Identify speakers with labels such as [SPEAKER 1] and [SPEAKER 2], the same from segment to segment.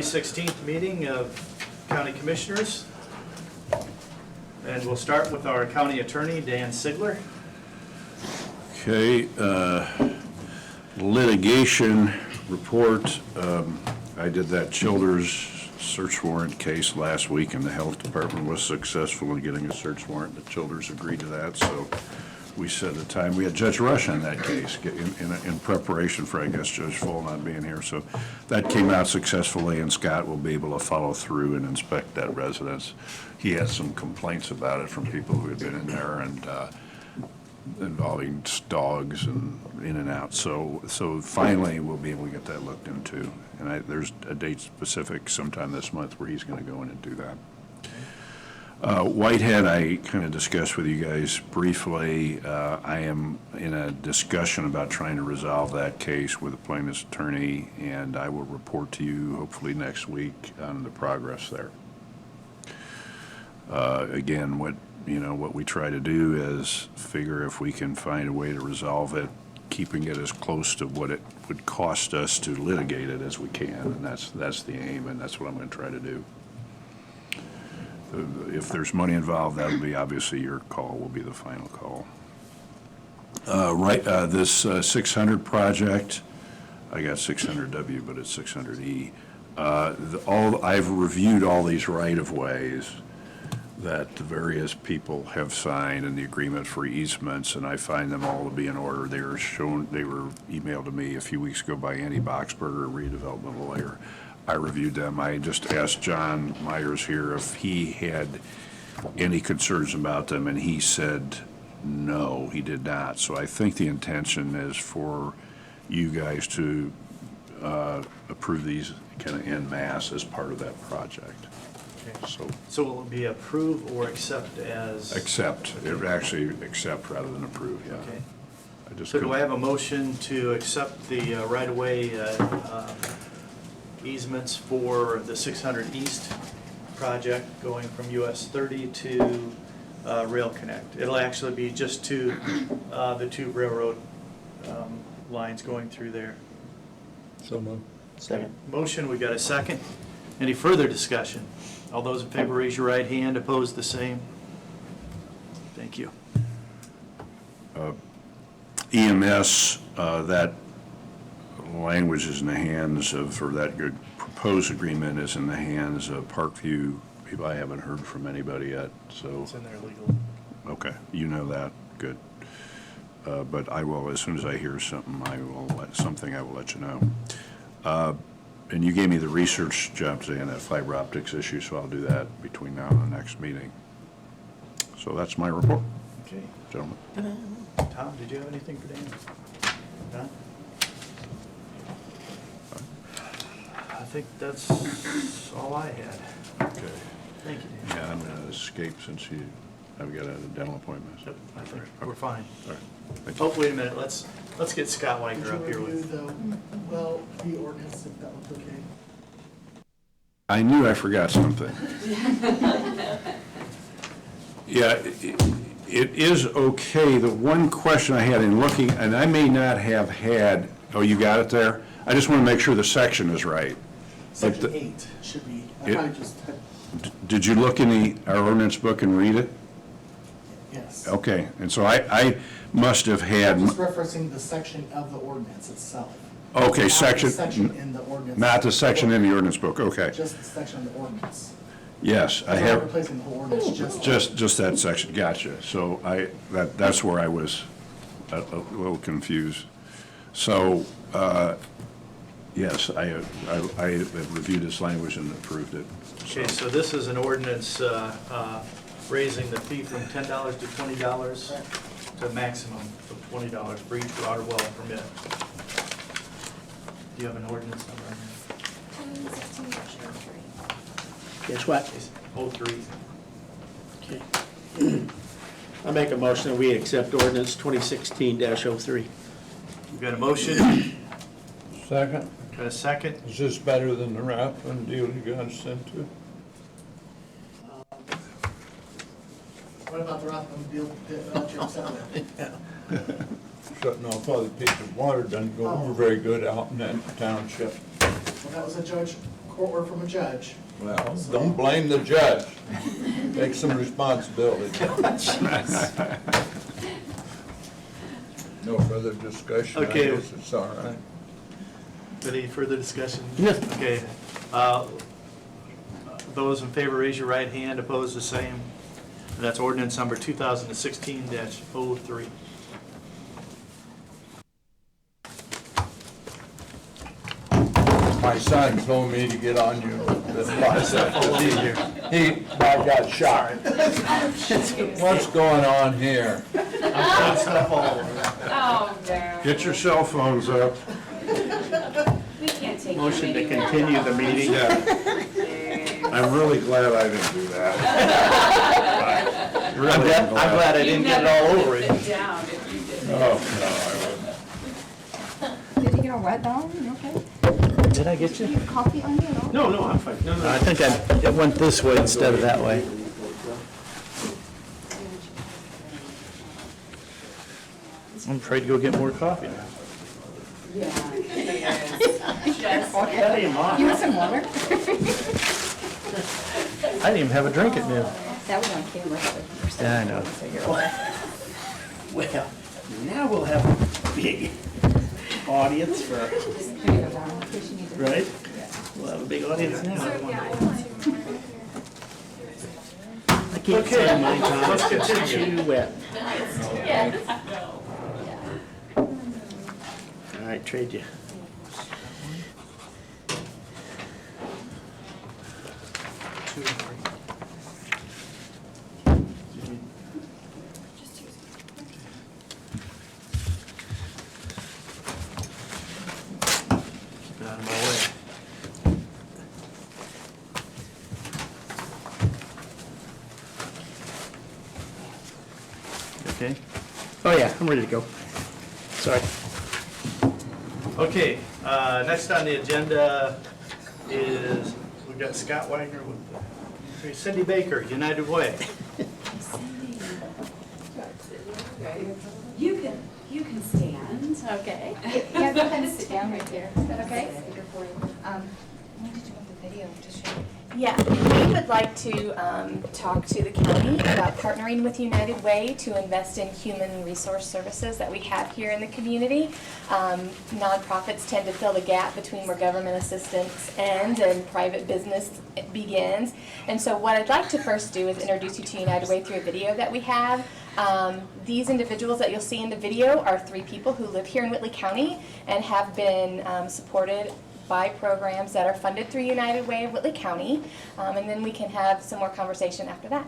[SPEAKER 1] 16th meeting of County Commissioners. And we'll start with our County Attorney, Dan Sigler.
[SPEAKER 2] Okay, litigation report. I did that Childers search warrant case last week, and the Health Department was successful in getting a search warrant. The Childers agreed to that, so we set a time. We had Judge Rush on that case in preparation for, I guess, Judge Full not being here. So that came out successfully, and Scott will be able to follow through and inspect that residence. He had some complaints about it from people who had been in there and involving dogs and in and out. So finally, we'll be able to get that looked into. And there's a date specific sometime this month where he's going to go in and do that. Whitehead, I kind of discussed with you guys briefly. I am in a discussion about trying to resolve that case with the plaintiff's attorney, and I will report to you hopefully next week on the progress there. Again, what we try to do is figure if we can find a way to resolve it, keeping it as close to what it would cost us to litigate it as we can, and that's the aim, and that's what I'm going to try to do. If there's money involved, that'll be obviously your call, will be the final call. This 600 project, I got 600W, but it's 600E. I've reviewed all these right-of-ways that the various people have signed and the agreement for easements, and I find them all to be in order. They were emailed to me a few weeks ago by Andy Boxberger, a redevelopment lawyer. I reviewed them. I just asked John Myers here if he had any concerns about them, and he said no, he did not. So I think the intention is for you guys to approve these kind of en masse as part of that project.
[SPEAKER 1] Okay. So will it be approve or accept as?
[SPEAKER 2] Accept. It would actually accept rather than approve, yeah.
[SPEAKER 1] Okay. So do I have a motion to accept the right-of-way easements for the 600 East project going from US 30 to Rail Connect? It'll actually be just to the two railroad lines going through there.
[SPEAKER 3] So moved.
[SPEAKER 1] Second. Motion, we got a second. Any further discussion? All those in favor raise your right hand, opposed the same. Thank you.
[SPEAKER 2] EMS, that language is in the hands of, or that good proposed agreement is in the hands of Parkview. I haven't heard from anybody yet, so.
[SPEAKER 1] It's in there legal.
[SPEAKER 2] Okay, you know that, good. But I will, as soon as I hear something, I will let you know. And you gave me the research job today on that fiber optics issue, so I'll do that between now and the next meeting. So that's my report.
[SPEAKER 1] Okay.
[SPEAKER 2] Gentlemen.
[SPEAKER 1] Tom, did you have anything for Dan? No? I think that's all I had.
[SPEAKER 2] Okay.
[SPEAKER 1] Thank you, Dan.
[SPEAKER 2] Yeah, I'm going to escape since I've got a dental appointment.
[SPEAKER 1] Yep, I think we're fine.
[SPEAKER 2] All right. Thank you.
[SPEAKER 1] Oh, wait a minute, let's get Scott Weiger up here with.
[SPEAKER 4] The ordinance, if that was okay.
[SPEAKER 2] I knew I forgot something. Yeah, it is okay. The one question I had in looking, and I may not have had, oh, you got it there? I just want to make sure the section is right.
[SPEAKER 4] Section 8 should be, I probably just had,
[SPEAKER 2] Did you look in our ordinance book and read it?
[SPEAKER 4] yes.
[SPEAKER 2] Okay, and so I must have had,
[SPEAKER 4] I'm just referencing the section of the ordinance itself.
[SPEAKER 2] okay,
[SPEAKER 4] Not the
[SPEAKER 2] section,
[SPEAKER 4] section in the ordinance.
[SPEAKER 2] not the section in the ordinance book, okay.
[SPEAKER 4] Just the section of the ordinance.
[SPEAKER 2] Yes, I
[SPEAKER 4] I'm not
[SPEAKER 2] have.
[SPEAKER 4] replacing the whole ordinance,
[SPEAKER 2] Just that section, gotcha. So that's where I was a little confused. So, yes, I have reviewed this language and approved it.
[SPEAKER 1] Okay, so this is an ordinance raising the fee from $10 to $20 to a maximum of $20 for each water well permit. Do you have an ordinance number on here?
[SPEAKER 5] 2016-03. Guess what?
[SPEAKER 1] It's 03.
[SPEAKER 5] Okay. I make a motion that we accept ordinance 2016-03.
[SPEAKER 1] We've got a motion,
[SPEAKER 3] Second.
[SPEAKER 1] got a second.
[SPEAKER 3] Is this better than the Rathman deal you got us into?
[SPEAKER 4] What about the Rothman deal that you're upset with?
[SPEAKER 3] Shutting off other people's water doesn't go over very good out in that township.
[SPEAKER 4] Well, that was a Judge court order from a judge.
[SPEAKER 3] Well, don't blame the judge. Take some responsibility. No further discussion, I
[SPEAKER 1] Okay.
[SPEAKER 3] guess it's all right.
[SPEAKER 1] Any further discussion?
[SPEAKER 5] No.
[SPEAKER 1] Okay. Those in favor, raise your right hand. Opposed, the same. And that's ordinance number 2016-03.
[SPEAKER 3] My son told me to get on you. He about got shot. What's going on here?
[SPEAKER 1] I'm stuff all over.
[SPEAKER 6] Oh, no.
[SPEAKER 2] Get your cell phones up.
[SPEAKER 6] We can't take you
[SPEAKER 5] Motion to
[SPEAKER 6] anywhere.
[SPEAKER 5] continue the meeting.
[SPEAKER 2] I'm really glad I didn't do that.
[SPEAKER 1] I'm glad I didn't get it all over it.
[SPEAKER 6] Sit down if you did.
[SPEAKER 2] Oh, no, I wouldn't.
[SPEAKER 7] Did you get all wet though? You okay?
[SPEAKER 5] Did I get
[SPEAKER 7] Do you
[SPEAKER 5] you?
[SPEAKER 7] have coffee on you at all?
[SPEAKER 5] No, I'm fine. No,
[SPEAKER 1] I think it went this way instead of that way. I'm afraid to go get more coffee now.
[SPEAKER 6] Yeah. Just,
[SPEAKER 7] You want some water?
[SPEAKER 1] I didn't even have a drink at noon.
[SPEAKER 7] That was on camera.
[SPEAKER 1] Yeah, I know.
[SPEAKER 5] well, now we'll have a big audience for, right? We'll have a big audience now. I can't
[SPEAKER 1] Okay,
[SPEAKER 5] tell my time.
[SPEAKER 1] let's continue.
[SPEAKER 5] Too wet.
[SPEAKER 6] yes.
[SPEAKER 5] All right, trade you.
[SPEAKER 1] Keep it out of my way. Okay.
[SPEAKER 5] Oh, yeah, I'm ready to go. Sorry.
[SPEAKER 1] Okay, next on the agenda is, we've got Scott Wagner with Cindy Baker, United Way.
[SPEAKER 6] You can stand, okay?
[SPEAKER 7] Yeah, go ahead and sit down right there. Is that okay? When did you want the video to show?
[SPEAKER 8] Yeah, we would like to talk to the county about partnering with United Way to invest in human resource services that we have here in the community. Nonprofits tend to fill the gap between where government assistance ends and private business begins. And so what I'd like to first do is introduce you to United Way through a video that we have. These individuals that you'll see in the video are 3 people who live here in Whitley County and have been supported by programs that are funded through United Way of Whitley County, and then we can have some more conversation after that.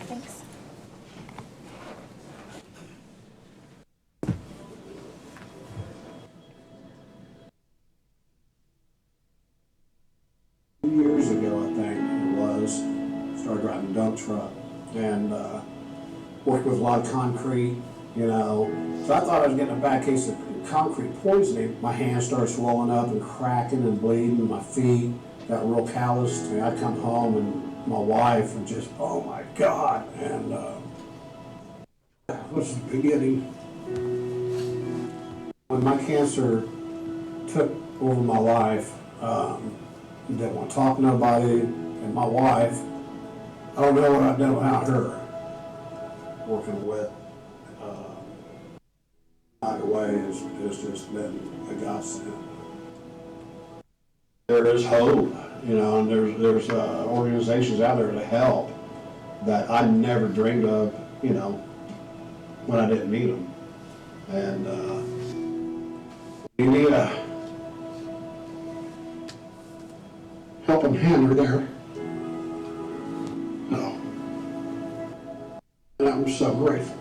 [SPEAKER 8] Thanks.
[SPEAKER 9] Years ago, I think it was, started driving a dump truck and worked with a lot of concrete, you know. So I thought I was getting a bad case of concrete poisoning. My hands started swelling up and cracking and bleeding. My feet got real calloused. And I'd come home and my wife would just, oh my God. And that was the beginning. When my cancer took over my life, didn't want to talk to nobody, and my wife, I don't know what I'd done without her. Working with United Way has just been a godsend. There is hope, you know, and there's organizations out there to help that I never dreamed of, you know, when I didn't meet them. And we need a helping hand there. No. And I'm so grateful.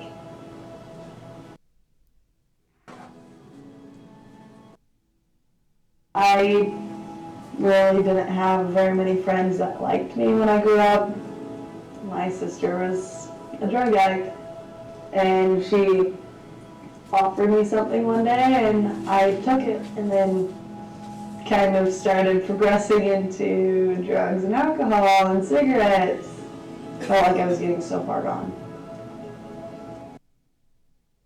[SPEAKER 10] I really didn't have very many friends that liked me when I grew up. My sister was a drug addict, and she offered me something one day, and I took it, and then kind of started progressing into drugs and alcohol and cigarettes. Felt like I was getting so far gone.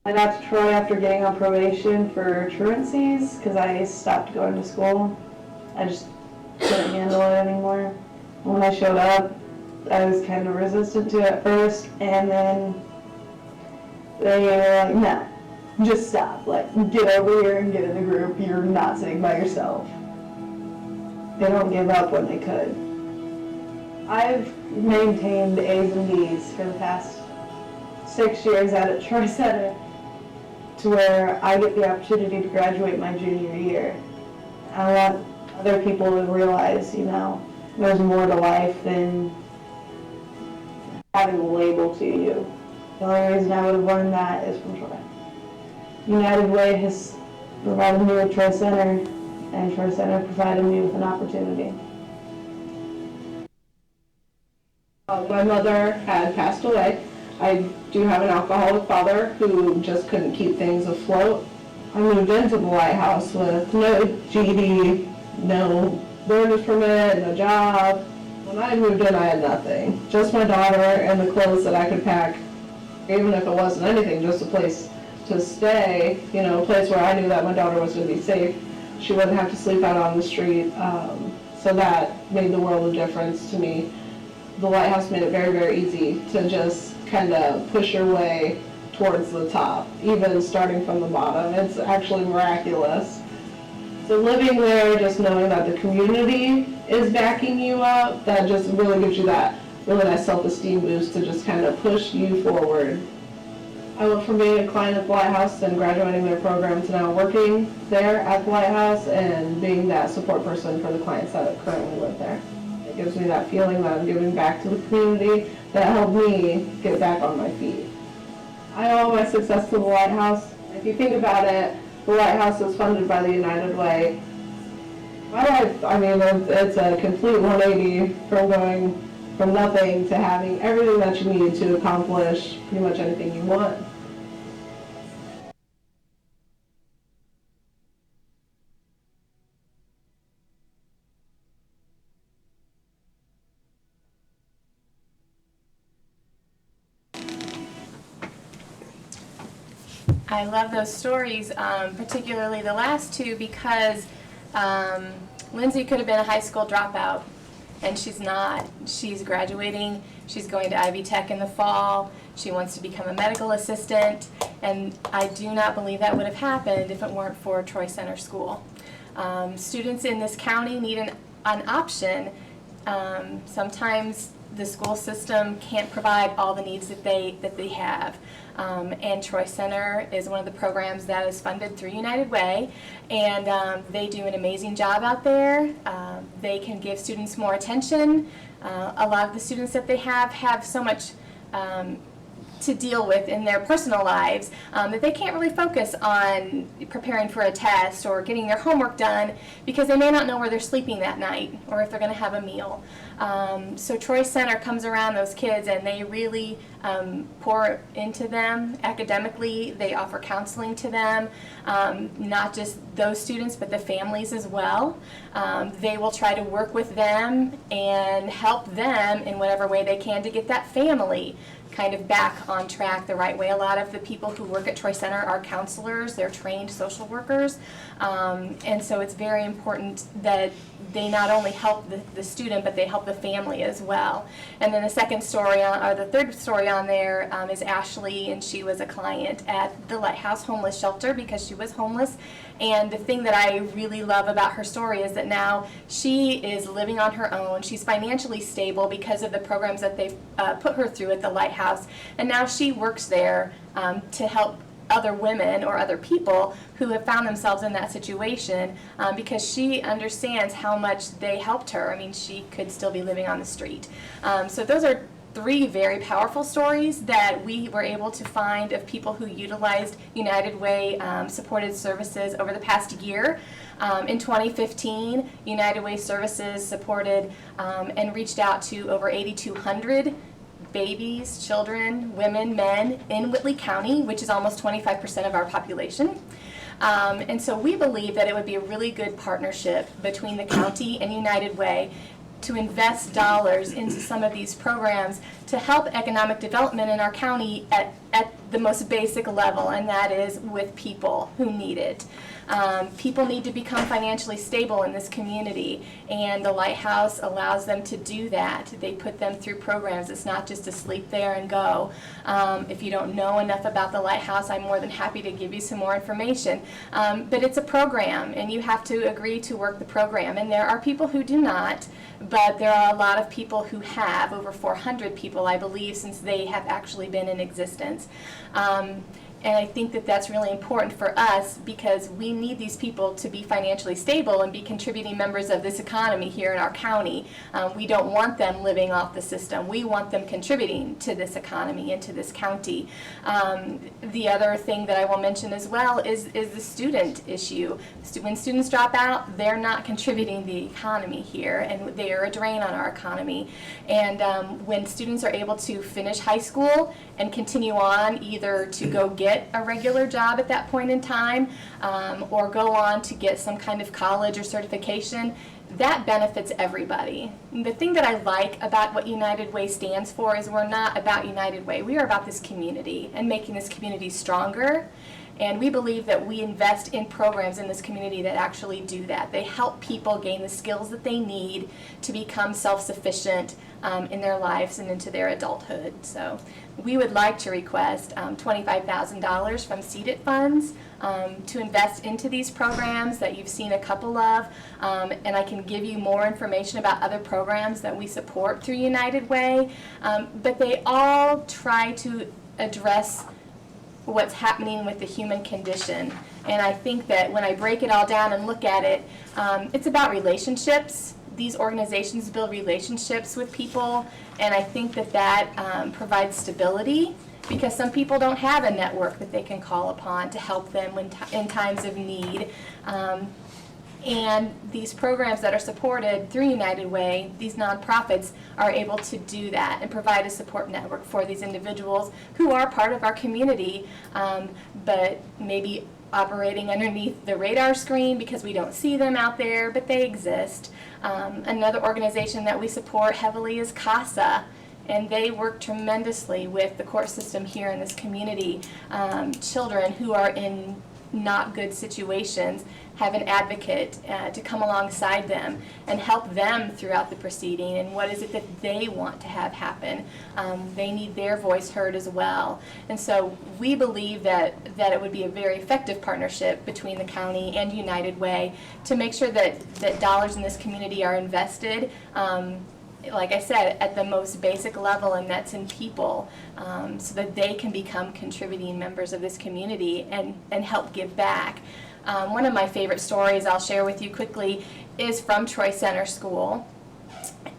[SPEAKER 10] I got to Troy after getting on probation for truancies because I stopped going to school. I just couldn't handle it anymore. When I showed up, I was kind of resistant to it at first, and then they were like, no, just stop. Like, get over here and get in the group. You're not sitting by yourself. They don't give up when they could. I've maintained A's and B's for the past 6 years out at Troy Center, to where I get the opportunity to graduate my junior year. I want other people to realize, you know, there's more to life than having a label to you. The only reason I would have learned that is from Troy. United Way has provided me with Troy Center, and Troy Center provided me with an opportunity.
[SPEAKER 11] My mother had passed away. I do have an alcoholic father who just couldn't keep things afloat. I moved into the Lighthouse with no GED, no learner's permit, no job. When I moved in, I had nothing. Just my daughter and the clothes that I could pack, even if it wasn't anything, just a place to stay, you know, a place where I knew that my daughter was going to be safe. She wouldn't have to sleep out on the street. So that made the world of difference to me. The Lighthouse made it very, very easy to just kind of push your way towards the top, even starting from the bottom. It's actually miraculous. So living there, just knowing that the community is backing you up, that just really gives you that really nice self-esteem boost to just kind of push you forward. I went from being a client at the Lighthouse and graduating their program to now working there at the Lighthouse and being that support person for the clients that currently live there. It gives me that feeling that I'm giving back to the community that helped me get back on my feet. I owe my success to the Lighthouse. If you think about it, the Lighthouse is funded by the United Way. My life, I mean, it's a complete 180 from going from nothing to having everything that you need to accomplish pretty much anything you want.
[SPEAKER 8] I love those stories, particularly the last two, because Lindsay could have been a high school dropout, and she's not. She's graduating. She's going to Ivy Tech in the fall. She wants to become a medical assistant, and I do not believe that would have happened if it weren't for Troy Center School. Students in this county need an option. Sometimes the school system can't provide all the needs that they have. And Troy Center is one of the programs that is funded through United Way, and they do an amazing job out there. They can give students more attention. A lot of the students that they have so much to deal with in their personal lives that they can't really focus on preparing for a test or getting their homework done because they may not know where they're sleeping that night or if they're going to have a meal. So Troy Center comes around those kids and they really pour into them academically. They offer counseling to them, not just those students but the families as well. They will try to work with them and help them in whatever way they can to get that family kind of back on track the right way. A lot of the people who work at Troy Center are counselors, they're trained social workers, and so it's very important that they not only help the student, but they help the family as well. And then the second story, or the third story on there is Ashley, and she was a client at the Lighthouse Homeless Shelter because she was homeless. And the thing that I really love about her story is that now she is living on her own. She's financially stable because of the programs that they've put her through at the Lighthouse. And now she works there to help other women or other people who have found themselves in that situation because she understands how much they helped her. I mean, she could still be living on the street. So those are three very powerful stories that we were able to find of people who utilized United Way supported services over the past year. In 2015, United Way Services supported and reached out to over 8,200 babies, children, women, men in Whitley County, which is almost 25% of our population. And so we believe that it would be a really good partnership between the county and United Way to invest dollars into some of these programs to help economic development in our county at at the most basic level, and that is with people who need it. People need to become financially stable in this community, and the Lighthouse allows them to do that. They put them through programs. It's not just to sleep there and go. If you don't know enough about the Lighthouse, I'm more than happy to give you some more information. But it's a program, and you have to agree to work the program. And there are people who do not, but there are a lot of people who have, over 400 people, I believe, since they have actually been in existence. And I think that that's really important for us because we need these people to be financially stable and be contributing members of this economy here in our county. We don't want them living off the system. We want them contributing to this economy and to this county. The other thing that I will mention as well is the student issue. When students drop out, they're not contributing to the economy here, and they are a drain on our economy. And when students are able to finish high school and continue on either to go get a regular job at that point in time or go on to get some kind of college or certification, that benefits everybody. The thing that I like about what United Way stands for is we're not about United Way. We are about this community and making this community stronger. And we believe that we invest in programs in this community that actually do that. They help people gain the skills that they need to become self-sufficient in their lives and into their adulthood. So we would like to request $25,000 from seeded funds to invest into these programs that you've seen a couple of. And I can give you more information about other programs that we support through United Way. But they all try to address what's happening with the human condition. And I think that when I break it all down and look at it, it's about relationships. These organizations build relationships with people, and I think that that provides stability because some people don't have a network that they can call upon to help them when in times of need. And these programs that are supported through United Way, these nonprofits are able to do that and provide a support network for these individuals who are part of our community, but maybe operating underneath the radar screen because we don't see them out there, but they exist. Another organization that we support heavily is CASA, and they work tremendously with the court system here in this community. Children who are in not good situations have an advocate to come alongside them and help them throughout the proceeding and what is it that they want to have happen. They need their voice heard as well. And so we believe that it would be a very effective partnership between the county and United Way to make sure that dollars in this community are invested, like I said, at the most basic level, and that's in people, so that they can become contributing members of this community and help give back. One of my favorite stories I'll share with you quickly is from Troy Center School.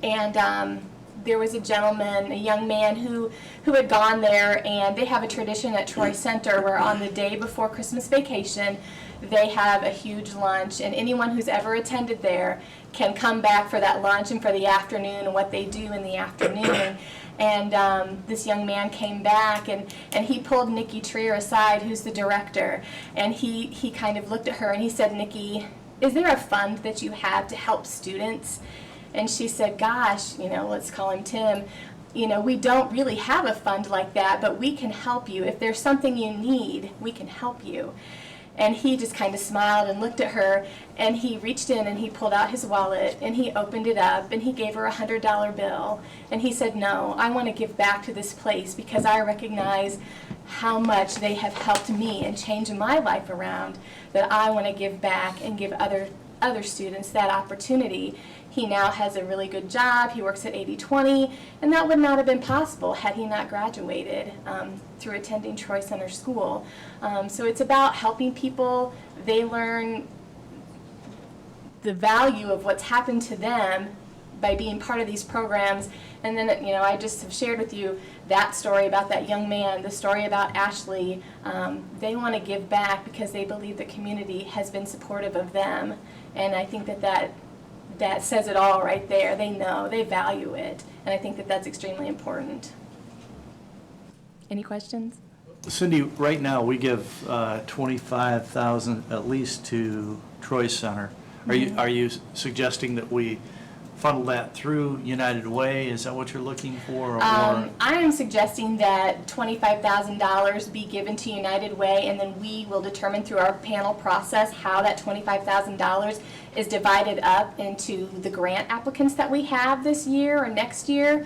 [SPEAKER 8] And there was a gentleman, a young man who had gone there, and they have a tradition at Troy Center where on the day before Christmas vacation, they have a huge lunch, and anyone who's ever attended there can come back for that lunch and for the afternoon and what they do in the afternoon. And this young man came back, and he pulled Nikki Trier aside, who's the director, and he kind of looked at her and he said, "Nikki, is there a fund that you have to help students?" And she said, "Gosh, let's call him Tim. We don't really have a fund like that, but we can help you. If there's something you need, we can help you." And he just kind of smiled and looked at her, and he reached in and he pulled out his wallet and he opened it up and he gave her a $100 bill. And he said, "No, I want to give back to this place because I recognize how much they have helped me and changed my life around, that I want to give back and give other students that opportunity." He now has a really good job. He works at 80/20, and that would not have been possible had he not graduated through attending Troy Center School. So it's about helping people. They learn the value of what's happened to them by being part of these programs. And then, I just have shared with you that story about that young man, the story about Ashley. They want to give back because they believe the community has been supportive of them. And I think that says it all right there. They know, they value it. And I think that that's extremely important. Any questions?
[SPEAKER 1] Cindy, right now, we give $25,000 at least to Troy Center. Are you suggesting that we funnel that through United Way? Is that what you're looking for? Or
[SPEAKER 8] I am suggesting that $25,000 be given to United Way, and then we will determine through our panel process how that $25,000 is divided up into the grant applicants that we have this year or next year.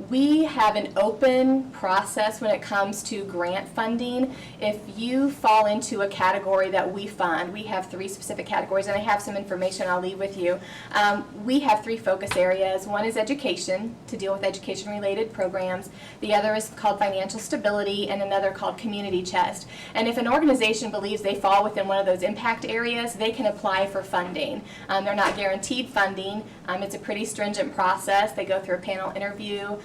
[SPEAKER 8] We have an open process when it comes to grant funding. If you fall into a category that we fund, we have 3 specific categories, and I have some information I'll leave with you. We have 3 focus areas. One is education, to deal with education-related programs. The other is called financial stability, and another called community chest. And if an organization believes they fall within one of those impact areas, they can apply for funding. They're not guaranteed funding. It's a pretty stringent process. They go through a panel interview.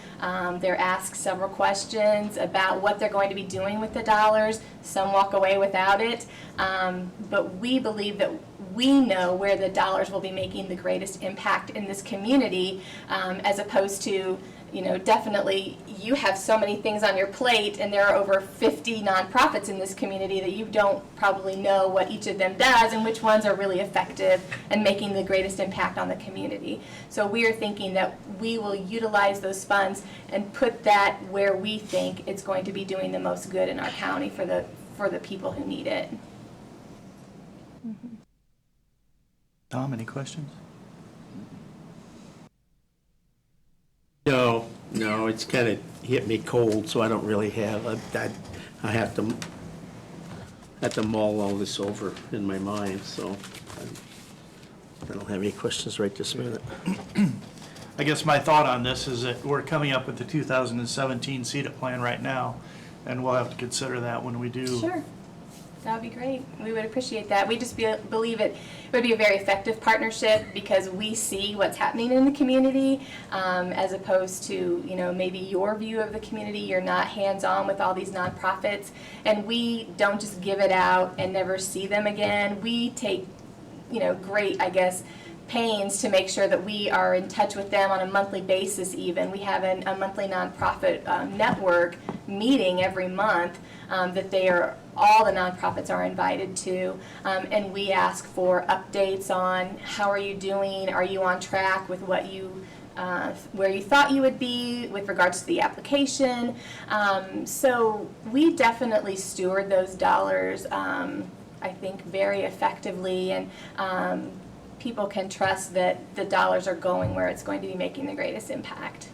[SPEAKER 8] They're asked several questions about what they're going to be doing with the dollars. Some walk away without it. But we believe that we know where the dollars will be making the greatest impact in this community, as opposed to, you know, definitely you have so many things on your plate, and there are over 50 nonprofits in this community that you don't probably know what each of them does and which ones are really effective and making the greatest impact on the community. So we are thinking that we will utilize those funds and put that where we think it's going to be doing the most good in our county for the people who need it.
[SPEAKER 1] Tom, any questions?
[SPEAKER 5] No, it's kind of hit me cold, so I don't really have, I have to mull all this over in my mind, so I don't have any questions right this minute.
[SPEAKER 1] I guess my thought on this is that we're coming up with the 2017 CETA plan right now, and we'll have to consider that when we do.
[SPEAKER 8] Sure. That would be great. We would appreciate that. We just believe it would be a very effective partnership because we see what's happening in the community, as opposed to, you know, maybe your view of the community. You're not hands-on with all these nonprofits, and we don't just give it out and never see them again. We take, you know, great, I guess, pains to make sure that we are in touch with them on a monthly basis even. We have a monthly nonprofit network meeting every month that all the nonprofits are invited to, and we ask for updates on how are you doing, are you on track with what you where you thought you would be with regards to the application. So we definitely steward those dollars, I think, very effectively, and people can trust that the dollars are going where it's going to be making the greatest impact.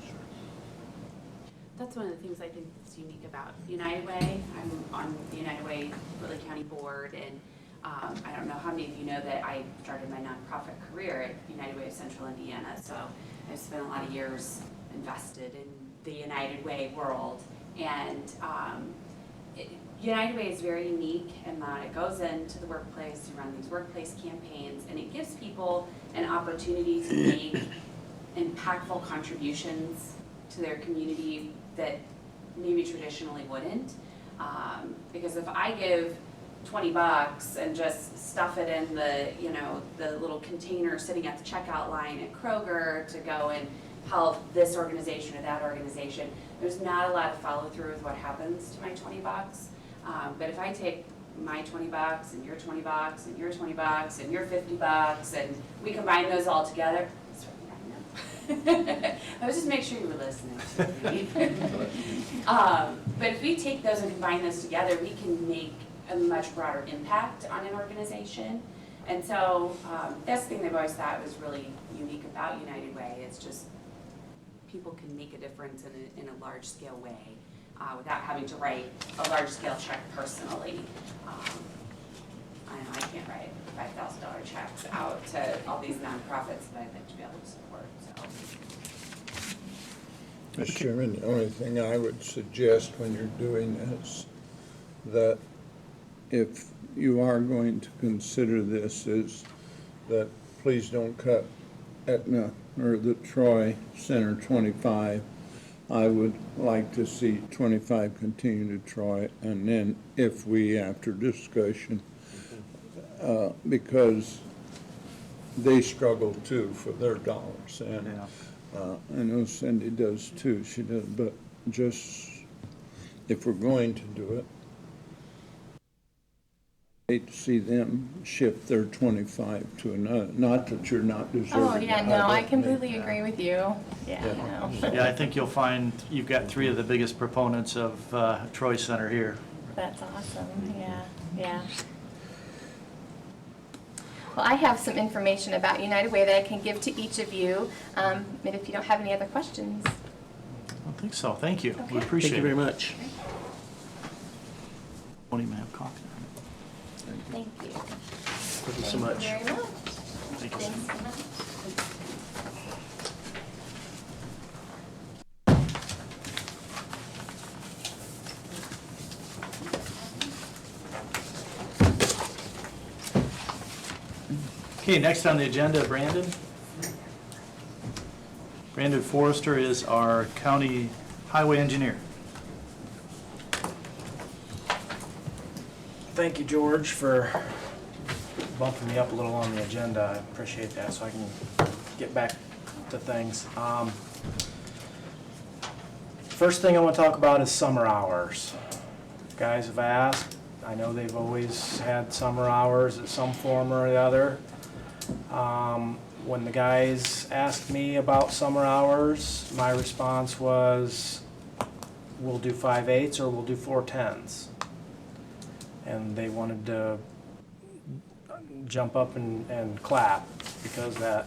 [SPEAKER 6] That's one of the things I think that's unique about United Way. I'm on the United Way Woodley County Board, and I don't know how many of you know that I started my nonprofit career at United Way of Central Indiana, so I've spent a lot of years invested in the United Way world. And United Way is very unique in that it goes into the workplace to run these workplace campaigns, and it gives people an opportunity to make impactful contributions to their community that maybe traditionally wouldn't. Because if I give $20 and just stuff it in the, you know, the little container sitting at the checkout line at Kroger to go and help this organization or that organization, there's not a lot of follow through with what happens to my $20. But if I take my $20 and your $20 and your $20 and your $50 and we combine those all together, I was just make sure you were listening to me. But if we take those and combine those together, we can make a much broader impact on an organization. And so that's the thing they've always thought was really unique about United Way. It's just people can make a difference in a large scale way without having to write a large scale check personally. I know I can't write $5,000 checks out to all these nonprofits that I'd like to be able to support. So.
[SPEAKER 3] Mr. Chairman, the only thing I would suggest when you're doing this, that if you are going to consider this, is that please don't cut Etna or the Troy Center 25. I would like to see 25 continue to Troy, and then if we, after discussion, because they struggle too for their dollars, and I know Cindy does too, she does, but just if we're going to do it, hate to see them shift their 25 to another, not that you're not deserving.
[SPEAKER 8] Oh, yeah,
[SPEAKER 3] of
[SPEAKER 8] no, I
[SPEAKER 3] it.
[SPEAKER 8] completely agree with you. Yeah, no.
[SPEAKER 1] Yeah, I think you'll find you've got three of the biggest proponents of Troy Center here.
[SPEAKER 8] That's awesome, yeah, yeah. Well, I have some information about United Way that I can give to each of you, and if you don't have any other questions.
[SPEAKER 1] I don't think so. Thank you.
[SPEAKER 8] Okay.
[SPEAKER 1] We appreciate
[SPEAKER 5] Thank you
[SPEAKER 1] it.
[SPEAKER 5] very much.
[SPEAKER 1] Won't even have coffee.
[SPEAKER 8] Thank you.
[SPEAKER 5] Thank you so much.
[SPEAKER 8] Very much.
[SPEAKER 1] Thank you.
[SPEAKER 8] Thanks so much.
[SPEAKER 1] Okay, next on the agenda, Brandon. Brandon Forrester is our county highway engineer.
[SPEAKER 12] Thank you, George, for bumping me up a little on the agenda. I appreciate that, so I can get back to things. First thing I want to talk about is summer hours. Guys have asked. I know they've always had summer hours at some form or the other. When the guys asked me about summer hours, my response was, we'll do 5/8 or we'll do 4/10s. And they wanted to jump up and clap, because that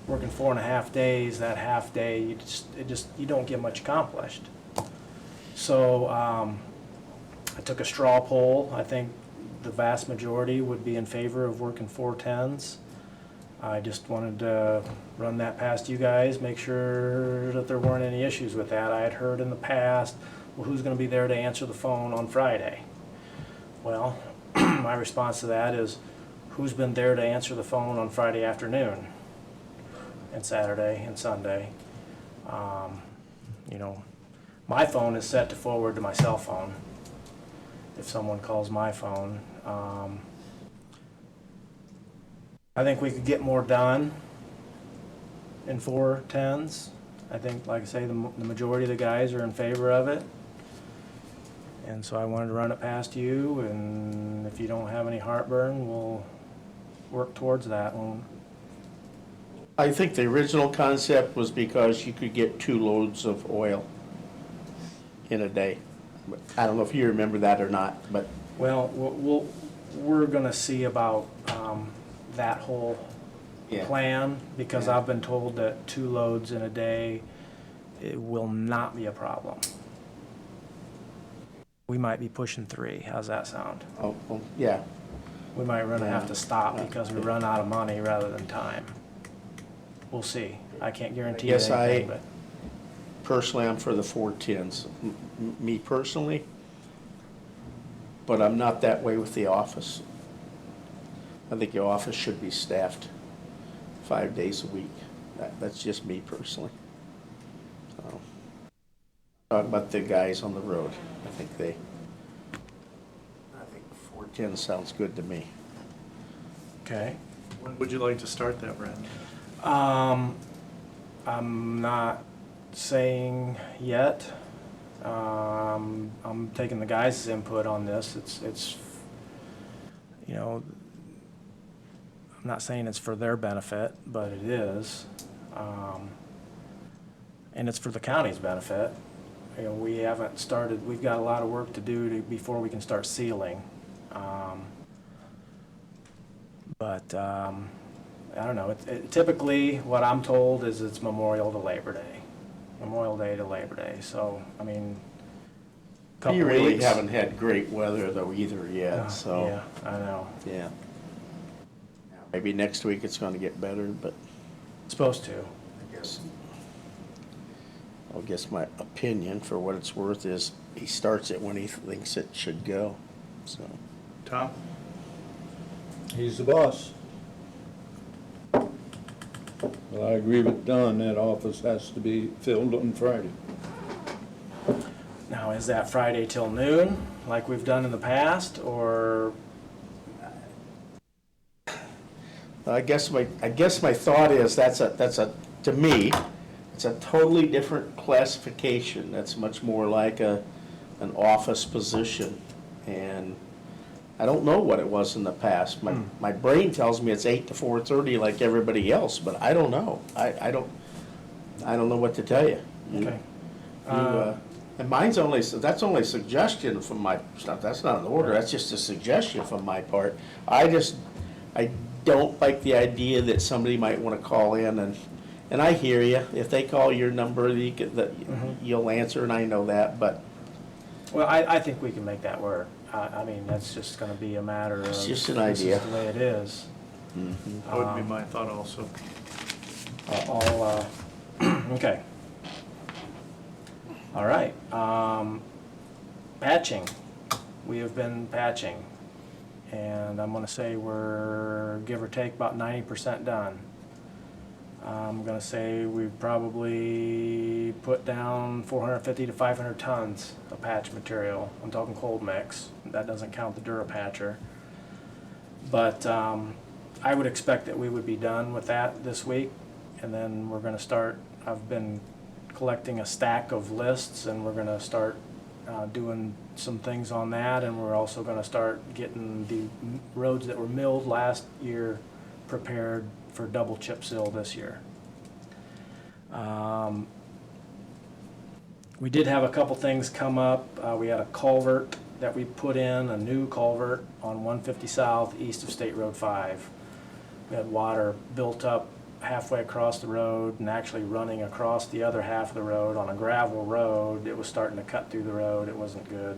[SPEAKER 12] working 4.5 days, that half day, you don't get much accomplished. So I took a straw poll. I think the vast majority would be in favor of working 4/10s. I just wanted to run that past you guys, make sure that there weren't any issues with that. I had heard in the past, well, who's going to be there to answer the phone on Friday? Well, my response to that is, who's been there to answer the phone on Friday afternoon and Saturday and Sunday? You know, my phone is set to forward to my cell phone if someone calls my phone. I think we could get more done in 4/10s. I think, like I say, the majority of the guys are in favor of it. And so I wanted to run it past you, and if you don't have any heartburn, we'll work towards that one.
[SPEAKER 5] I think the original concept was because you could get 2 loads of oil in a day. I don't know if you remember that or not, but
[SPEAKER 12] Well, we're gonna see about that whole
[SPEAKER 5] Yeah.
[SPEAKER 12] plan, because
[SPEAKER 5] Yeah.
[SPEAKER 12] I've been told that 2 loads in a day, it will not be a problem. We might be pushing 3. How's that sound?
[SPEAKER 5] oh, yeah.
[SPEAKER 12] We might have
[SPEAKER 5] Yeah.
[SPEAKER 12] to stop because we run out of money rather than time. We'll see. I can't guarantee you
[SPEAKER 5] Yes,
[SPEAKER 12] anything, but
[SPEAKER 5] Personally, I'm for the 4/10s. Me personally, but I'm not that way with the office. I think your office should be staffed 5 days a week. That's just me personally. So, talk about the guys on the road. I think 4/10 sounds good to me.
[SPEAKER 12] okay.
[SPEAKER 1] When would you like to start that, Brandon?
[SPEAKER 12] I'm not saying yet. I'm taking the guys' input on this. It's, you know, I'm not saying it's for their benefit, but it is. And it's for the county's benefit. You know, we haven't started, we've got a lot of work to do before we can start sealing. I don't know, typically, what I'm told is it's Memorial to Labor Day. Memorial Day to Labor Day, so, I mean, couple
[SPEAKER 5] You really
[SPEAKER 12] weeks.
[SPEAKER 5] haven't had great weather though either yet, so.
[SPEAKER 12] Yeah, I know.
[SPEAKER 5] Yeah. Maybe next week it's gonna get better, but
[SPEAKER 12] It's supposed to.
[SPEAKER 5] I guess my opinion, for what it's worth, is he starts it when he thinks it should go, so.
[SPEAKER 1] Tom?
[SPEAKER 3] He's the boss. But I agree with Don, that office has to be filled on Friday.
[SPEAKER 12] Now, is that Friday till noon, like we've done in the past, or?
[SPEAKER 5] I guess my thought is to me, it's a totally different classification. That's much more like an office position. And I don't know what it was in the past. My brain tells me it's 8 to 4:30 like everybody else, but I don't know. I don't know what to tell you.
[SPEAKER 12] Okay.
[SPEAKER 5] And mine's only, that's only a suggestion from my stuff. That's not an order, that's just a suggestion from my part. I don't like the idea that somebody might want to call in and I hear you. If they call your number, you'll answer, and I know that, but.
[SPEAKER 12] Well, I think we can make that work. I mean, that's just gonna be a matter of.
[SPEAKER 5] It's just an
[SPEAKER 12] this
[SPEAKER 5] idea.
[SPEAKER 12] is the way it is.
[SPEAKER 1] That would be my thought also.
[SPEAKER 12] Okay. All right, patching. We have been patching, and I'm gonna say we're, give or take, about 90% done. I'm gonna say we've probably put down 450 to 500 tons of patch material. I'm talking cold mix. That doesn't count the Durapatcher. But I would expect that we would be done with that this week, and then we're gonna start, I've been collecting a stack of lists, and we're gonna start doing some things on that, and we're also gonna start getting the roads that were milled last year prepared for double chip seal this year. We did have a couple things come up. We had a culvert that we put in, a new culvert on 150 South east of State Road 5. We had water built up halfway across the road and actually running across the other half of the road on a gravel road. It was starting to cut through the road. It wasn't good.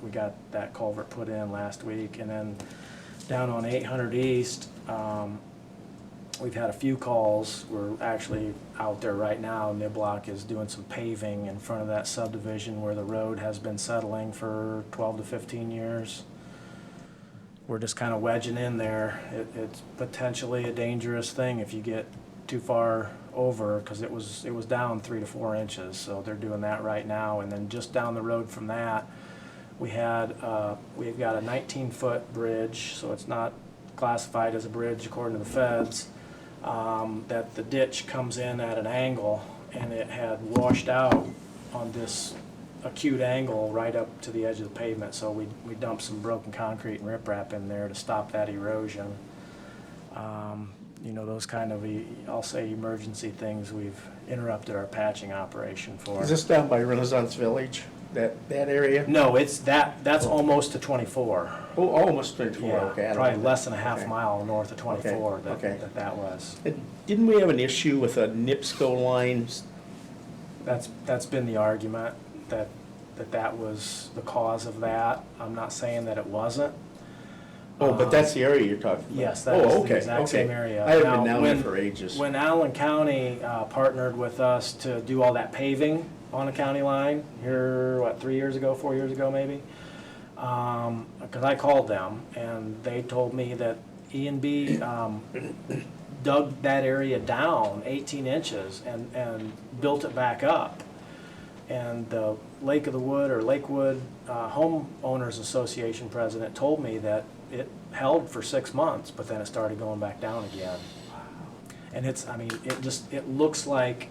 [SPEAKER 12] We got that culvert put in last week. And then down on 800 East, we've had a few calls. We're actually out there right now. Niblock is doing some paving in front of that subdivision where the road has been settling for 12 to 15 years. We're just kind of wedging in there. It's potentially a dangerous thing if you get too far over, because it was down 3 to 4 inches. So they're doing that right now. And then just down the road from that, we've got a 19-foot bridge, so it's not classified as a bridge according to the feds. That the ditch comes in at an angle, and it had washed out on this acute angle right up to the edge of the pavement, so we dumped some broken concrete and riprap in there to stop that erosion. You know, those kind of, I'll say, emergency things we've interrupted our patching operation for.
[SPEAKER 5] Is this down by Renaissance Village, that area?
[SPEAKER 12] No, that's almost to 24.
[SPEAKER 5] Oh, almost 24,
[SPEAKER 12] Yeah,
[SPEAKER 5] okay. I don't
[SPEAKER 12] probably
[SPEAKER 5] know.
[SPEAKER 12] less than a half
[SPEAKER 5] Okay.
[SPEAKER 12] mile north of 24
[SPEAKER 5] Okay.
[SPEAKER 12] that was.
[SPEAKER 5] And didn't we have an issue with a NIPSCO line?
[SPEAKER 12] That's been the argument, that was the cause of that. I'm not saying that it wasn't.
[SPEAKER 5] Oh, but that's the area you're talking about?
[SPEAKER 12] Yes, that is
[SPEAKER 5] Oh,
[SPEAKER 12] the
[SPEAKER 5] okay,
[SPEAKER 12] exact same
[SPEAKER 5] okay.
[SPEAKER 12] area.
[SPEAKER 5] I haven't
[SPEAKER 12] Now,
[SPEAKER 5] been down there
[SPEAKER 12] when-
[SPEAKER 5] for ages.
[SPEAKER 12] When Allen County partnered with us to do all that paving on the county line, here, 3 years ago, 4 years ago maybe? Because I called them, and they told me that E&B dug that area down 18 inches and built it back up. And the Lake of the Wood, or Lakewood Homeowners Association president told me that it held for 6 months, but then it started going back down again. And it looks like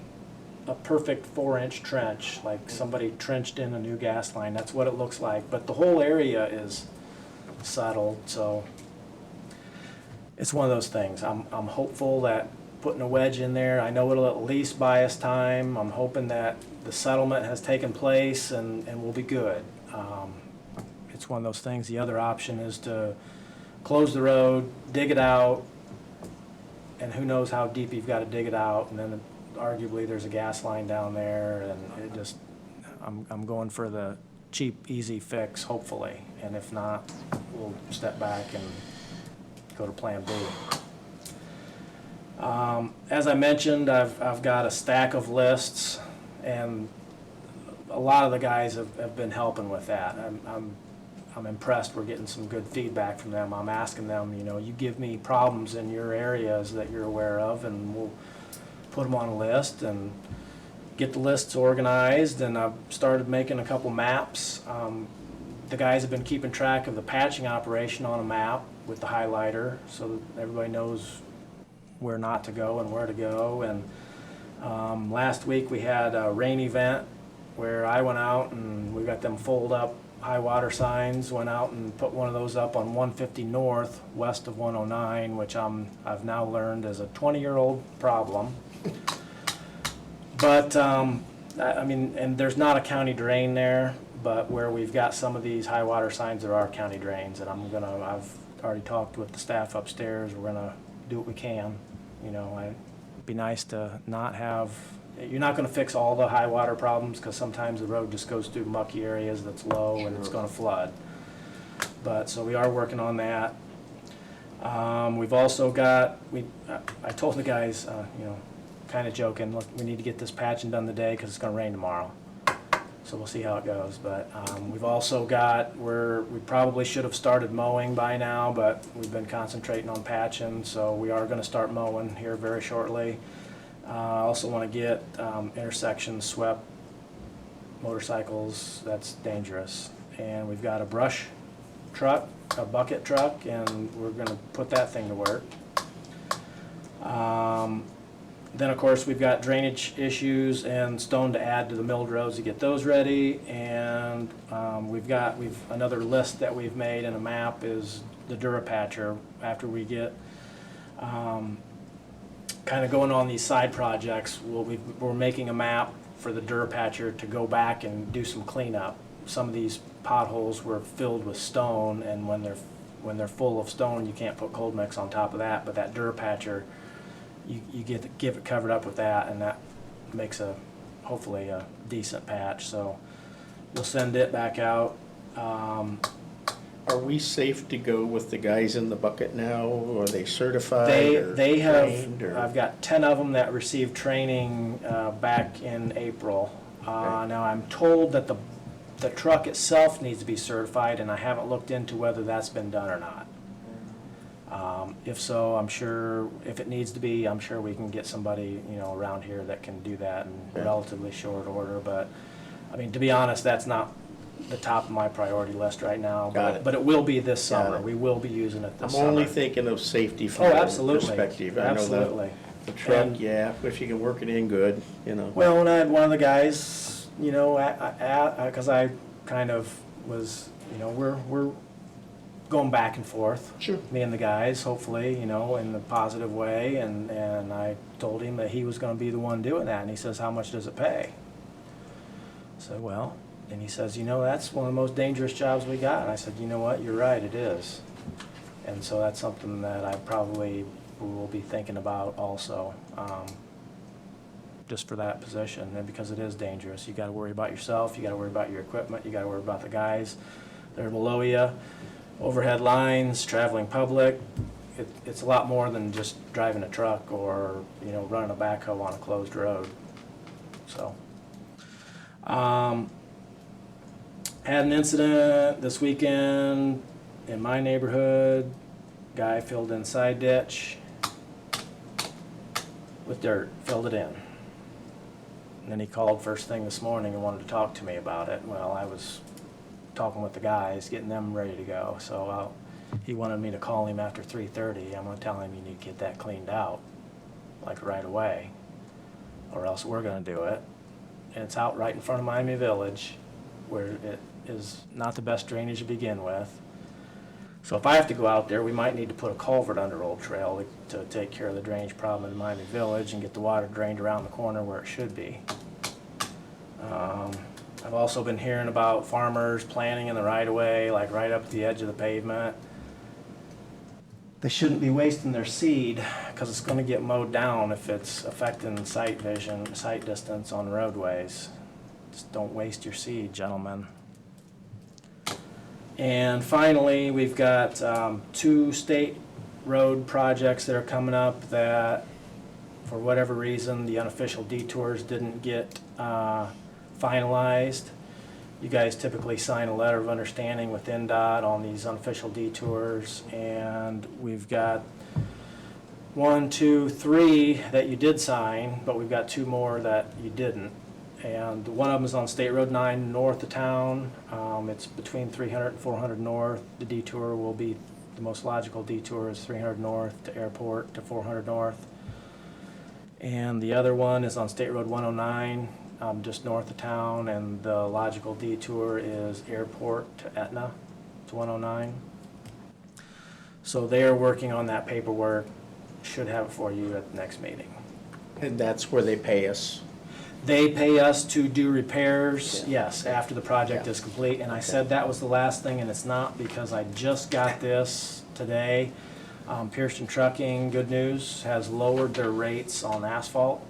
[SPEAKER 12] a perfect 4-inch trench, like somebody trenched in a new gas line. That's what it looks like, but the whole area is settled, so it's one of those things. I'm hopeful that putting a wedge in there, I know it'll at least buy us time. I'm hoping that the settlement has taken place and we'll be good. It's one of those things. The other option is to close the road, dig it out, and who knows how deep you've got to dig it out, and then arguably there's a gas line down there, and I'm going for the cheap, easy fix, hopefully, and if not, we'll step back and go to Plan B. As I mentioned, I've got a stack of lists, and a lot of the guys have been helping with that. I'm impressed. We're getting some good feedback from them. I'm asking them, you give me problems in your areas that you're aware of, and we'll put them on a list and get the lists organized. And I've started making a couple maps. The guys have been keeping track of the patching operation on a map with the highlighter, so that everybody knows where not to go and where to go. And last week we had a rain event where I went out and we got them fold up high water signs, went out and put one of those up on 150 North, west of 109, which I've now learned is a 20-year-old problem. But, I mean, and there's not a county drain there, but where we've got some of these high water signs, there are county drains, and I've already talked with the staff upstairs, we're gonna do what we can. You know, it'd be nice to not have, you're not gonna fix all the high water problems, because sometimes the road just goes through mucky areas that's low and it's gonna flood. But, so we are working on that. We've also got, I told the guys, you know, kind of joking, look, we need to get this patching done today because it's going to rain tomorrow. So we'll see how it goes. But we've also got, we probably should have started mowing by now, but we've been concentrating on patching, so we are going to start mowing here very shortly. I also want to get intersections swept, motorcycles, that's dangerous. And we've got a brush truck, a bucket truck, and we're going to put that thing to work. Then, of course, we've got drainage issues and stone to add to the milled roads to get those ready. And we've another list that we've made, and a map is the Durapatcher. After we get kind of going on these side projects, we're making a map for the Durapatcher to go back and do some cleanup. Some of these potholes were filled with stone, and when they're full of stone, you can't put cold mix on top of that. But that Durapatcher, you give it covered up with that, and that makes hopefully a decent patch. So we'll send it back out.
[SPEAKER 5] Are we safe to go with the guys in the bucket now? Are they certified or
[SPEAKER 12] They have,
[SPEAKER 5] trained, or?
[SPEAKER 12] I've got 10 of them that received training back in April. Now I'm told that the truck itself needs to be certified, and I haven't looked into whether that's been done or not. If so, I'm sure, if it needs to be, I'm sure we can get somebody, you know, around here that can do that in relatively short order. But, I mean, to be honest, that's not the top of my priority list right now. But it will be this summer. We will be using it this
[SPEAKER 5] I'm
[SPEAKER 12] summer.
[SPEAKER 5] only thinking of safety from
[SPEAKER 12] Oh,
[SPEAKER 5] their
[SPEAKER 12] absolutely.
[SPEAKER 5] perspective.
[SPEAKER 12] Absolutely.
[SPEAKER 5] I know the truck,
[SPEAKER 12] And-
[SPEAKER 5] yeah, if you can work it in good, you know.
[SPEAKER 12] Well, and I had one of the guys, you know, because I kind of was, you know, we're going back and forth.
[SPEAKER 5] Sure.
[SPEAKER 12] Me and the guys, hopefully, you know, in a positive way, and I told him that he was going to be the one doing that, and he says, how much does it pay? I said, well, and he says, you know, that's one of the most dangerous jobs we got. And I said, you know what, you're right, it is. And so that's something that I probably will be thinking about also, just for that position, and because it is dangerous. You got to worry about yourself, you got to worry about your equipment, you got to worry about the guys that are below you. Overhead lines, traveling public, it's a lot more than just driving a truck or, you know, running a backhoe on a closed road. So, had an incident this weekend in my neighborhood. Guy filled in side ditch with dirt, filled it in. And then he called first thing this morning and wanted to talk to me about it. Well, I was talking with the guys, getting them ready to go. So he wanted me to call him after 3:30. I'm going to tell him you need to get that cleaned out, like right away, or else we're going to do it. And it's out right in front of Miami Village, where it is not the best drainage to begin with. So if I have to go out there, we might need to put a culvert under Old Trail to take care of the drainage problem in Miami Village and get the water drained around the corner where it should be. I've also been hearing about farmers planting in the right-of-way, like right up at the edge of the pavement. They shouldn't be wasting their seed because it's going to get mowed down if it's affecting sight vision, sight distance on roadways. Just don't waste your seed, gentlemen. And finally, we've got 2 state road projects that are coming up that, for whatever reason, the unofficial detours didn't get finalized. You guys typically sign a letter of understanding with NDOT on these unofficial detours, and we've got 1, 2, 3 that you did sign, but we've got 2 more that you didn't. And one of them is on State Road 9 north of town. It's between 300 and 400 north. The detour will be, the most logical detour is 300 north to Airport to 400 north. And the other one is on State Road 109 just north of town, and the logical detour is Airport to Etna, to 109. So they are working on that paperwork, should have it for you at the next meeting.
[SPEAKER 5] And that's where they pay us.
[SPEAKER 12] They pay us to do repairs,
[SPEAKER 5] Yeah.
[SPEAKER 12] yes, after the project
[SPEAKER 5] Yeah.
[SPEAKER 12] is complete, and I
[SPEAKER 5] Okay.
[SPEAKER 12] said that was the last thing, and it's not, because I just got this today. Pearson Trucking, good news, has lowered their rates on asphalt,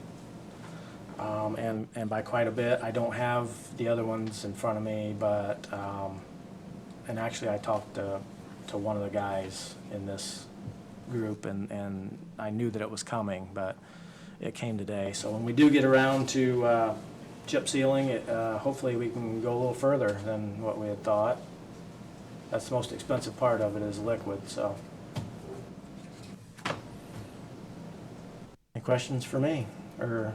[SPEAKER 12] and by quite a bit. I don't have the other ones in front of me, but, and actually I talked to one of the guys in this group, and I knew that it was coming, but it came today. So when we do get around to chip sealing, hopefully we can go a little further than what we had thought. That's the most expensive part of it, is liquid, so. Any questions for me, or?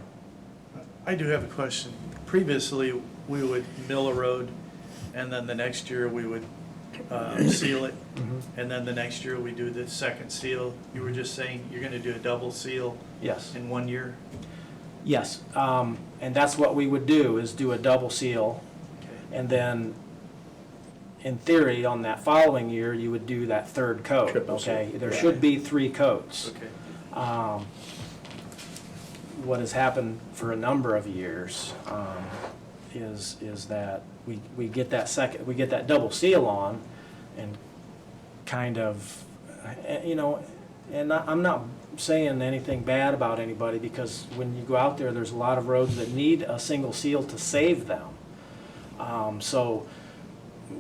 [SPEAKER 1] I do have a question. Previously, we would mill a road, and then the next year we would seal it, and then the next year we do the second seal. You were just saying you're gonna do a double seal
[SPEAKER 12] Yes.
[SPEAKER 1] in 1 year?
[SPEAKER 12] Yes, and that's what we would do, is do a double seal,
[SPEAKER 1] Okay.
[SPEAKER 12] and then, in theory, on that following year, you would do that third coat,
[SPEAKER 5] Triple seal.
[SPEAKER 12] okay? There
[SPEAKER 5] Right.
[SPEAKER 12] should be 3 coats.
[SPEAKER 1] Okay.
[SPEAKER 12] What has happened for a number of years is that we get that double seal on, and kind of, you know, and I'm not saying anything bad about anybody, because when you go out there, there's a lot of roads that need a single seal to save them. So,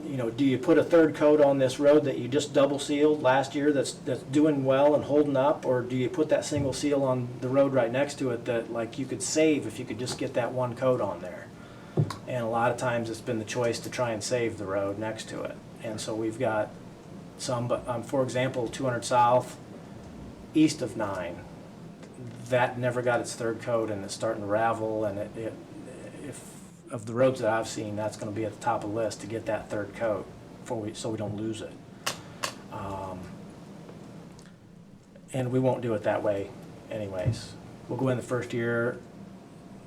[SPEAKER 12] you know, do you put a third coat on this road that you just double sealed last year that's doing well and holding up, or do you put that single seal on the road right next to it that, like, you could save if you could just get that one coat on there? And a lot of times it's been the choice to try and save the road next to it. And so we've got some, but for example, 200 South, east of 9, that never got its third coat, and it's starting to ravel, and if of the roads that I've seen, that's gonna be at the top of the list to get that third coat so we don't lose it. And we won't do it that way anyways. We'll go in the first year,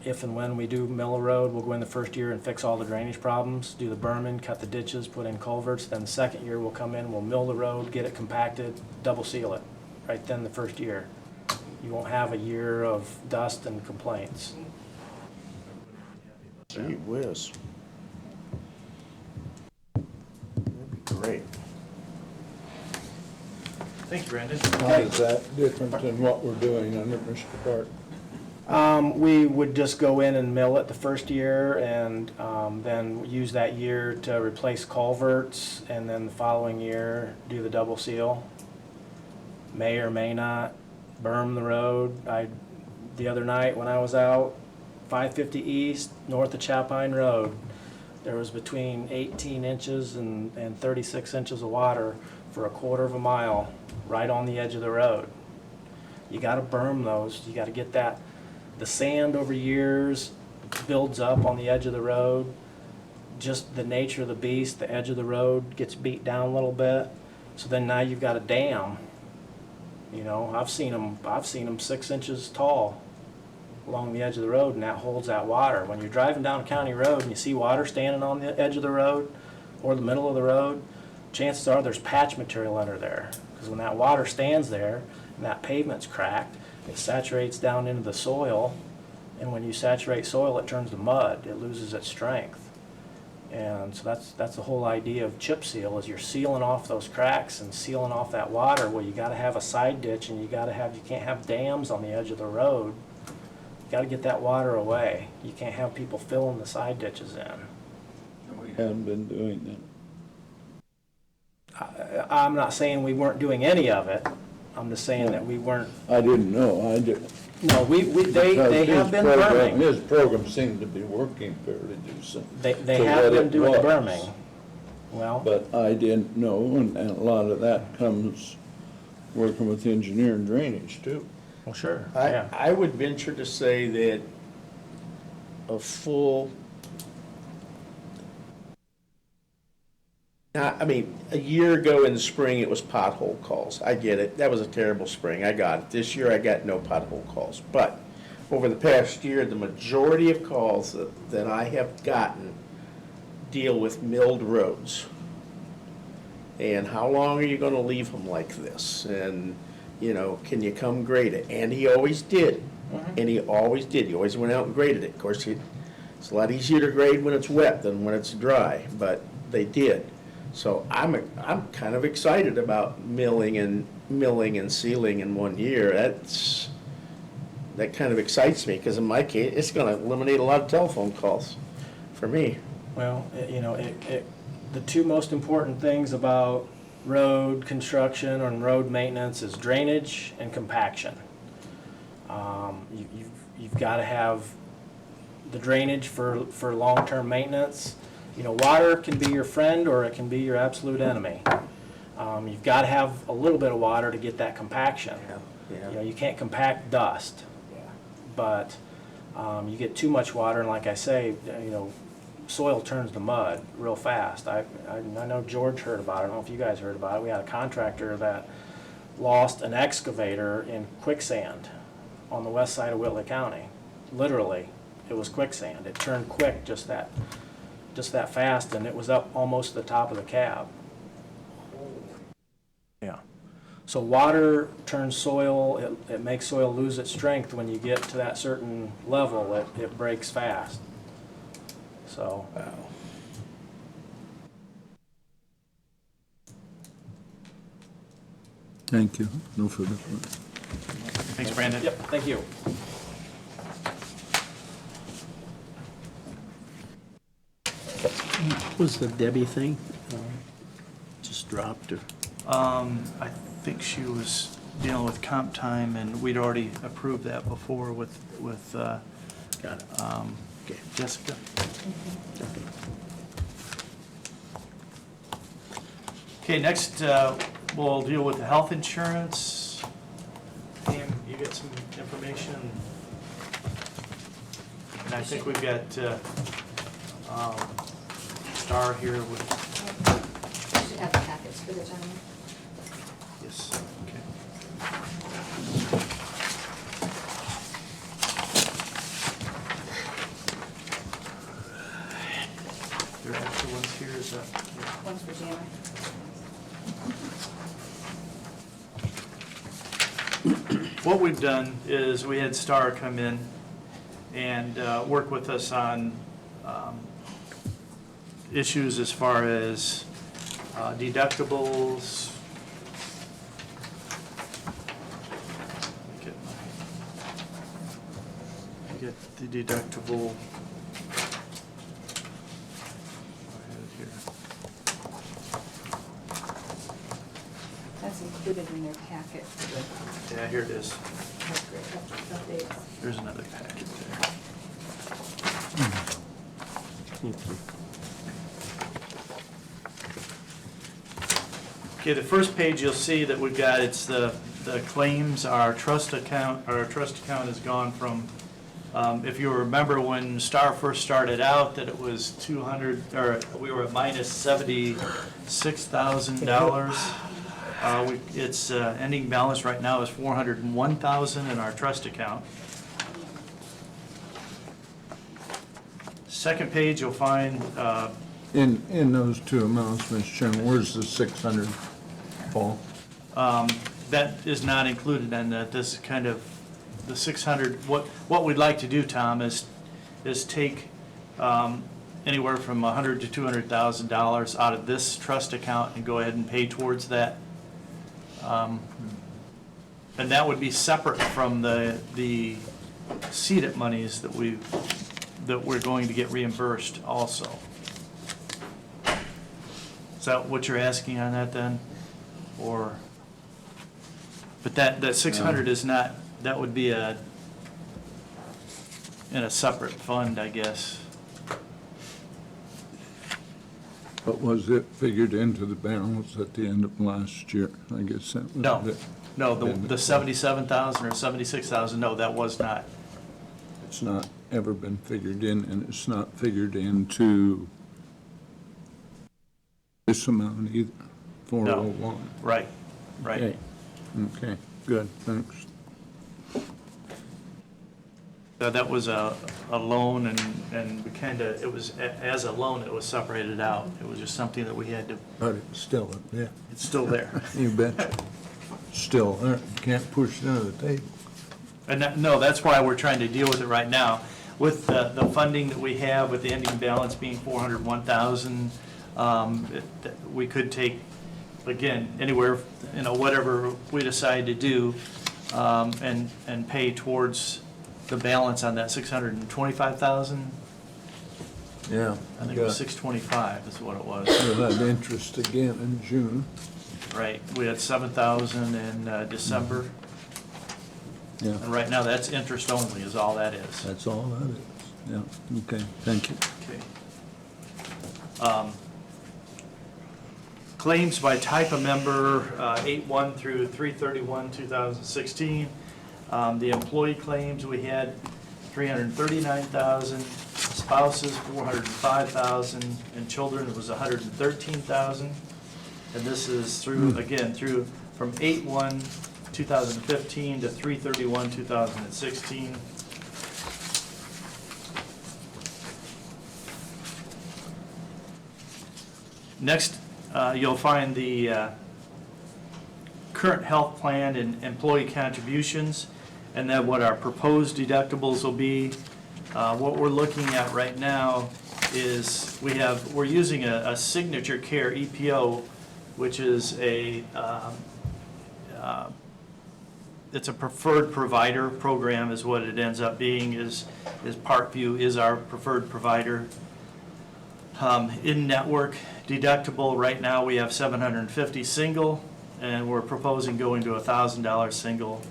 [SPEAKER 12] if and when we do mill a road, we'll go in the first year and fix all the drainage problems, do the berming, cut the ditches, put in culverts. Then the second year, we'll come in, we'll mill the road, get it compacted, double seal it, right then the first year. You won't have a year of dust and complaints.
[SPEAKER 5] Gee whiz. That'd be great.
[SPEAKER 1] Thank you, Brandon.
[SPEAKER 3] How is that different than what we're doing under Mr. Bart?
[SPEAKER 12] We would just go in and mill it the first year, and then use that year to replace culverts, and then the following year do the double seal. May or may not berm the road. The other night when I was out, 550 East, north of Chapine Road, there was between 18 inches and 36 inches of water for a quarter of a mile right on the edge of the road. You gotta berm those. You gotta get that. The sand over years builds up on the edge of the road. Just the nature of the beast, the edge of the road gets beat down a little bit. So then now you've got a dam. You know, I've seen them 6 inches tall along the edge of the road, and that holds that water. When you're driving down a county road and you see water standing on the edge of the road or the middle of the road, chances are there's patch material under there. Because when that water stands there and that pavement's cracked, it saturates down into the soil, and when you saturate soil, it turns to mud. It loses its strength. And so that's the whole idea of chip seal, is you're sealing off those cracks and sealing off that water. Well, you gotta have a side ditch, and you can't have dams on the edge of the road. You gotta get that water away. You can't have people filling the side ditches in.
[SPEAKER 3] We haven't been doing
[SPEAKER 12] I'm not saying we weren't doing any of it. I'm just saying that we weren't,
[SPEAKER 3] that. I didn't know, I didn't.
[SPEAKER 12] no, they have been berming.
[SPEAKER 3] His program seemed to be working fairly decent.
[SPEAKER 12] They
[SPEAKER 3] to
[SPEAKER 12] have
[SPEAKER 3] what
[SPEAKER 12] been
[SPEAKER 3] it
[SPEAKER 12] doing
[SPEAKER 3] was.
[SPEAKER 12] berming. Well,
[SPEAKER 3] But I didn't know, and a lot of that comes working with engineer and drainage too.
[SPEAKER 12] well, sure, yeah.
[SPEAKER 5] I would venture to say that a full, a year ago in the spring, it was pothole calls. I get it. That was a terrible spring. I got it. This year, I got no pothole calls. But over the past year, the majority of calls that I have gotten deal with milled roads. And how long are you gonna leave them like this? And, you know, can you come grade it? And he always did. And he always did. He always went out and graded it. Of course, it's a lot easier to grade when it's wet than when it's dry, but they did. So I'm kind of excited about milling and sealing in 1 year. That kind of excites me, because in my case, it's gonna eliminate a lot of telephone calls for me.
[SPEAKER 12] Well, the two most important things about road construction and road maintenance is drainage and compaction. You've got to have the drainage for long-term maintenance. You know, water can be your friend or it can be your absolute enemy. You've got to have a little bit of water to get that compaction.
[SPEAKER 5] Yeah.
[SPEAKER 12] You know, you can't compact dust, but you get too much water, and like I say, you know, soil turns to mud real fast. I know George heard about it. I don't know if you guys heard about it. We had a contractor that lost an excavator in quicksand on the west side of Whitley County. Literally, it was quicksand. It turned quick just that fast, and it was up almost to the top of the cab. Yeah. So water turns soil, it makes soil lose its strength. When you get to that certain level, it breaks fast. So.
[SPEAKER 5] Wow.
[SPEAKER 3] Thank you. No further.
[SPEAKER 1] Thanks, Brandon.
[SPEAKER 12] Yep, thank you.
[SPEAKER 5] What was the Debbie thing? Just dropped her.
[SPEAKER 1] I think she was dealing with comp time, and we'd already approved that before with
[SPEAKER 5] Got it. Okay.
[SPEAKER 1] Jessica. Okay, next, we'll deal with the health insurance. Pam, you got some information? And I think we've got Star here with,
[SPEAKER 7] You should have the packets for the gentleman.
[SPEAKER 1] yes, okay. There are extra ones here, is that? Yeah.
[SPEAKER 7] One's for Jana.
[SPEAKER 1] What we've done is we had Star come in and work with us on issues as far as deductibles. Get the deductible.
[SPEAKER 7] That's included in their packet.
[SPEAKER 1] Yeah, here it is.
[SPEAKER 7] That's great. Updates.
[SPEAKER 1] There's another packet there. Okay, the first page you'll see that we've got, it's the claims, our trust account has gone from, if you remember when Star first started out, that it was 200, or we were at minus $76,000. Its ending balance right now is $401,000 in our trust account. Second page, you'll find,
[SPEAKER 3] In those two amounts, Mr. Chairman, where's the 600 fall?
[SPEAKER 1] that is not included in that. This is kind of the 600. What we'd like to do, Tom, is take anywhere from $100,000 to $200,000 out of this trust account and go ahead and pay towards that. And that would be separate from the CEDAT monies that we're going to get reimbursed also. Is that what you're asking on that then? Or, but that 600 is not, that would be in a separate fund, I guess.
[SPEAKER 3] But was it figured into the balance at the end of last year? I guess that was
[SPEAKER 1] No,
[SPEAKER 3] it.
[SPEAKER 1] no, the 77,000 or 76,000, no, that was not.
[SPEAKER 3] It's not ever been figured in, and it's not figured into this amount either, 401.
[SPEAKER 1] Right, right.
[SPEAKER 5] Okay.
[SPEAKER 3] Okay, good, thanks.
[SPEAKER 1] That was a loan, and we kind of, it was, as a loan, it was separated out. It was just something that we had to,
[SPEAKER 3] But it's still, yeah,
[SPEAKER 1] it's still there.
[SPEAKER 3] you bet. Still, there. You can't push it under the table.
[SPEAKER 1] And no, that's why we're trying to deal with it right now. With the funding that we have, with the ending balance being 401,000, we could take, again, anywhere, whatever we decide to do, and pay towards the balance on that 625,000.
[SPEAKER 3] Yeah.
[SPEAKER 1] I think it was 625 is what it was.
[SPEAKER 3] We'll have interest again in June.
[SPEAKER 1] Right, we had 7,000 in December,
[SPEAKER 3] Yeah,
[SPEAKER 1] and right now that's interest only is all that is.
[SPEAKER 3] that's all that is. Yeah, okay, thank you.
[SPEAKER 1] Okay. Claims by type of member, 8/1 through 3/31/2016. The employee claims, we had 339,000, spouses 405,000, and children was 113,000. And this is through, again, through from 8/1/2015 to 3/31/2016. Next, you'll find the current health plan and employee contributions, and then what our proposed deductibles will be. What we're looking at right now is we're using a Signature Care EPO, which is it's a preferred provider program is what it ends up being, is Parkview is our preferred provider. In-network deductible, right now we have $750 single, and we're proposing going to $1,000 single,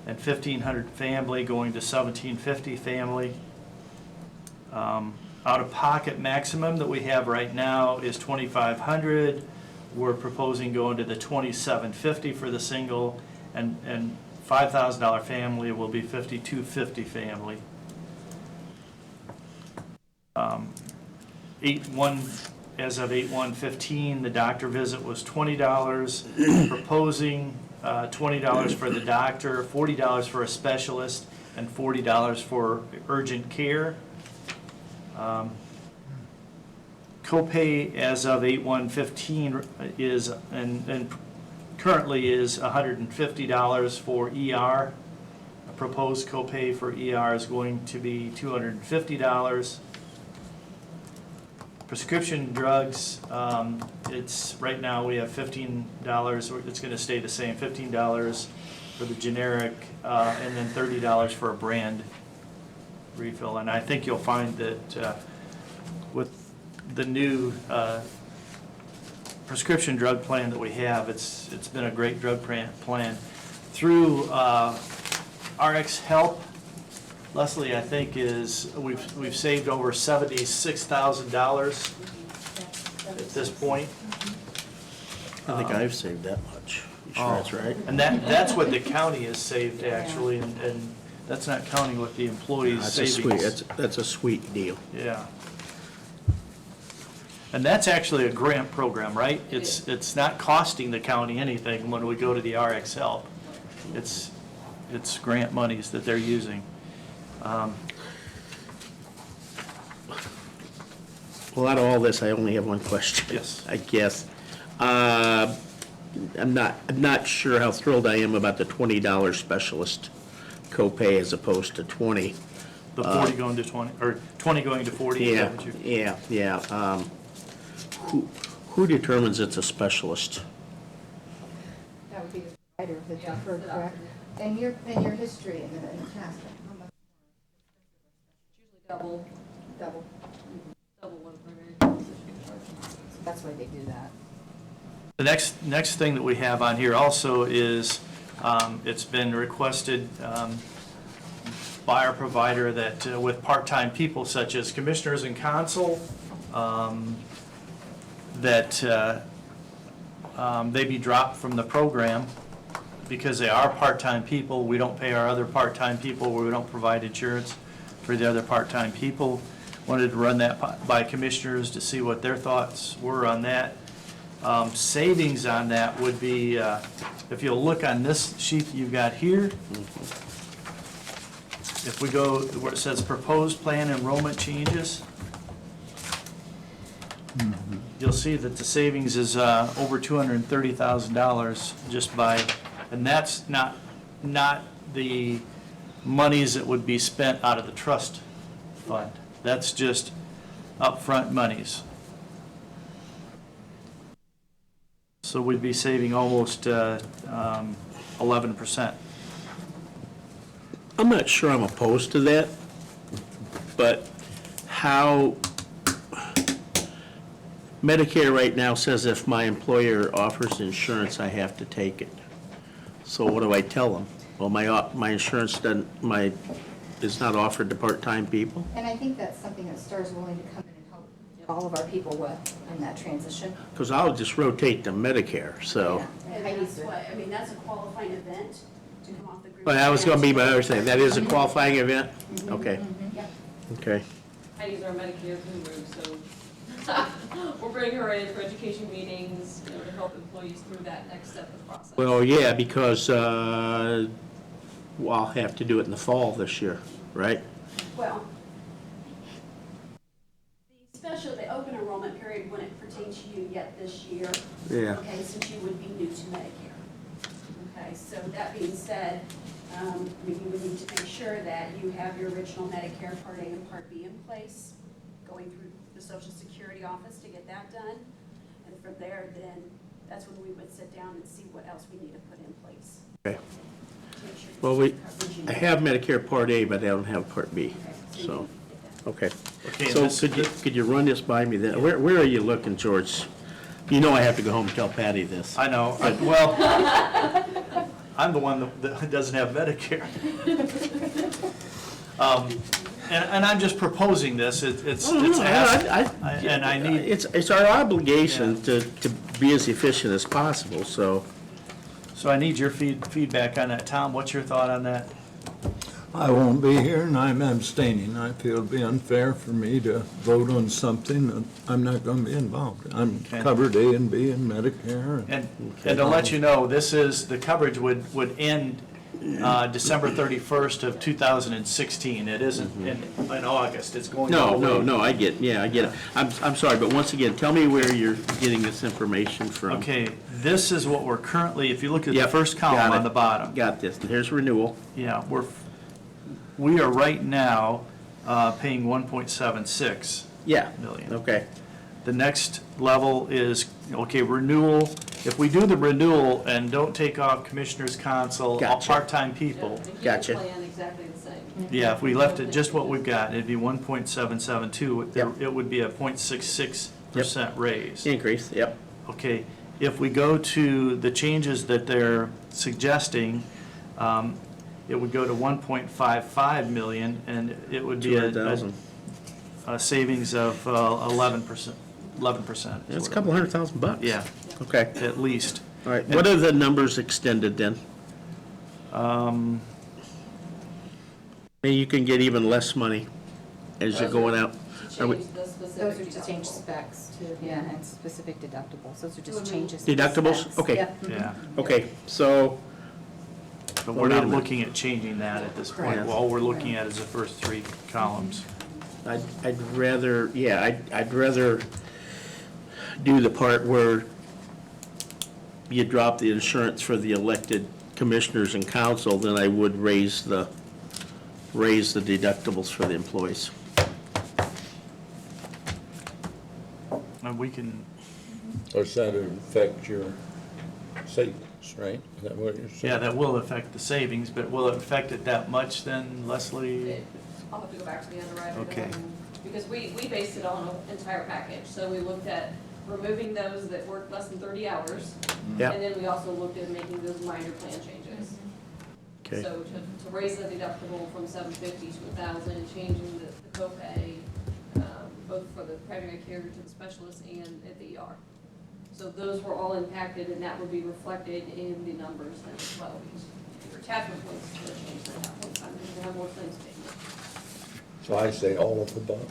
[SPEAKER 1] and $1,500 family going to $1,750 family. Out-of-pocket maximum that we have right now is $2,500. We're proposing going to the $2,750 for the single, and $5,000 family will be $5,250 family. 8/1, as of 8/1/15, the doctor visit was $20. Proposing $20 for the doctor, $40 for a specialist, and $40 for urgent care. Copay as of 8/1/15 is, and currently is $150 for ER. A proposed copay for ER is going to be $250. Prescription drugs, it's, right now we have $15, it's gonna stay the same, $15 for the generic, and then $30 for a brand refill. And I think you'll find that with the new prescription drug plan that we have, it's been a great drug plan. Through RX Help, Leslie, I think we've saved over $76,000 at this point.
[SPEAKER 5] I think I've saved that much. You sure that's right?
[SPEAKER 1] And that's what the county has saved, actually, and that's not counting what the employees'
[SPEAKER 5] That's a
[SPEAKER 1] savings.
[SPEAKER 5] sweet, that's a sweet deal.
[SPEAKER 1] Yeah. And that's actually a grant program, right? It's not costing the county anything when we go to the RX Help. It's grant monies that they're using.
[SPEAKER 5] Well, out of all this, I only have one question.
[SPEAKER 1] Yes.
[SPEAKER 5] I guess. I'm not sure how thrilled I am about the $20 specialist copay as opposed to 20.
[SPEAKER 1] The 40 going to 20, or 20 going to 40? Is
[SPEAKER 5] Yeah,
[SPEAKER 1] that what you-
[SPEAKER 5] yeah. Who determines it's a specialist?
[SPEAKER 7] That would be the provider of the preferred, correct? And your history in the past, how much?
[SPEAKER 6] Usually double.
[SPEAKER 7] Double.
[SPEAKER 6] Double what a primary physician charges.
[SPEAKER 7] That's why they do that.
[SPEAKER 1] The next thing that we have on here also is, it's been requested by our provider that with part-time people such as commissioners and consul, that they be dropped from the program because they are part-time people. We don't pay our other part-time people, we don't provide insurance for the other part-time people. Wanted to run that by commissioners to see what their thoughts were on that. Savings on that would be, if you'll look on this sheet that you've got here, if we go where it says proposed plan enrollment changes, you'll see that the savings is over $230,000 just by, and that's not the monies that would be spent out of the trust fund. That's just upfront monies. So we'd be saving almost 11%.
[SPEAKER 5] I'm not sure I'm opposed to that, but how, Medicare right now says if my employer offers insurance, I have to take it. So what do I tell them? Well, my insurance is not offered to part-time people?
[SPEAKER 7] And I think that's something that STAR's willing to come in and help all of our people with in that transition.
[SPEAKER 5] Because I'll just rotate to Medicare, so.
[SPEAKER 6] And that's what, I mean, that's a qualifying event to come off the group.
[SPEAKER 5] Well, that was gonna be my other thing. That is a qualifying event? Okay,
[SPEAKER 6] Yep.
[SPEAKER 5] okay.
[SPEAKER 13] Heidi's our Medicare guru, so we'll bring her in for education meetings, you know, to help employees through that next step of the process.
[SPEAKER 5] Well, yeah, because, well, I'll have to do it in the fall this year, right?
[SPEAKER 6] Well, the open enrollment period wouldn't pertain to you yet this year.
[SPEAKER 5] Yeah.
[SPEAKER 6] Okay, since you would be new to Medicare. Okay, so that being said, you would need to make sure that you have your original Medicare Part A and Part B in place, going through the Social Security office to get that done. And from there, then, that's when we would sit down and see what else we need to put in place.
[SPEAKER 5] Okay.
[SPEAKER 6] to make sure
[SPEAKER 5] Well,
[SPEAKER 6] there's coverage you
[SPEAKER 5] I
[SPEAKER 6] need.
[SPEAKER 5] have Medicare Part A, but I don't have Part B,
[SPEAKER 6] Okay,
[SPEAKER 5] so,
[SPEAKER 6] you get that.
[SPEAKER 5] okay.
[SPEAKER 1] Okay,
[SPEAKER 5] So
[SPEAKER 1] this-
[SPEAKER 5] could you run this by me then? Where are you looking, George? You know I have to go home and tell Patty this.
[SPEAKER 1] I know, well, I'm the one that doesn't have Medicare. And I'm just proposing this, it's asked, and I need,
[SPEAKER 5] It's our obligation to be as efficient as possible, so.
[SPEAKER 1] so I need your feedback on that. Tom, what's your thought on that?
[SPEAKER 3] I won't be here and I'm abstaining. I feel it'd be unfair for me to vote on something that I'm not gonna be involved. I'm
[SPEAKER 1] Okay.
[SPEAKER 3] covered A and B in Medicare.
[SPEAKER 1] And to let you know, the coverage would end December 31st of 2016. It isn't in August, it's going all the way.
[SPEAKER 5] No, I get it. I'm sorry, but once again, tell me where you're getting this information from.
[SPEAKER 1] Okay, this is what we're currently, if you look at the
[SPEAKER 5] Yep,
[SPEAKER 1] first
[SPEAKER 5] got
[SPEAKER 1] column
[SPEAKER 5] it.
[SPEAKER 1] on the bottom.
[SPEAKER 5] Got this. Here's renewal.
[SPEAKER 1] Yeah, we are right now paying 1.76
[SPEAKER 5] Yeah.
[SPEAKER 1] million.
[SPEAKER 5] Okay.
[SPEAKER 1] The next level is, okay, renewal. If we do the renewal and don't take off commissioners' council, all
[SPEAKER 5] Gotcha.
[SPEAKER 1] part-time people,
[SPEAKER 13] And keep the
[SPEAKER 5] Gotcha.
[SPEAKER 13] plan exactly the same.
[SPEAKER 1] yeah, if we left it just what we've got, it'd be 1.772.
[SPEAKER 5] Yep.
[SPEAKER 1] It would be a 0.66% raise.
[SPEAKER 5] Increase, yep.
[SPEAKER 1] Okay, if we go to the changes that they're suggesting, it would go to 1.55 million, and it would be
[SPEAKER 5] 200,000.
[SPEAKER 1] a savings of 11%. 11%.
[SPEAKER 5] It's a couple $100,000.
[SPEAKER 1] Yeah,
[SPEAKER 5] Okay.
[SPEAKER 1] at least.
[SPEAKER 5] All right. What are the numbers extended then? Maybe you can get even less money as you're going out.
[SPEAKER 13] To
[SPEAKER 5] Are we-
[SPEAKER 13] change the specific
[SPEAKER 7] Those are to change
[SPEAKER 13] deductible.
[SPEAKER 7] specs to, yeah, and specific deductibles. Those are just
[SPEAKER 13] Mhm.
[SPEAKER 7] changes. to
[SPEAKER 5] Deductibles?
[SPEAKER 7] specs.
[SPEAKER 5] Okay.
[SPEAKER 7] Yep.
[SPEAKER 1] Yeah,
[SPEAKER 5] Okay, so,
[SPEAKER 1] but
[SPEAKER 5] Well,
[SPEAKER 1] we're
[SPEAKER 5] wait a
[SPEAKER 1] not
[SPEAKER 5] minute.
[SPEAKER 1] looking at changing that at this point.
[SPEAKER 5] Correct.
[SPEAKER 1] All we're looking at is the first three columns.
[SPEAKER 5] I'd rather, yeah, I'd rather do the part where you drop the insurance for the elected commissioners and council than I would raise the deductibles for the employees.
[SPEAKER 1] And we can,
[SPEAKER 3] Does that affect your savings, right? Is that what you're saying?
[SPEAKER 1] yeah, that will affect the savings, but will it affect it that much then, Leslie?
[SPEAKER 13] I'll have to go back to the underwriter.
[SPEAKER 1] Okay.
[SPEAKER 13] Because we based it on an entire package. So we looked at removing those that worked less than 30 hours.
[SPEAKER 5] Yep.
[SPEAKER 13] And then we also looked at making those minor plan changes.
[SPEAKER 5] Okay.
[SPEAKER 13] So to raise the deductible from $750 to $1,000 and changing the copay, both for the primary care to the specialist and at the ER. So those were all impacted and that would be reflected in the numbers then as well. Because your attachment points are going to change at that point in time because we have more claims paying.
[SPEAKER 3] So I say all of the above.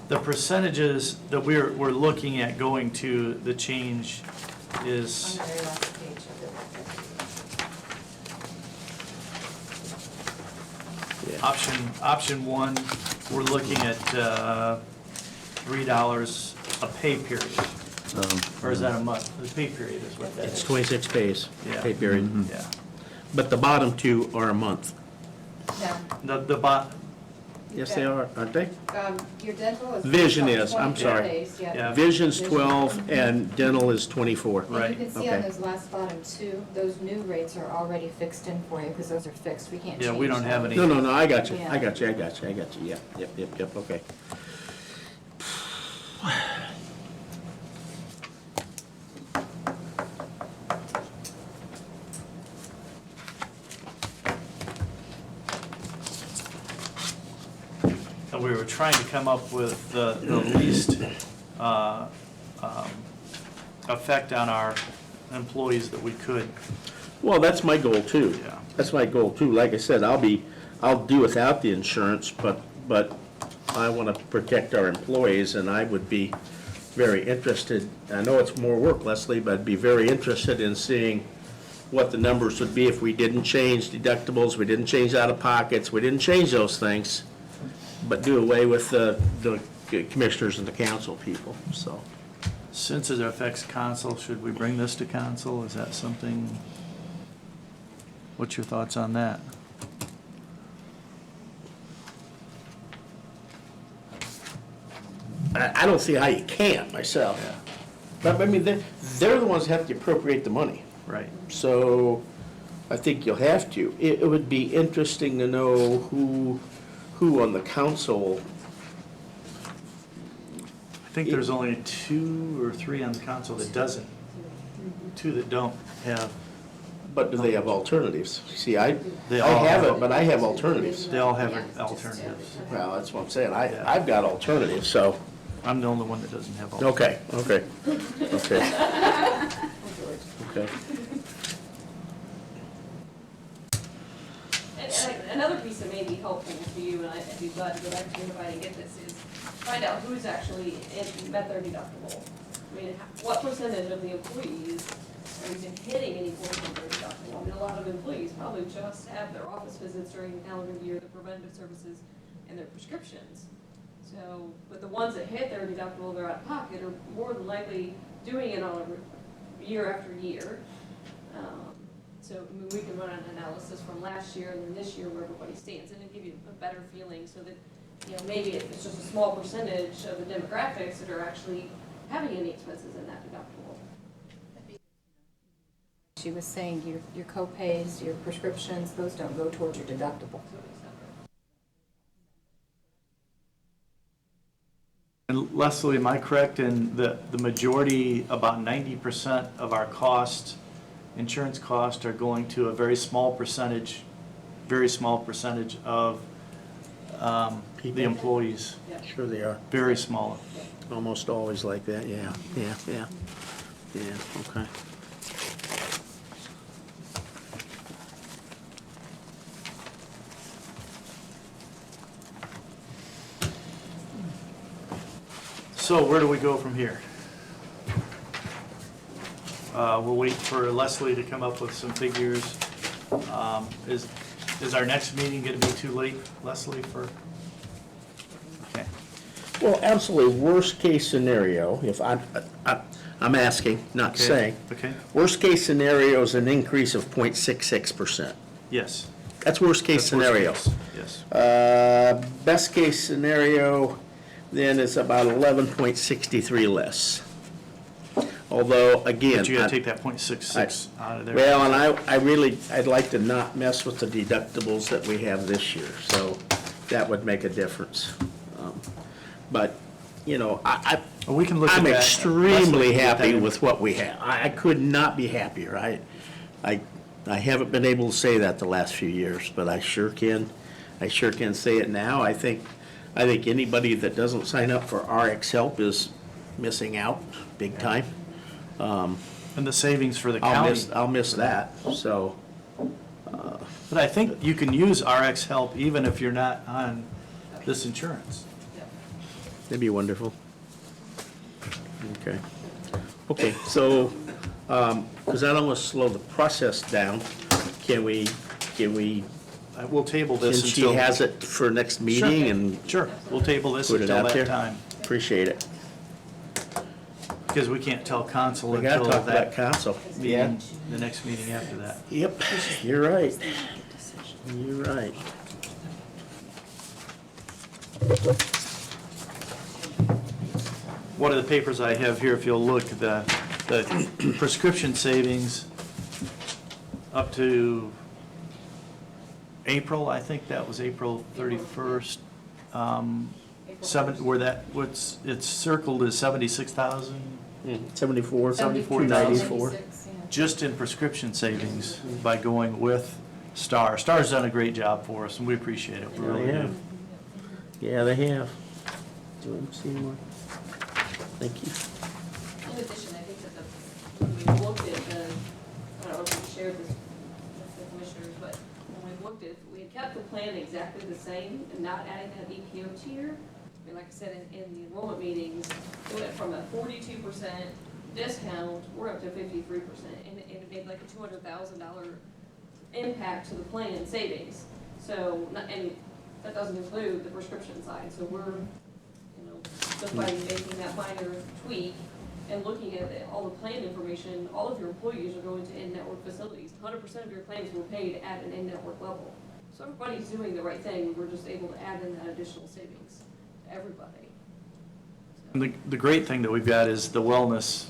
[SPEAKER 1] The percentages that we're looking at going to, the change is,
[SPEAKER 7] On the very last page of
[SPEAKER 1] Option one, we're looking at $3 a pay period. Or is that a month? The pay period is what that is.
[SPEAKER 5] It's 26 days,
[SPEAKER 1] Yeah.
[SPEAKER 5] pay period.
[SPEAKER 1] Yeah.
[SPEAKER 5] But the bottom two are a month.
[SPEAKER 7] No,
[SPEAKER 1] The
[SPEAKER 5] Yes, they are, aren't they?
[SPEAKER 7] your dental is.
[SPEAKER 5] Vision is, I'm
[SPEAKER 7] 24
[SPEAKER 5] sorry.
[SPEAKER 7] days, yeah.
[SPEAKER 1] Yeah.
[SPEAKER 5] Vision's 12 and dental is 24.
[SPEAKER 7] And
[SPEAKER 1] Right.
[SPEAKER 7] you can see
[SPEAKER 5] Okay.
[SPEAKER 7] on those last bottom two, those new rates are already fixed in for you, because those are fixed, we can't change
[SPEAKER 1] Yeah, we don't have
[SPEAKER 7] those.
[SPEAKER 1] any-
[SPEAKER 5] No, I got you,
[SPEAKER 7] Yeah.
[SPEAKER 5] I got you, yeah, yep, okay.
[SPEAKER 1] And we were trying to come up with the least effect on our employees that we could.
[SPEAKER 5] Well, that's my goal too.
[SPEAKER 1] Yeah.
[SPEAKER 5] That's my goal too. Like I said, I'll do without the insurance, but I want to protect our employees, and I would be very interested. I know it's more work, Leslie, but I'd be very interested in seeing what the numbers would be if we didn't change deductibles, we didn't change out-of-pockets, we didn't change those things, but do away with the commissioners and the council people, so.
[SPEAKER 1] Since it affects council, should we bring this to council? Is that something? What's your thoughts on that?
[SPEAKER 5] I don't see how you can't myself.
[SPEAKER 1] Yeah.
[SPEAKER 5] But I mean, they're the ones that have to appropriate the money.
[SPEAKER 1] Right.
[SPEAKER 5] So I think you'll have to. It would be interesting to know who on the council.
[SPEAKER 1] I think there's only 2 or 3 on the council that doesn't. 2 that don't have.
[SPEAKER 5] But do they have alternatives? See, I
[SPEAKER 1] They all
[SPEAKER 5] have
[SPEAKER 1] have
[SPEAKER 5] it, but I have alternatives.
[SPEAKER 1] They all have alternatives.
[SPEAKER 5] Well, that's what I'm saying. I've got alternatives, so.
[SPEAKER 1] I'm the only one that doesn't have alternatives.
[SPEAKER 5] Okay.
[SPEAKER 13] And another piece that may be helpful to you, and I'd be glad to go back to everybody and get this, is find out who's actually met their deductible. I mean, what percentage of the employees are even hitting any portion of their deductible? I mean, a lot of employees probably just have their office visits during the calendar year, the preventative services, and their prescriptions. So, but the ones that hit their deductible, they're out of pocket, are more than likely doing it on a year after year. So, I mean, we can run an analysis from last year and then this year where everybody stands, and it'll give you a better feeling so that, you know, maybe it's just a small percentage of the demographics that are actually having any expenses in that deductible.
[SPEAKER 7] She was saying your co-pays, your prescriptions, those don't go towards your deductible.
[SPEAKER 1] And Leslie, am I correct in the majority, about 90% of our costs, insurance costs, are going to a very small percentage of the employees?
[SPEAKER 5] Sure they are.
[SPEAKER 1] Very small.
[SPEAKER 5] Almost always like that, yeah, okay.
[SPEAKER 1] So where do we go from here? We'll wait for Leslie to come up with some figures. Is our next meeting going to be too late, Leslie, for? Okay.
[SPEAKER 5] Well, absolutely, worst case scenario, if I'm asking, not
[SPEAKER 1] Okay.
[SPEAKER 5] saying.
[SPEAKER 1] Okay.
[SPEAKER 5] Worst case scenario is an increase of 0.66%.
[SPEAKER 1] Yes.
[SPEAKER 5] That's worst case
[SPEAKER 1] That's worst
[SPEAKER 5] scenario.
[SPEAKER 1] case, Yes.
[SPEAKER 5] Best case scenario, then is about 11.63 less. Although, again.
[SPEAKER 1] But you got to take that 0.66 out of there.
[SPEAKER 5] Well, and I'd like to not mess with the deductibles that we have this year, so that would make a difference. But, you know,
[SPEAKER 1] Well, we can look at
[SPEAKER 5] I'm
[SPEAKER 1] that.
[SPEAKER 5] extremely
[SPEAKER 1] Leslie can get that
[SPEAKER 5] happy
[SPEAKER 1] in-
[SPEAKER 5] with what we have. I could not be happier. I haven't been able to say that the last few years, but I sure can say it now. I think anybody that doesn't sign up for RX Help is missing out big time.
[SPEAKER 1] And the savings for the county.
[SPEAKER 5] I'll miss that, so.
[SPEAKER 1] But I think you can use RX Help even if you're not on this insurance.
[SPEAKER 5] That'd be wonderful. Okay, so, does that almost slow the process down? Can we
[SPEAKER 1] we'll table this
[SPEAKER 5] Since she
[SPEAKER 1] until.
[SPEAKER 5] has it for next meeting and
[SPEAKER 1] Sure, we'll table this
[SPEAKER 5] put it
[SPEAKER 1] until
[SPEAKER 5] out
[SPEAKER 1] that
[SPEAKER 5] there.
[SPEAKER 1] time,
[SPEAKER 5] Appreciate it.
[SPEAKER 1] because we can't tell council
[SPEAKER 5] We gotta
[SPEAKER 1] until
[SPEAKER 5] talk about
[SPEAKER 1] that
[SPEAKER 5] council. Yeah.
[SPEAKER 1] meeting, the next meeting after that.
[SPEAKER 5] Yep, you're right. You're right.
[SPEAKER 1] One of the papers I have here, if you'll look, the prescription savings up to April, I think that was April 31st, it's circled as 76,000,
[SPEAKER 5] 74,
[SPEAKER 1] 74,000. Just in prescription savings by going with Star. Star's done a great job for us, and we appreciate it, we really do.
[SPEAKER 5] Yeah, they have. Do I see more? Thank you.
[SPEAKER 13] In addition, I think that when we looked at the, I don't know if we shared this with the commissioners, but when we looked at, we had kept the plan exactly the same and not adding that EPO tier. And like I said, in the enrollment meetings, it went from a 42% discount, we're up to 53%. And it made like a $200,000 impact to the plan savings. So, and that doesn't include the prescription side. So we're, just by making that minor tweak and looking at all the plan information, all of your employees are going to in-network facilities. 100% of your claims were paid at an in-network level. So everybody's doing the right thing. We're just able to add in that additional savings to everybody.
[SPEAKER 1] And the great thing that we've got is the wellness,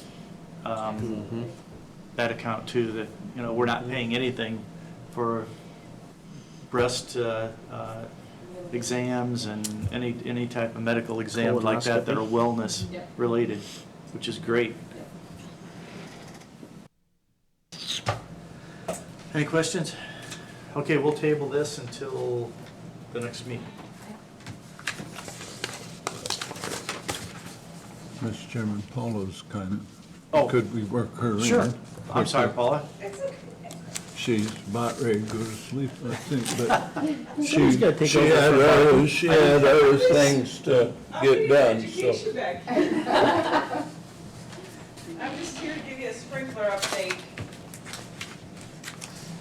[SPEAKER 1] that account too, that, we're not paying anything for breast exams and any type of medical exams like that that are wellness related, which is great. Any questions? Okay, we'll table this until the next meeting.
[SPEAKER 3] Mr. Chairman, Paula's kind
[SPEAKER 1] Oh.
[SPEAKER 3] of, could we work her in?
[SPEAKER 1] Sure. I'm sorry, Paula.
[SPEAKER 3] She's about ready to go to sleep, I think, but
[SPEAKER 5] Somebody's gotta take
[SPEAKER 3] she
[SPEAKER 5] over
[SPEAKER 3] had
[SPEAKER 5] for
[SPEAKER 3] other, she had other things to get done, so.
[SPEAKER 14] I'm just here to give you a sprinkler update.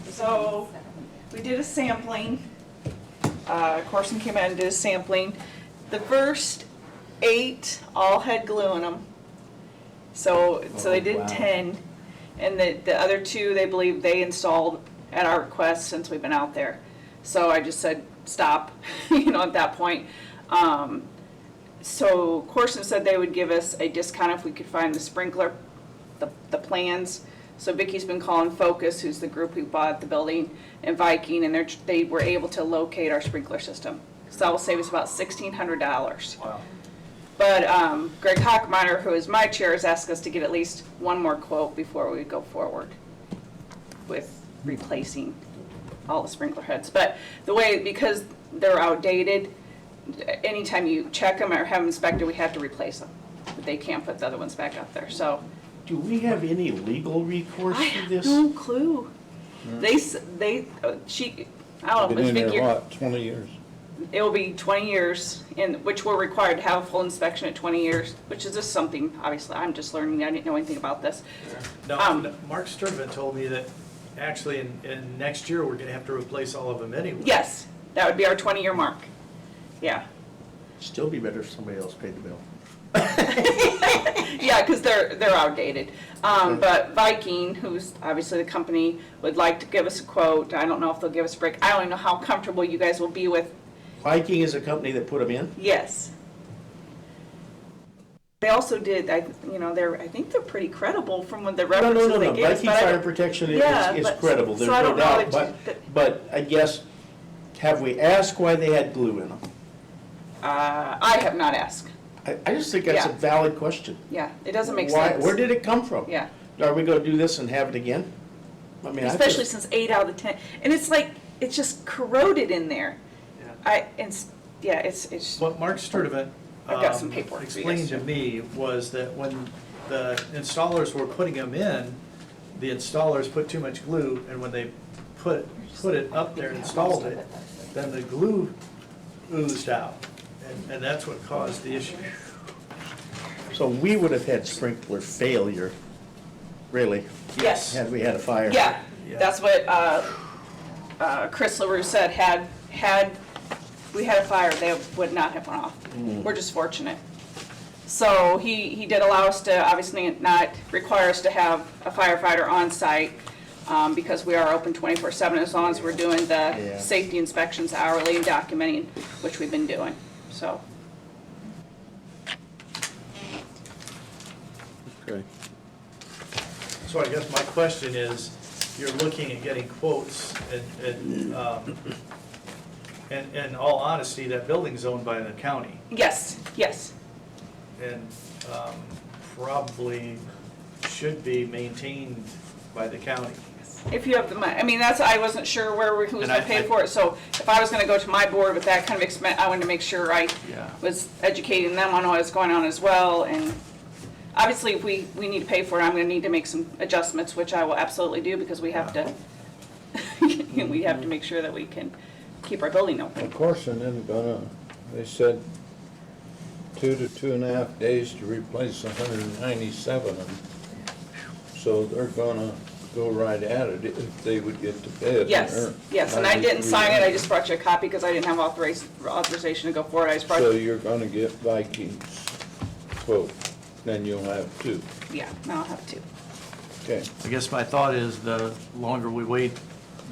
[SPEAKER 14] So, we did a sampling. Corson came out and did a sampling. The first 8 all had glue in them. So they did 10. And the other 2, they believe they installed at our request since we've been out there. So I just said, stop, at that point. So Corson said they would give us a discount if we could find the sprinkler, the plans. So Vicky's been calling Focus, who's the group who bought the building, and Viking, and they were able to locate our sprinkler system. So that will save us about $1,600.
[SPEAKER 1] Wow.
[SPEAKER 14] But Greg Hockmeyer, who is my chair, has asked us to get at least one more quote before we go forward with replacing all the sprinkler heads. But because they're outdated, anytime you check them or have them inspected, we have to replace them. But they can't put the other ones back up there, so.
[SPEAKER 5] Do we have any legal recourse
[SPEAKER 14] I
[SPEAKER 5] for
[SPEAKER 14] have
[SPEAKER 5] this?
[SPEAKER 14] no clue. I don't know,
[SPEAKER 3] Been
[SPEAKER 14] Ms.
[SPEAKER 3] in
[SPEAKER 14] Vicky,
[SPEAKER 3] there, what, 20 years?
[SPEAKER 14] it will be 20 years, which we're required to have a full inspection at 20 years, which is just something, obviously, I'm just learning, I didn't know anything about this.
[SPEAKER 1] No, Mark Sturtevant told me that actually in next year, we're gonna have to replace all of them anyway.
[SPEAKER 14] Yes, that would be our 20-year mark, yeah.
[SPEAKER 5] Still be better if somebody else paid the bill.
[SPEAKER 14] Yeah, because they're outdated. But Viking, who's obviously the company, would like to give us a quote. I don't know if they'll give us a break. I don't even know how comfortable you guys will be with.
[SPEAKER 5] Viking is a company that put them in?
[SPEAKER 14] Yes. They also did, I think they're pretty credible from what the references
[SPEAKER 5] No.
[SPEAKER 14] they gave us.
[SPEAKER 5] Viking
[SPEAKER 14] but I-
[SPEAKER 5] Fire Protection
[SPEAKER 14] Yeah,
[SPEAKER 5] is
[SPEAKER 14] but-
[SPEAKER 5] credible, there's
[SPEAKER 14] so I
[SPEAKER 5] no
[SPEAKER 14] don't know
[SPEAKER 5] doubt.
[SPEAKER 14] that-
[SPEAKER 5] But I guess, have we asked why they had glue in them?
[SPEAKER 14] I have not asked.
[SPEAKER 5] I just think that's a
[SPEAKER 14] Yeah.
[SPEAKER 5] valid question.
[SPEAKER 14] Yeah, it doesn't make
[SPEAKER 5] Why-
[SPEAKER 14] sense.
[SPEAKER 5] Where did it come from?
[SPEAKER 14] Yeah.
[SPEAKER 5] Are we gonna do this and have it again? I mean,
[SPEAKER 14] Especially since 8 out of the 10, and it's like, it's just corroded in there. It's.
[SPEAKER 1] What Mark Sturtevant
[SPEAKER 14] I've got some paperwork for you guys,
[SPEAKER 1] explained to
[SPEAKER 14] too.
[SPEAKER 1] me was that when the installers were putting them in, the installers put too much glue, and when they put it up there and installed it, then the glue oozed out, and that's what caused the issue.
[SPEAKER 5] So we would have had sprinkler failure, really?
[SPEAKER 14] Yes.
[SPEAKER 5] Had we had a fire?
[SPEAKER 14] Yeah, that's what Chris LaRue said, had we had a fire, they would not have went off. We're just fortunate. So he did allow us to, obviously not require us to have a firefighter on site, because we are open 24/7 as long as we're doing the safety inspections hourly and documenting, which we've been doing, so.
[SPEAKER 5] Okay.
[SPEAKER 1] So I guess my question is, you're looking at getting quotes, and in all honesty, that building's owned by the county,
[SPEAKER 14] Yes, yes.
[SPEAKER 1] and probably should be maintained by the county.
[SPEAKER 14] If you have the money, I mean, I wasn't sure who was
[SPEAKER 1] And
[SPEAKER 14] gonna pay for it, so if I was gonna go to my board with that kind of expense, I wanted to make sure I
[SPEAKER 1] Yeah.
[SPEAKER 14] was educating them on what was going on as well, and obviously, if we need to pay for it, I'm gonna need to make some adjustments, which I will absolutely do, because we have to, we have to make sure that we can keep our building open.
[SPEAKER 3] Of course, and then they said 2 to 2.5 days to replace 197 of them. So they're gonna go right at it if they would get to bid.
[SPEAKER 14] Yes, yes, and I didn't sign it, I just brought you a copy, because I didn't have authorization to go forward, I just brought.
[SPEAKER 3] So you're gonna get Viking's quote, then you'll have 2.
[SPEAKER 14] Yeah, now I'll have 2.
[SPEAKER 3] Okay.
[SPEAKER 1] I guess my thought is the longer we wait,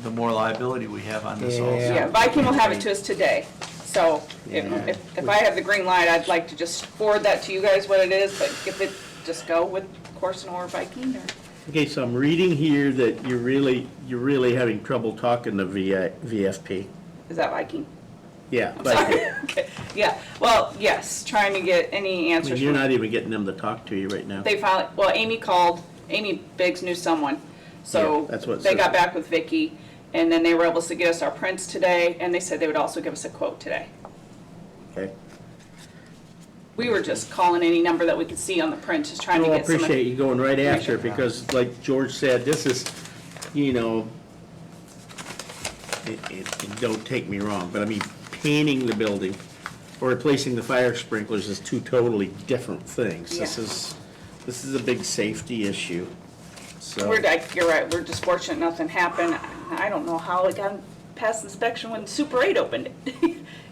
[SPEAKER 1] the more liability we have on this also.
[SPEAKER 14] Yeah, Viking will have it to us today, so if I have the green light, I'd like to just forward that to you guys what it is, but if it, just go with Corson or Viking, or.
[SPEAKER 5] Okay, so I'm reading here that you're really having trouble talking to VFP.
[SPEAKER 14] Is that Viking?
[SPEAKER 5] Yeah,
[SPEAKER 14] I'm
[SPEAKER 5] but
[SPEAKER 14] sorry. Okay, yeah, well, yes, trying to get any
[SPEAKER 5] I
[SPEAKER 14] answers.
[SPEAKER 5] mean, you're
[SPEAKER 14] from-
[SPEAKER 5] not even getting them to talk to you right now.
[SPEAKER 14] They finally, well, Amy called, Amy Biggs knew someone, so
[SPEAKER 5] Yeah, that's what it
[SPEAKER 14] they
[SPEAKER 5] says.
[SPEAKER 14] got back with Vicky, and then they were able to get us our prints today, and they said they would also give us a quote today.
[SPEAKER 5] Okay.
[SPEAKER 14] We were just calling any number that we could see on the print, just trying to
[SPEAKER 5] Well, I
[SPEAKER 14] get some.
[SPEAKER 5] appreciate you going right after it, because like George said, this is, you know, it don't take me wrong, but I mean, painting the building or replacing the fire sprinklers is two totally different things. This is a big safety issue, so.
[SPEAKER 14] You're right, we're just fortunate nothing happened. I don't know how it got past inspection when Super 8 opened it,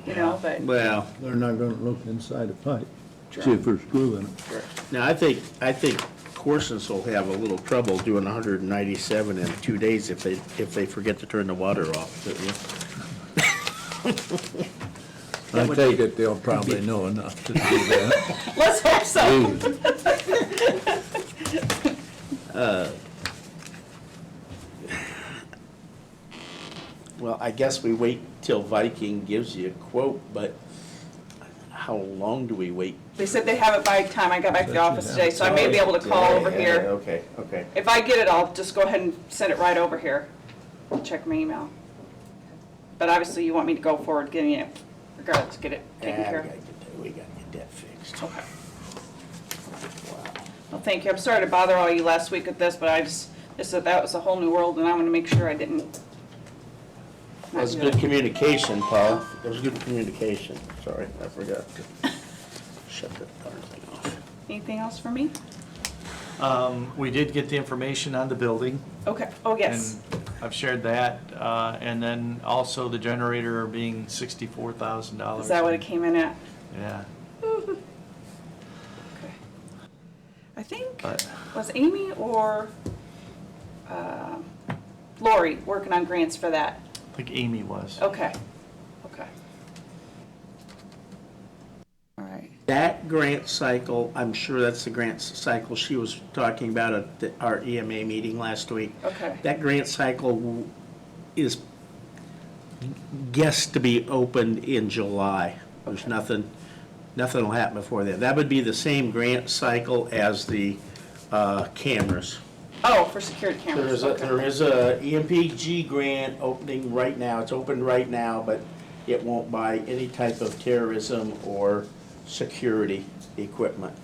[SPEAKER 14] you know, but.
[SPEAKER 5] Well,
[SPEAKER 3] They're not gonna look inside a pipe, see if there's glue in it.
[SPEAKER 5] now I think Corson's will have a little trouble doing 197 in 2 days if they forget to turn the water off.
[SPEAKER 3] I take it they'll probably know enough to do that.
[SPEAKER 14] Let's hope so.
[SPEAKER 5] Well, I guess we wait till Viking gives you a quote, but how long do we wait?
[SPEAKER 14] They said they have it by the time I got back to the office today, so I may be able to call over
[SPEAKER 5] Yeah,
[SPEAKER 14] here.
[SPEAKER 5] Okay, okay.
[SPEAKER 14] If I get it, I'll just go ahead and send it right over here. Check my email. But obviously, you want me to go forward getting it, regardless, get it taken care of.
[SPEAKER 5] We gotta get that fixed.
[SPEAKER 14] Okay. Well, thank you. I'm sorry to bother all you last week with this, but that was a whole new world, and I want to make sure I didn't.
[SPEAKER 5] That was good communication, Paul. It was good communication. Sorry, I forgot to shut that darn thing off.
[SPEAKER 14] Anything else for me?
[SPEAKER 1] We did get the information on the building.
[SPEAKER 14] Okay, oh, yes.
[SPEAKER 1] And I've shared that, and then also the generator being $64,000.
[SPEAKER 14] Is that what it came in at?
[SPEAKER 1] Yeah.
[SPEAKER 14] Okay. I think,
[SPEAKER 1] But-
[SPEAKER 14] was Amy or Lori working on grants for that?
[SPEAKER 1] I think Amy was.
[SPEAKER 14] Okay, okay. All right.
[SPEAKER 5] That grant cycle, I'm sure that's the grant cycle she was talking about at our EMA meeting last week.
[SPEAKER 14] Okay.
[SPEAKER 5] That grant cycle is guessed to be opened in July. There's nothing will happen before that. That would be the same grant cycle as the cameras.
[SPEAKER 14] Oh, for security cameras, okay.
[SPEAKER 5] There is a EMPG grant opening right now. It's open right now, but it won't buy any type of terrorism or security equipment.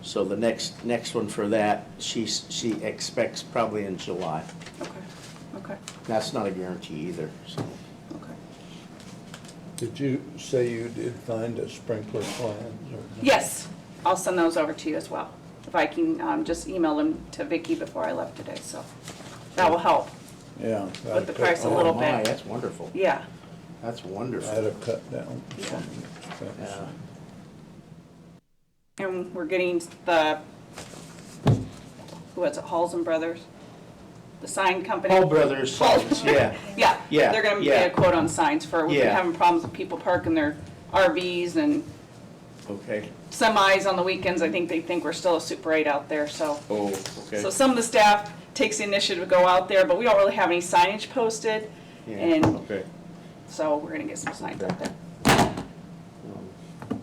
[SPEAKER 5] So the next one for that, she expects probably in July.
[SPEAKER 14] Okay, okay,
[SPEAKER 5] That's not a guarantee either, so.
[SPEAKER 14] okay.
[SPEAKER 3] Did you say you did find a sprinkler plan?
[SPEAKER 14] Yes, I'll send those over to you as well. If I can just email them to Vicki before I left today, so that will help.
[SPEAKER 3] Yeah.
[SPEAKER 14] But the price a little
[SPEAKER 5] Oh, my,
[SPEAKER 14] bit.
[SPEAKER 5] that's wonderful.
[SPEAKER 14] Yeah.
[SPEAKER 5] That's wonderful.
[SPEAKER 3] That'd have cut down
[SPEAKER 14] Yeah.
[SPEAKER 3] some expenses.
[SPEAKER 5] Yeah.
[SPEAKER 14] And we're getting the, who was it, Halls and Brothers? The sign company?
[SPEAKER 5] Paul Brothers signs, yeah.
[SPEAKER 14] Yeah.
[SPEAKER 5] Yeah,
[SPEAKER 14] They're gonna
[SPEAKER 5] yeah.
[SPEAKER 14] get a quote on signs for, we've been
[SPEAKER 5] Yeah.
[SPEAKER 14] having problems with people parking their RVs and
[SPEAKER 5] Okay.
[SPEAKER 14] semis on the weekends. I think they think we're still a Super 8 out there, so.
[SPEAKER 5] Oh, okay.
[SPEAKER 14] So some of the staff takes the initiative to go out there, but we don't really have any signage posted.
[SPEAKER 5] Yeah,
[SPEAKER 14] And
[SPEAKER 5] okay.
[SPEAKER 14] so we're gonna get some signs out there.
[SPEAKER 5] Um,
[SPEAKER 14] I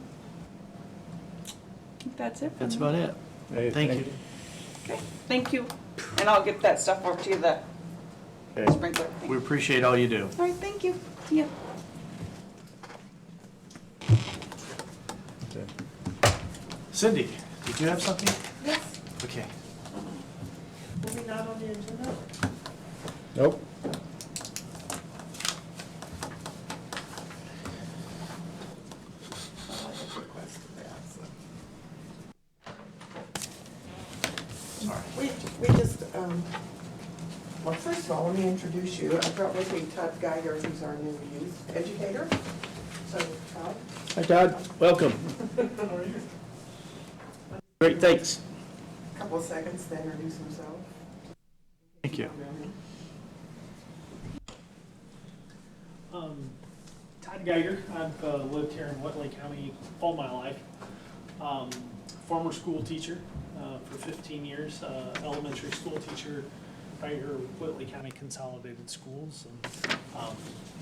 [SPEAKER 14] think that's it.
[SPEAKER 5] That's about it.
[SPEAKER 3] Hey,
[SPEAKER 1] Thank you.
[SPEAKER 14] Okay, thank you. And I'll get that stuff over to you, the
[SPEAKER 5] Okay.
[SPEAKER 14] sprinkler thing.
[SPEAKER 1] We appreciate all you do.
[SPEAKER 14] All right, thank you. See ya.
[SPEAKER 1] Cindy, did you have something?
[SPEAKER 4] Yes,
[SPEAKER 1] Okay.
[SPEAKER 4] moving not on the agenda.
[SPEAKER 3] Nope.
[SPEAKER 4] We just, well, first of all, let me introduce you. I brought with me Todd Geiger, who's our new youth educator. So, Todd?
[SPEAKER 5] Hi, Todd. Welcome. Great, thanks.
[SPEAKER 4] Couple of seconds to introduce himself.
[SPEAKER 1] Thank you.
[SPEAKER 15] Todd Geiger. I've lived here in Whitley County all my life. Former school teacher for 15 years, elementary school teacher right here at Whitley County Consolidated Schools, and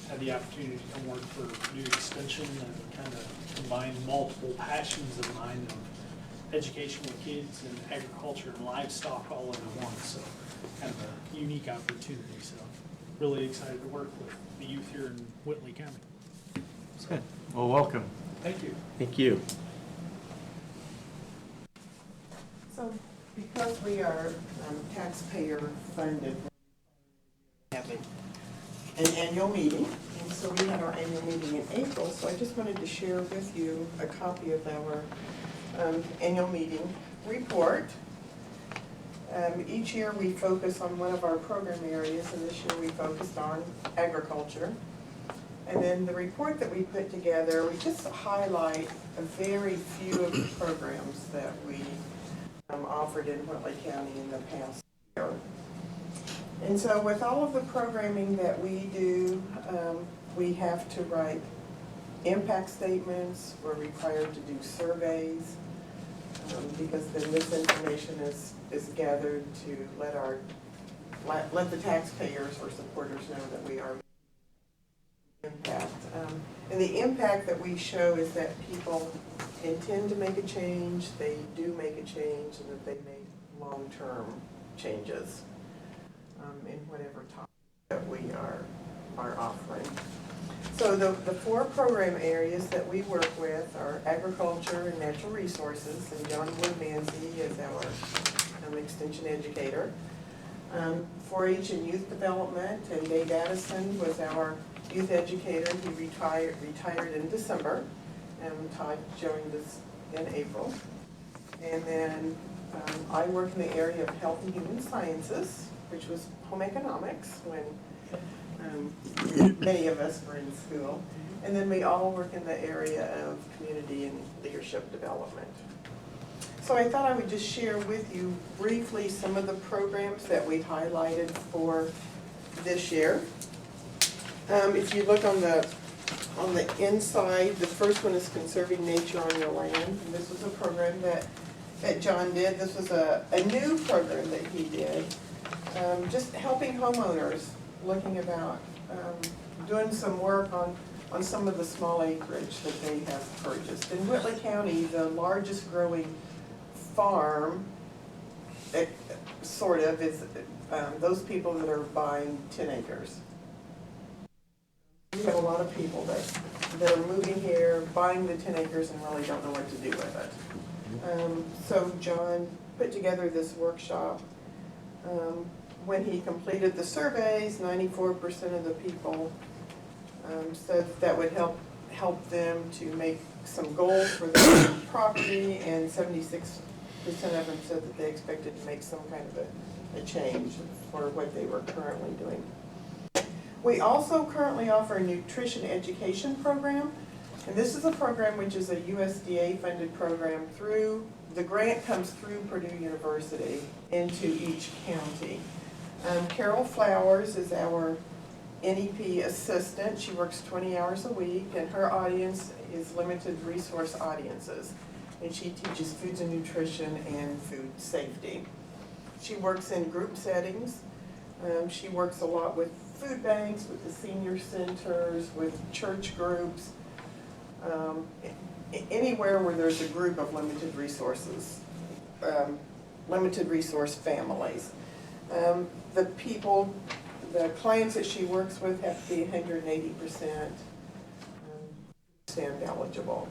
[SPEAKER 15] had the opportunity to come work for Purdue Extension and kind of combine multiple passions of mine of education with kids and agriculture and livestock all into one. So kind of a unique opportunity. So really excited to work with the youth here in Whitley County.
[SPEAKER 1] Good. Well, welcome.
[SPEAKER 15] Thank you.
[SPEAKER 5] Thank you.
[SPEAKER 4] So, because we are taxpayer funded, we have an annual meeting, and so we had our annual meeting in April, so I just wanted to share with you a copy of our annual meeting report. Each year we focus on one of our program areas, and this year we focused on agriculture. And then the report that we put together, we just highlight a very few of the programs that we offered in Whitley County in the past year. And so with all of the programming that we do, we have to write impact statements, we're required to do surveys, because then this information is gathered to let the taxpayers or supporters know that we are impact. And the impact that we show is that people intend to make a change, they do make a change, and that they make long-term changes in whatever topic that we are offering. So the four program areas that we work with are agriculture and natural resources, and John Woodmansey is our extension educator. 4-H and youth development, and Dave Addison was our youth educator. He retired in December, and Todd joined us in April. And then I work in the area of health and human sciences, which was home economics when many of us were in school. And then we all work in the area of community and leadership development. So I thought I would just share with you briefly some of the programs that we highlighted for this year. If you look on the inside, the first one is Conserving Nature on Your Land. And this was a program that John did. This was a new program that he did, just helping homeowners, looking about doing some work on some of the small acreage that they have purchased. In Whitley County, the largest growing farm, sort of, is those people that are buying 10 acres. We have a lot of people that are moving here, buying the 10 acres and really don't know what to do with it. So John put together this workshop. When he completed the surveys, 94% of the people said that would help them to make some goals for their property, and 76% of them said that they expected to make some kind of a change for what they were currently doing. We also currently offer a nutrition education program, and this is a program which is a USDA-funded program through, the grant comes through Purdue University into each county. Carol Flowers is our NEP assistant. She works 20 hours a week, and her audience is limited resource audiences. And she teaches foods and nutrition and food safety. She works in group settings. She works a lot with food banks, with the senior centers, with church groups, anywhere where there's a group of limited resources, limited resource families. The clients that she works with have to be 180% SAM eligible.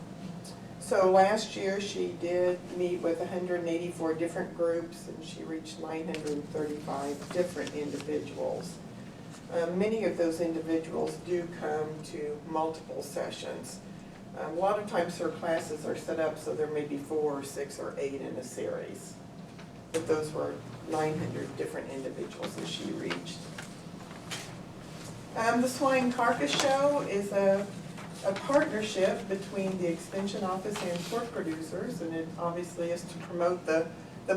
[SPEAKER 4] So last year she did meet with 184 different groups, and she reached 935 different individuals. Many of those individuals do come to multiple sessions. A lot of times her classes are set up so there may be 4 or 6 or 8 in a series. But those were 900 different individuals that she reached. The Swine Carcass Show is a partnership between the Extension Office and pork producers, and it obviously is to promote the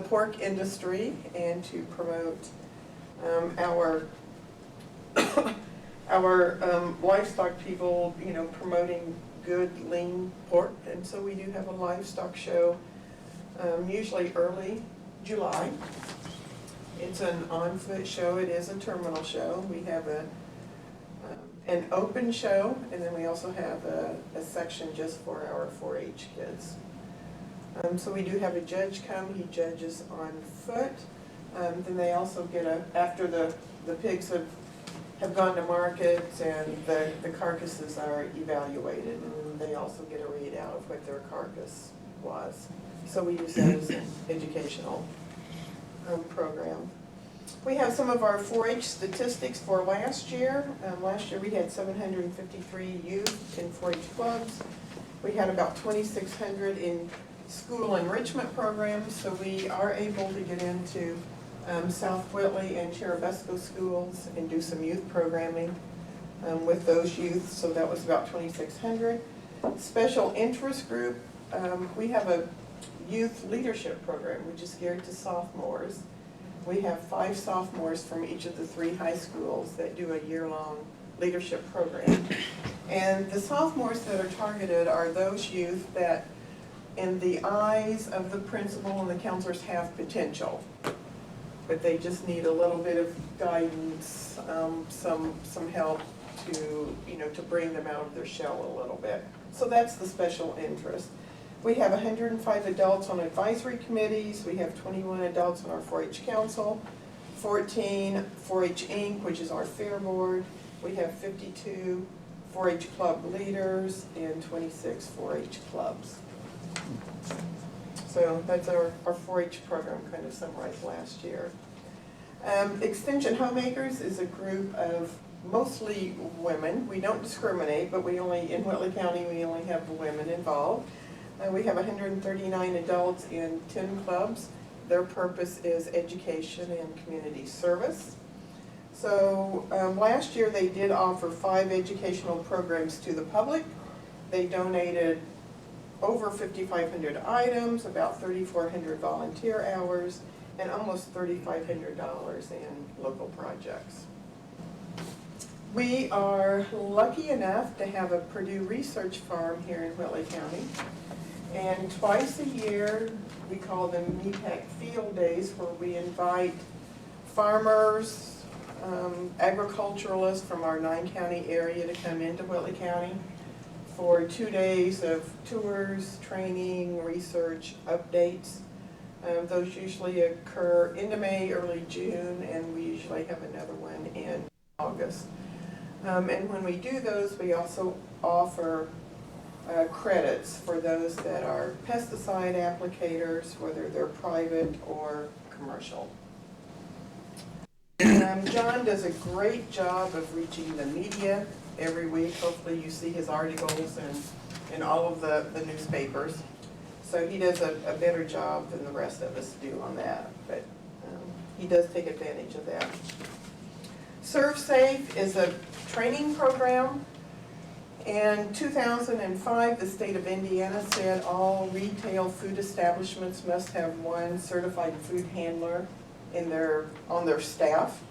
[SPEAKER 4] pork industry and to promote our livestock people, you know, promoting good lean pork. And so we do have a livestock show, usually early July. It's an on-foot show. It is a terminal show. We have an open show, and then we also have a section just for our 4-H kids. So we do have a judge come. He judges on foot. Then they also get after the pigs have gone to market and the carcasses are evaluated, and they also get a readout of what their carcass was. So we use that as an educational program. We have some of our 4-H statistics for last year. Last year we had 753 youth in 4-H clubs. We had about 2,600 in school enrichment programs, so we are able to get into South Whitley and Cherubusco schools and do some youth programming with those youth, so that was about 2,600. Special interest group, we have a youth leadership program which is geared to sophomores. We have 5 sophomores from each of the 3 high schools that do a year-long leadership program. And the sophomores that are targeted are those youth that, in the eyes of the principal and the counselors, have potential, but they just need a little bit of guidance, some help to, you know, to bring them out of their shell a little bit. So that's the special interest. We have 105 adults on advisory committees. We have 21 adults on our 4-H council, 14 4-H Inc., which is our fair board. We have 52 4-H club leaders and 26 4-H clubs. So that's our 4-H program kind of summarized last year. Extension Homemakers is a group of mostly women. We don't discriminate, but in Whitley County, we only have women involved. We have 139 adults in 10 clubs. Their purpose is education and community service. So last year they did offer 5 educational programs to the public. They donated over 5,500 items, about 3,400 volunteer hours, and almost $3,500 in local projects. We are lucky enough to have a Purdue Research Farm here in Whitley County. And twice a year, we call them MEPAC Field Days, where we invite farmers, agriculturalists from our 9-county area to come into Whitley County for 2 days of tours, training, research, updates. Those usually occur into May, early June, and we usually have another one in August. And when we do those, we also offer credits for those that are pesticide applicators, whether they're private or commercial. John does a great job of reaching the media every week. Hopefully you see his articles in all of the newspapers. So he does a better job than the rest of us do on that, but he does take advantage of that. Serve Safe is a training program. In 2005, the state of Indiana said all retail food establishments must have one certified food handler on their staff.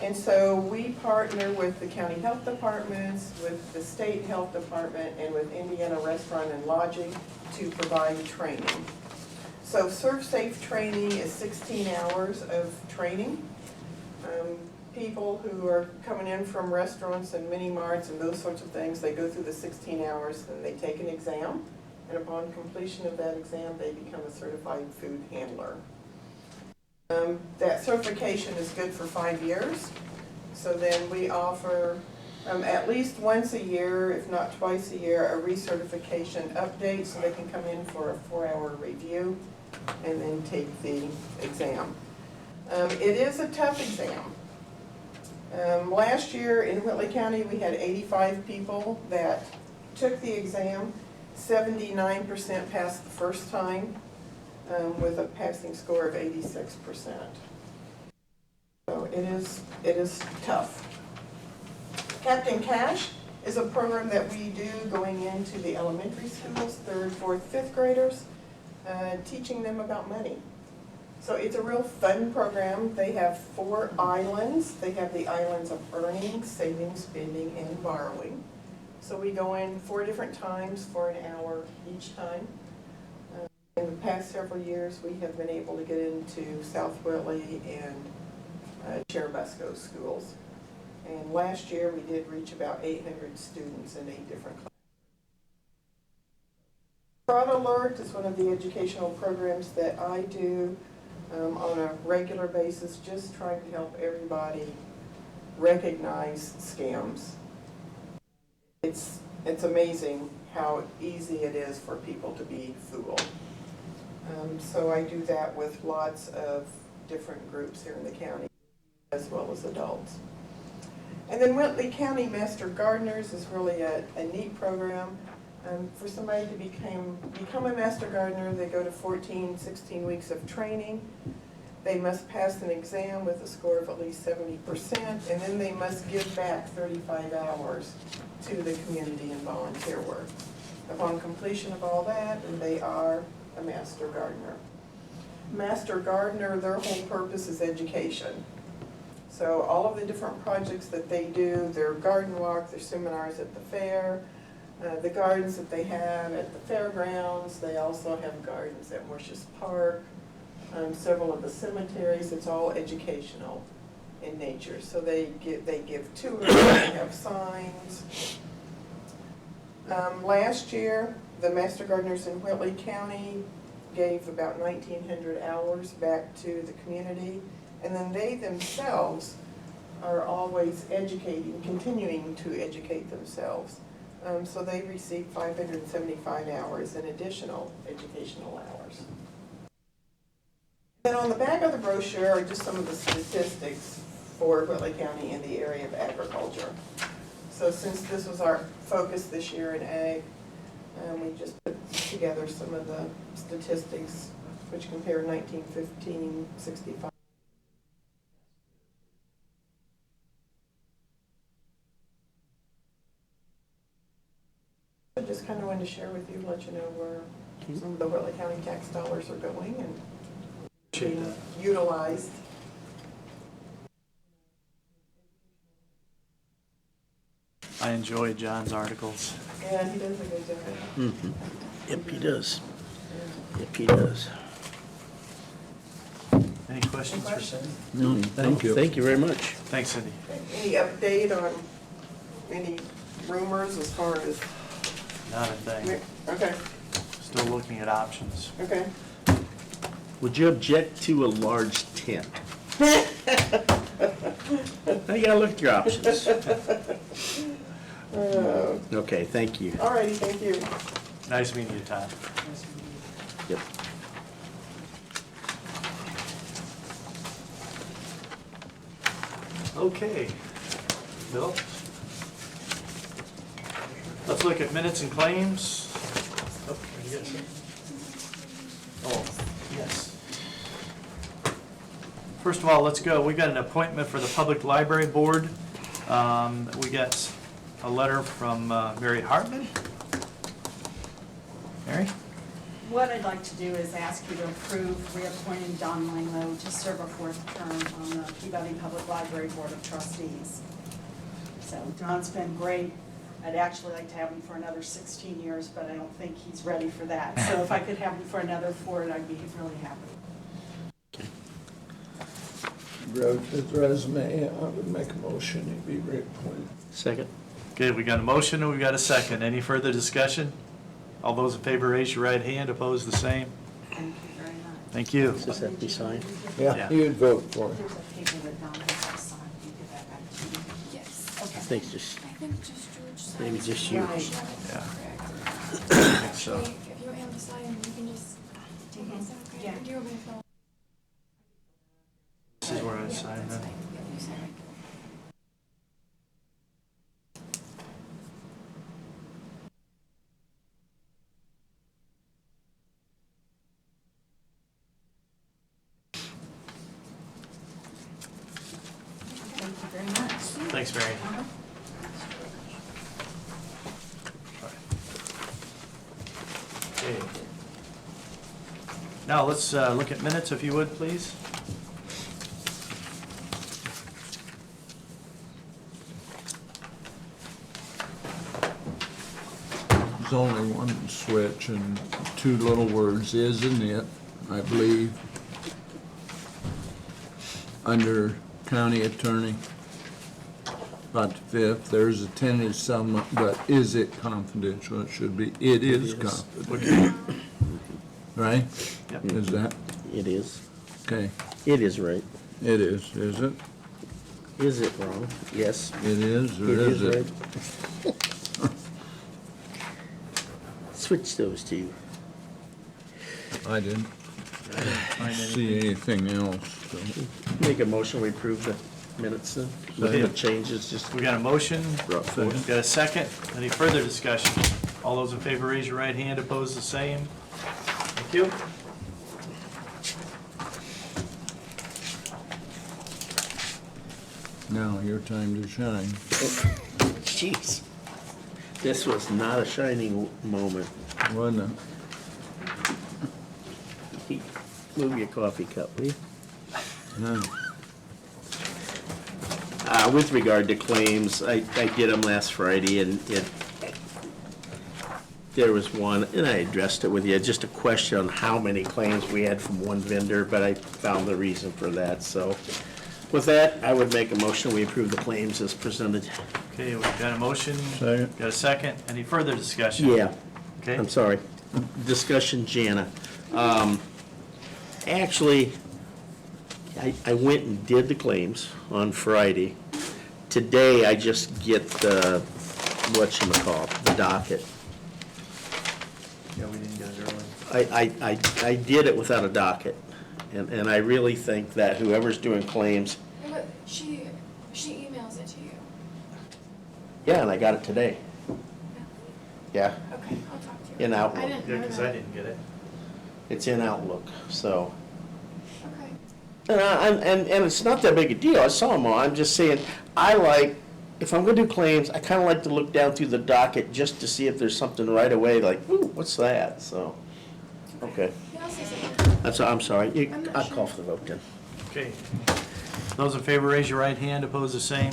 [SPEAKER 4] And so we partner with the county health departments, with the state health department, and with Indiana Restaurant and Lodging to provide training. So Serve Safe training is 16 hours of training. People who are coming in from restaurants and mini marts and those sorts of things, they go through the 16 hours and they take an exam. And upon completion of that exam, they become a certified food handler. That certification is good for 5 years. So then we offer at least once a year, if not twice a year, a recertification update so they can come in for a 4-hour review and then take the exam. It is a tough exam. Last year in Whitley County, we had 85 people that took the exam. 79% passed the first time with a passing score of 86%. So it is tough. Captain Cash is a program that we do going into the elementary schools, 3rd, 4th, 5th graders, teaching them about money. So it's a real fun program. They have 4 islands. They have the islands of earning, saving, spending, and borrowing. So we go in 4 different times for an hour each time. In the past several years, we have been able to get into South Whitley and Cherubusco schools. And last year, we did reach about 800 students in 8 different classes. Fraud Alert is one of the educational programs that I do on a regular basis, just trying to help everybody recognize scams. It's amazing how easy it is for people to be fooled. So I do that with lots of different groups here in the county, as well as adults. And then Whitley County Master Gardeners is really a neat program. For somebody to become a Master Gardener, they go to 16 weeks of training. They must pass an exam with a score of at least 70%, and then they must give back 35 hours to the community and volunteer work. Upon completion of all that, they are a Master Gardener. Master Gardener, their whole purpose is education. So all of the different projects that they do, their garden walk, their seminars at the fair, the gardens that they have at the fairgrounds, they also have gardens at Morshus Park, several of the cemeteries. It's all educational in nature. So they give tours, they have signs. Last year, the Master Gardeners in Whitley County gave about 1,900 hours back to the community, and then they themselves are always continuing to educate themselves. So they receive 575 hours in additional educational hours. Then on the back of the brochure are just some of the statistics for Whitley County in the area of agriculture. So since this was our focus this year in ag, we just put together some of the statistics which compare 1915, 65. I just kind of wanted to share with you, let you know where some of the Whitley County tax dollars are going and being utilized.
[SPEAKER 1] I enjoy John's articles.
[SPEAKER 4] Yeah, he does a good job.
[SPEAKER 5] Mm-hmm. Yep, he does. Yep, he does.
[SPEAKER 1] Any questions for Cindy?
[SPEAKER 5] No, thank you. Thank you very much.
[SPEAKER 1] Thanks, Cindy.
[SPEAKER 4] Any update on any rumors as far as?
[SPEAKER 1] Not a thing.
[SPEAKER 4] Okay,
[SPEAKER 1] Still looking at options.
[SPEAKER 4] okay.
[SPEAKER 5] Would you object to a large tent? Now you gotta look at your options. Okay, thank you.
[SPEAKER 4] All righty, thank you.
[SPEAKER 1] Nice meeting you, Todd.
[SPEAKER 5] Yep.
[SPEAKER 1] Okay. Bill? Let's look at minutes and claims. Oh, yes. Oh, yes. First of all, let's go. We got an appointment for the Public Library Board. We got a letter from Mary Hartman. Mary?
[SPEAKER 16] What I'd like to do is ask you to approve reappointing Don Langlow to serve a 4th term on the Peabody Public Library Board of Trustees. So Don's been great. I'd actually like to have him for another 16 years, but I don't think he's ready for that. So if I could have him for another 4, I'd be really happy.
[SPEAKER 3] Wrote his resume, I would make a motion he be reappointed.
[SPEAKER 5] Second.
[SPEAKER 1] Okay, we got a motion and we got a second. Any further discussion? All those in favor, raise your right hand. Opposed, the same.
[SPEAKER 16] Thank you very much.
[SPEAKER 1] Thank you.
[SPEAKER 5] Does this have to be signed?
[SPEAKER 3] Yeah, you'd vote for it.
[SPEAKER 16] There's a paper that Don has to sign. You give that back to me.
[SPEAKER 8] Yes.
[SPEAKER 5] I
[SPEAKER 16] Okay.
[SPEAKER 5] think just,
[SPEAKER 8] I think just George signs.
[SPEAKER 5] maybe just you.
[SPEAKER 16] Right.
[SPEAKER 1] Yeah.
[SPEAKER 8] Correct.
[SPEAKER 1] I think so.
[SPEAKER 8] Actually, if you want to sign, you can just take it. Is that okay?
[SPEAKER 16] Yeah.
[SPEAKER 8] Do you want me to fill?
[SPEAKER 1] This is where I sign
[SPEAKER 8] That's
[SPEAKER 1] that.
[SPEAKER 8] fine. Yep, you sign it.
[SPEAKER 16] Thank you very much.
[SPEAKER 1] Thanks, Mary. Okay. Now, let's look at minutes, if you would, please.
[SPEAKER 3] There's only one switch and 2 little words, is and it, I believe. Under county attorney, about the 5th, there's a tentative settlement, but is it confidential? It should be, it is confidential. Right?
[SPEAKER 1] Yep.
[SPEAKER 3] Is that,
[SPEAKER 5] It is.
[SPEAKER 3] okay,
[SPEAKER 5] It is right.
[SPEAKER 3] it is it?
[SPEAKER 5] Is it wrong? Yes.
[SPEAKER 3] It is, or
[SPEAKER 5] It
[SPEAKER 3] is
[SPEAKER 5] is
[SPEAKER 3] it?
[SPEAKER 5] right. Switch those two.
[SPEAKER 3] I didn't
[SPEAKER 1] Find
[SPEAKER 3] see anything else, so.
[SPEAKER 5] Make a motion, we approve the minutes then. With the changes, just
[SPEAKER 1] We got a motion,
[SPEAKER 5] brought forward.
[SPEAKER 1] got a second. Any further discussion? All those in favor, raise your right hand. Opposed, the same. Thank you.
[SPEAKER 3] Now, your time to shine.
[SPEAKER 5] Jeez. This was not a shining moment.
[SPEAKER 3] Wasn't it?
[SPEAKER 5] Move your coffee cup, will you?
[SPEAKER 3] No.
[SPEAKER 5] With regard to claims, I did them last Friday, and there was one, and I addressed it with you, just a question on how many claims we had from one vendor, but I found the reason for that, so. With that, I would make a motion, we approve the claims as presented.
[SPEAKER 1] Okay, we've got a motion.
[SPEAKER 3] Second.
[SPEAKER 1] Got a second. Any further discussion?
[SPEAKER 5] Yeah,
[SPEAKER 1] Okay.
[SPEAKER 5] I'm sorry. Discussion, Jana. Actually, I went and did the claims on Friday. Today, I just get the, whatchamacallit, the docket.
[SPEAKER 1] Yeah, we didn't get it early.
[SPEAKER 5] I did it without a docket, and I really think that whoever's doing claims,
[SPEAKER 8] But she emails it to you.
[SPEAKER 5] yeah, and I got it today. Yeah,
[SPEAKER 8] Okay, I'll talk to you.
[SPEAKER 5] in Outlook.
[SPEAKER 8] I didn't
[SPEAKER 1] Yeah,
[SPEAKER 8] know
[SPEAKER 1] because
[SPEAKER 8] that.
[SPEAKER 1] I didn't get it.
[SPEAKER 5] It's in Outlook, so.
[SPEAKER 8] Okay.
[SPEAKER 5] And it's not that big a deal, I saw them all, I'm just saying, if I'm gonna do claims, I kinda like to look down through the docket just to see if there's something right away, like, ooh, what's that, so, okay.
[SPEAKER 8] Yeah, I'll say something.
[SPEAKER 5] I'm sorry,
[SPEAKER 8] I'm not
[SPEAKER 5] I'll
[SPEAKER 8] sure.
[SPEAKER 5] call for the vote then.
[SPEAKER 1] Okay. Those in favor, raise your right hand. Opposed, the same.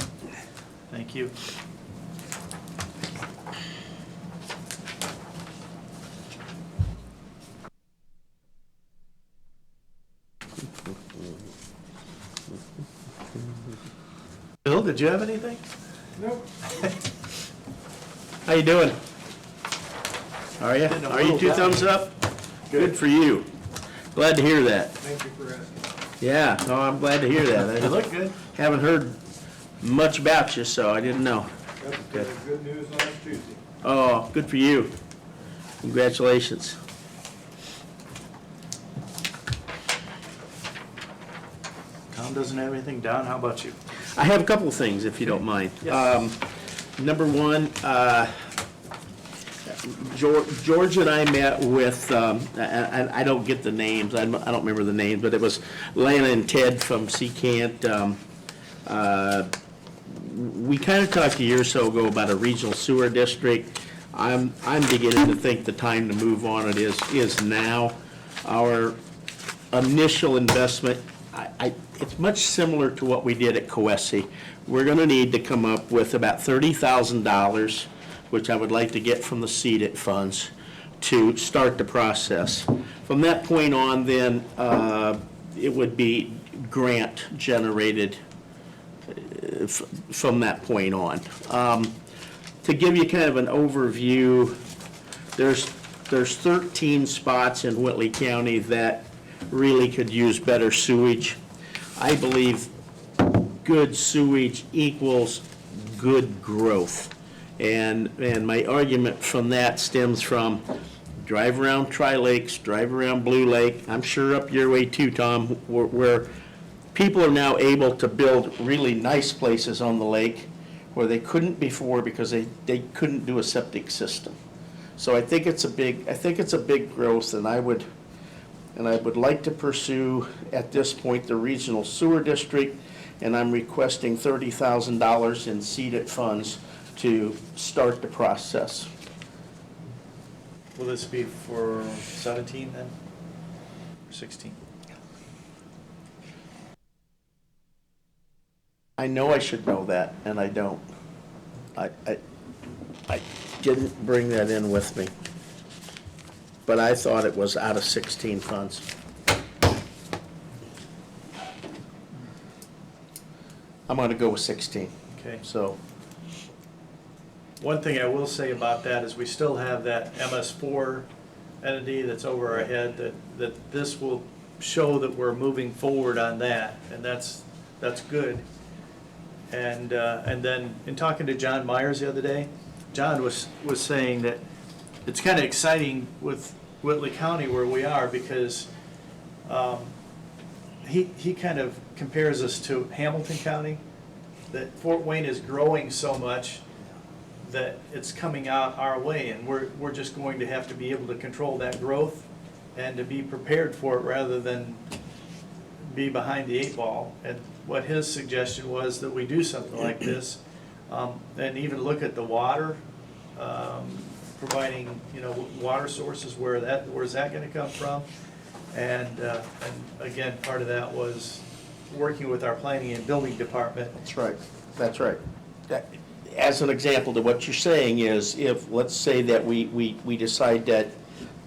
[SPEAKER 1] Thank you. Bill, did you have anything?
[SPEAKER 15] Nope.
[SPEAKER 5] How you doing? Are you?
[SPEAKER 1] Getting a
[SPEAKER 5] Are you
[SPEAKER 1] little
[SPEAKER 5] 2
[SPEAKER 1] down.
[SPEAKER 5] thumbs up? Good for you. Glad to hear that.
[SPEAKER 15] Thank you for asking.
[SPEAKER 5] Yeah, no, I'm glad to hear that.
[SPEAKER 1] You look good.
[SPEAKER 5] Haven't heard much about you, so I didn't know.
[SPEAKER 15] Good news last Tuesday.
[SPEAKER 5] Oh, good for you. Congratulations.
[SPEAKER 1] Tom doesn't have anything down. How about you?
[SPEAKER 5] I have a couple of things, if you don't mind.
[SPEAKER 1] Yes.
[SPEAKER 5] Number one, George and I met with, I don't get the names, I don't remember the names, but it was Lana and Ted from Secant. We kind of talked a year or so ago about a regional sewer district. I'm beginning to think the time to move on it is now. Our initial investment, it's much similar to what we did at Coessie. We're gonna need to come up with about $30,000, which I would like to get from the CEDAT funds to start the process. From that point on, then, it would be grant generated from that point on. To give you kind of an overview, there's 13 spots in Whitley County that really could use better sewage. I believe good sewage equals good growth. And my argument from that stems from drive around Tri-Lakes, drive around Blue Lake, I'm sure up your way too, Tom, where people are now able to build really nice places on the lake where they couldn't before because they couldn't do a septic system. So I think it's a big growth, and I would like to pursue at this point the regional sewer district, and I'm requesting $30,000 in CEDAT funds to start the process.
[SPEAKER 1] Will this be for 17 then, or 16?
[SPEAKER 5] I know I should know that, and I don't. I didn't bring that in with me, but I thought it was out of 16 funds. I'm gonna go with 16.
[SPEAKER 1] Okay.
[SPEAKER 5] So,
[SPEAKER 1] One thing I will say about that is we still have that MS4 entity that's over our head, that this will show that we're moving forward on that, and that's good. And then in talking to John Myers the other day, John was saying that it's kind of exciting with Whitley County where we are, because he kind of compares us to Hamilton County, that Fort Wayne is growing so much that it's coming out our way, and we're just going to have to be able to control that growth and to be prepared for it rather than be behind the 8 ball. And what his suggestion was that we do something like this, and even look at the water, providing, water sources, where's that gonna come from? And again, part of that was working with our planning and building department.
[SPEAKER 5] that's right. As an example to what you're saying is, if, let's say that we decide that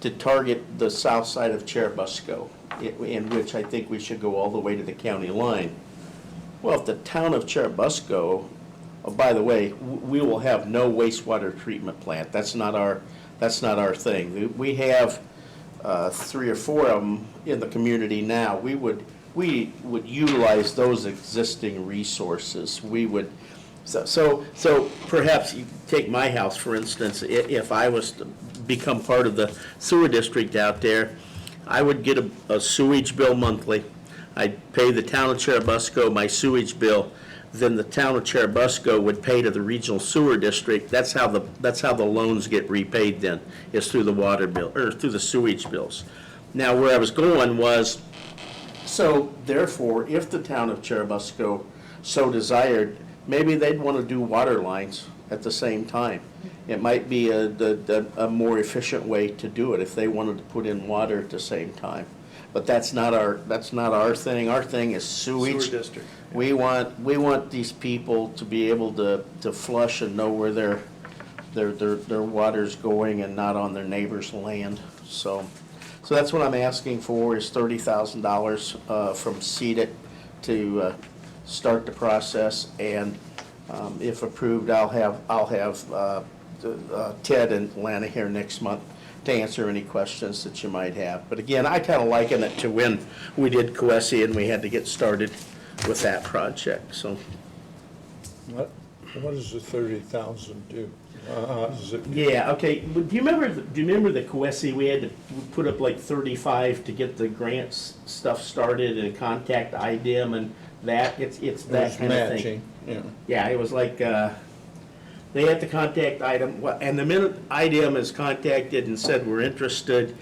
[SPEAKER 5] to target the south side of Cherubusco, in which I think we should go all the way to the county line. Well, if the town of Cherubusco, oh, by the way, we will have no wastewater treatment plant. That's not our thing. We have 3 or 4 of them in the community now. We would utilize those existing resources. We would. So perhaps you take my house, for instance. If I was to become part of the sewer district out there, I would get a sewage bill monthly. I'd pay the town of Cherubusco my sewage bill. Then the town of Cherubusco would pay to the regional sewer district. That's how the loans get repaid then, is through the water bill, or through the sewage bills. Now, where I was going was, so therefore, if the town of Cherubusco so desired, maybe they'd want to do water lines at the same time. It might be a more efficient way to do it if they wanted to put in water at the same time. But that's not our thing. Our thing is sewage.
[SPEAKER 1] Sewer district.
[SPEAKER 5] We want these people to be able to flush and know where their water's going and not on their neighbor's land. So that's what I'm asking for, is $30,000 from CEDAT to start the process, and if approved, I'll have Ted and Lana here next month to answer any questions that you might have. But again, I kind of liken it to when we did Coessie and we had to get started with that project. So
[SPEAKER 3] What does the 30,000 do? Does it?
[SPEAKER 5] yeah, okay. Do you remember the Coessie? We had to put up like 35 to get the grants stuff started and contact IDEM and that. It's that kind of thing.
[SPEAKER 3] Yeah.
[SPEAKER 5] Yeah, it was like They have to contact IDEM, and the minute IDEM is contacted and said we're interested,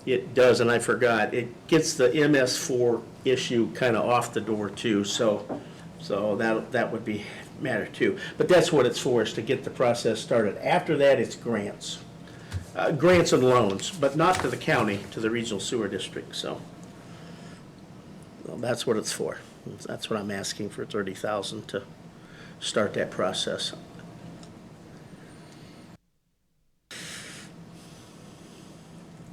[SPEAKER 5] it does, and I forgot, it gets the MS4 issue kind of off the door too, so that would be matter too. But that's what it's for, is to get the process started. After that, it's grants. Grants and loans, but not to the county, to the regional sewer district, so. Well, that's what it's for. That's what I'm asking for, 30,000 to start that process.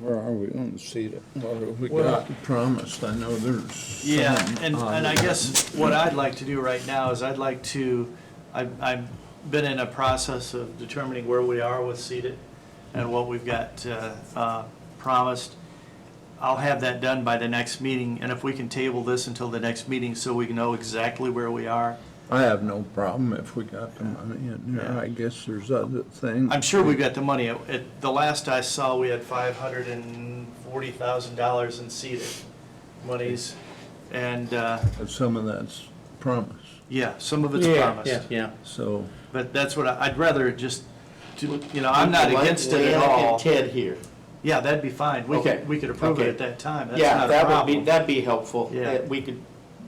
[SPEAKER 3] Where are we on the CETA? What have we
[SPEAKER 1] Well-
[SPEAKER 3] got promised? I know there's
[SPEAKER 1] Yeah,
[SPEAKER 3] some
[SPEAKER 1] and
[SPEAKER 3] on
[SPEAKER 1] I
[SPEAKER 3] it.
[SPEAKER 1] guess what I'd like to do right now is I'd like to, I've been in a process of determining where we are with CETA and what we've got promised. I'll have that done by the next meeting, and if we can table this until the next meeting so we can know exactly where we are.
[SPEAKER 3] I have no problem if we got the money in there.
[SPEAKER 1] Yeah.
[SPEAKER 3] I guess there's other things.
[SPEAKER 1] I'm sure we got the money. At the last I saw, we had $540,000 in CETA monies, and,
[SPEAKER 3] But some of that's promise.
[SPEAKER 1] yeah, some of it's promised.
[SPEAKER 5] Yeah.
[SPEAKER 3] So,
[SPEAKER 1] But that's what I'd rather just, I'm not against it at
[SPEAKER 5] Like
[SPEAKER 1] all.
[SPEAKER 5] Ted here.
[SPEAKER 1] Yeah, that'd be fine.
[SPEAKER 5] Okay.
[SPEAKER 1] We could approve it
[SPEAKER 5] Okay.
[SPEAKER 1] at that time. That's
[SPEAKER 5] Yeah,
[SPEAKER 1] not a
[SPEAKER 5] that would
[SPEAKER 1] problem.
[SPEAKER 5] that'd be helpful.
[SPEAKER 1] Yeah.
[SPEAKER 5] We could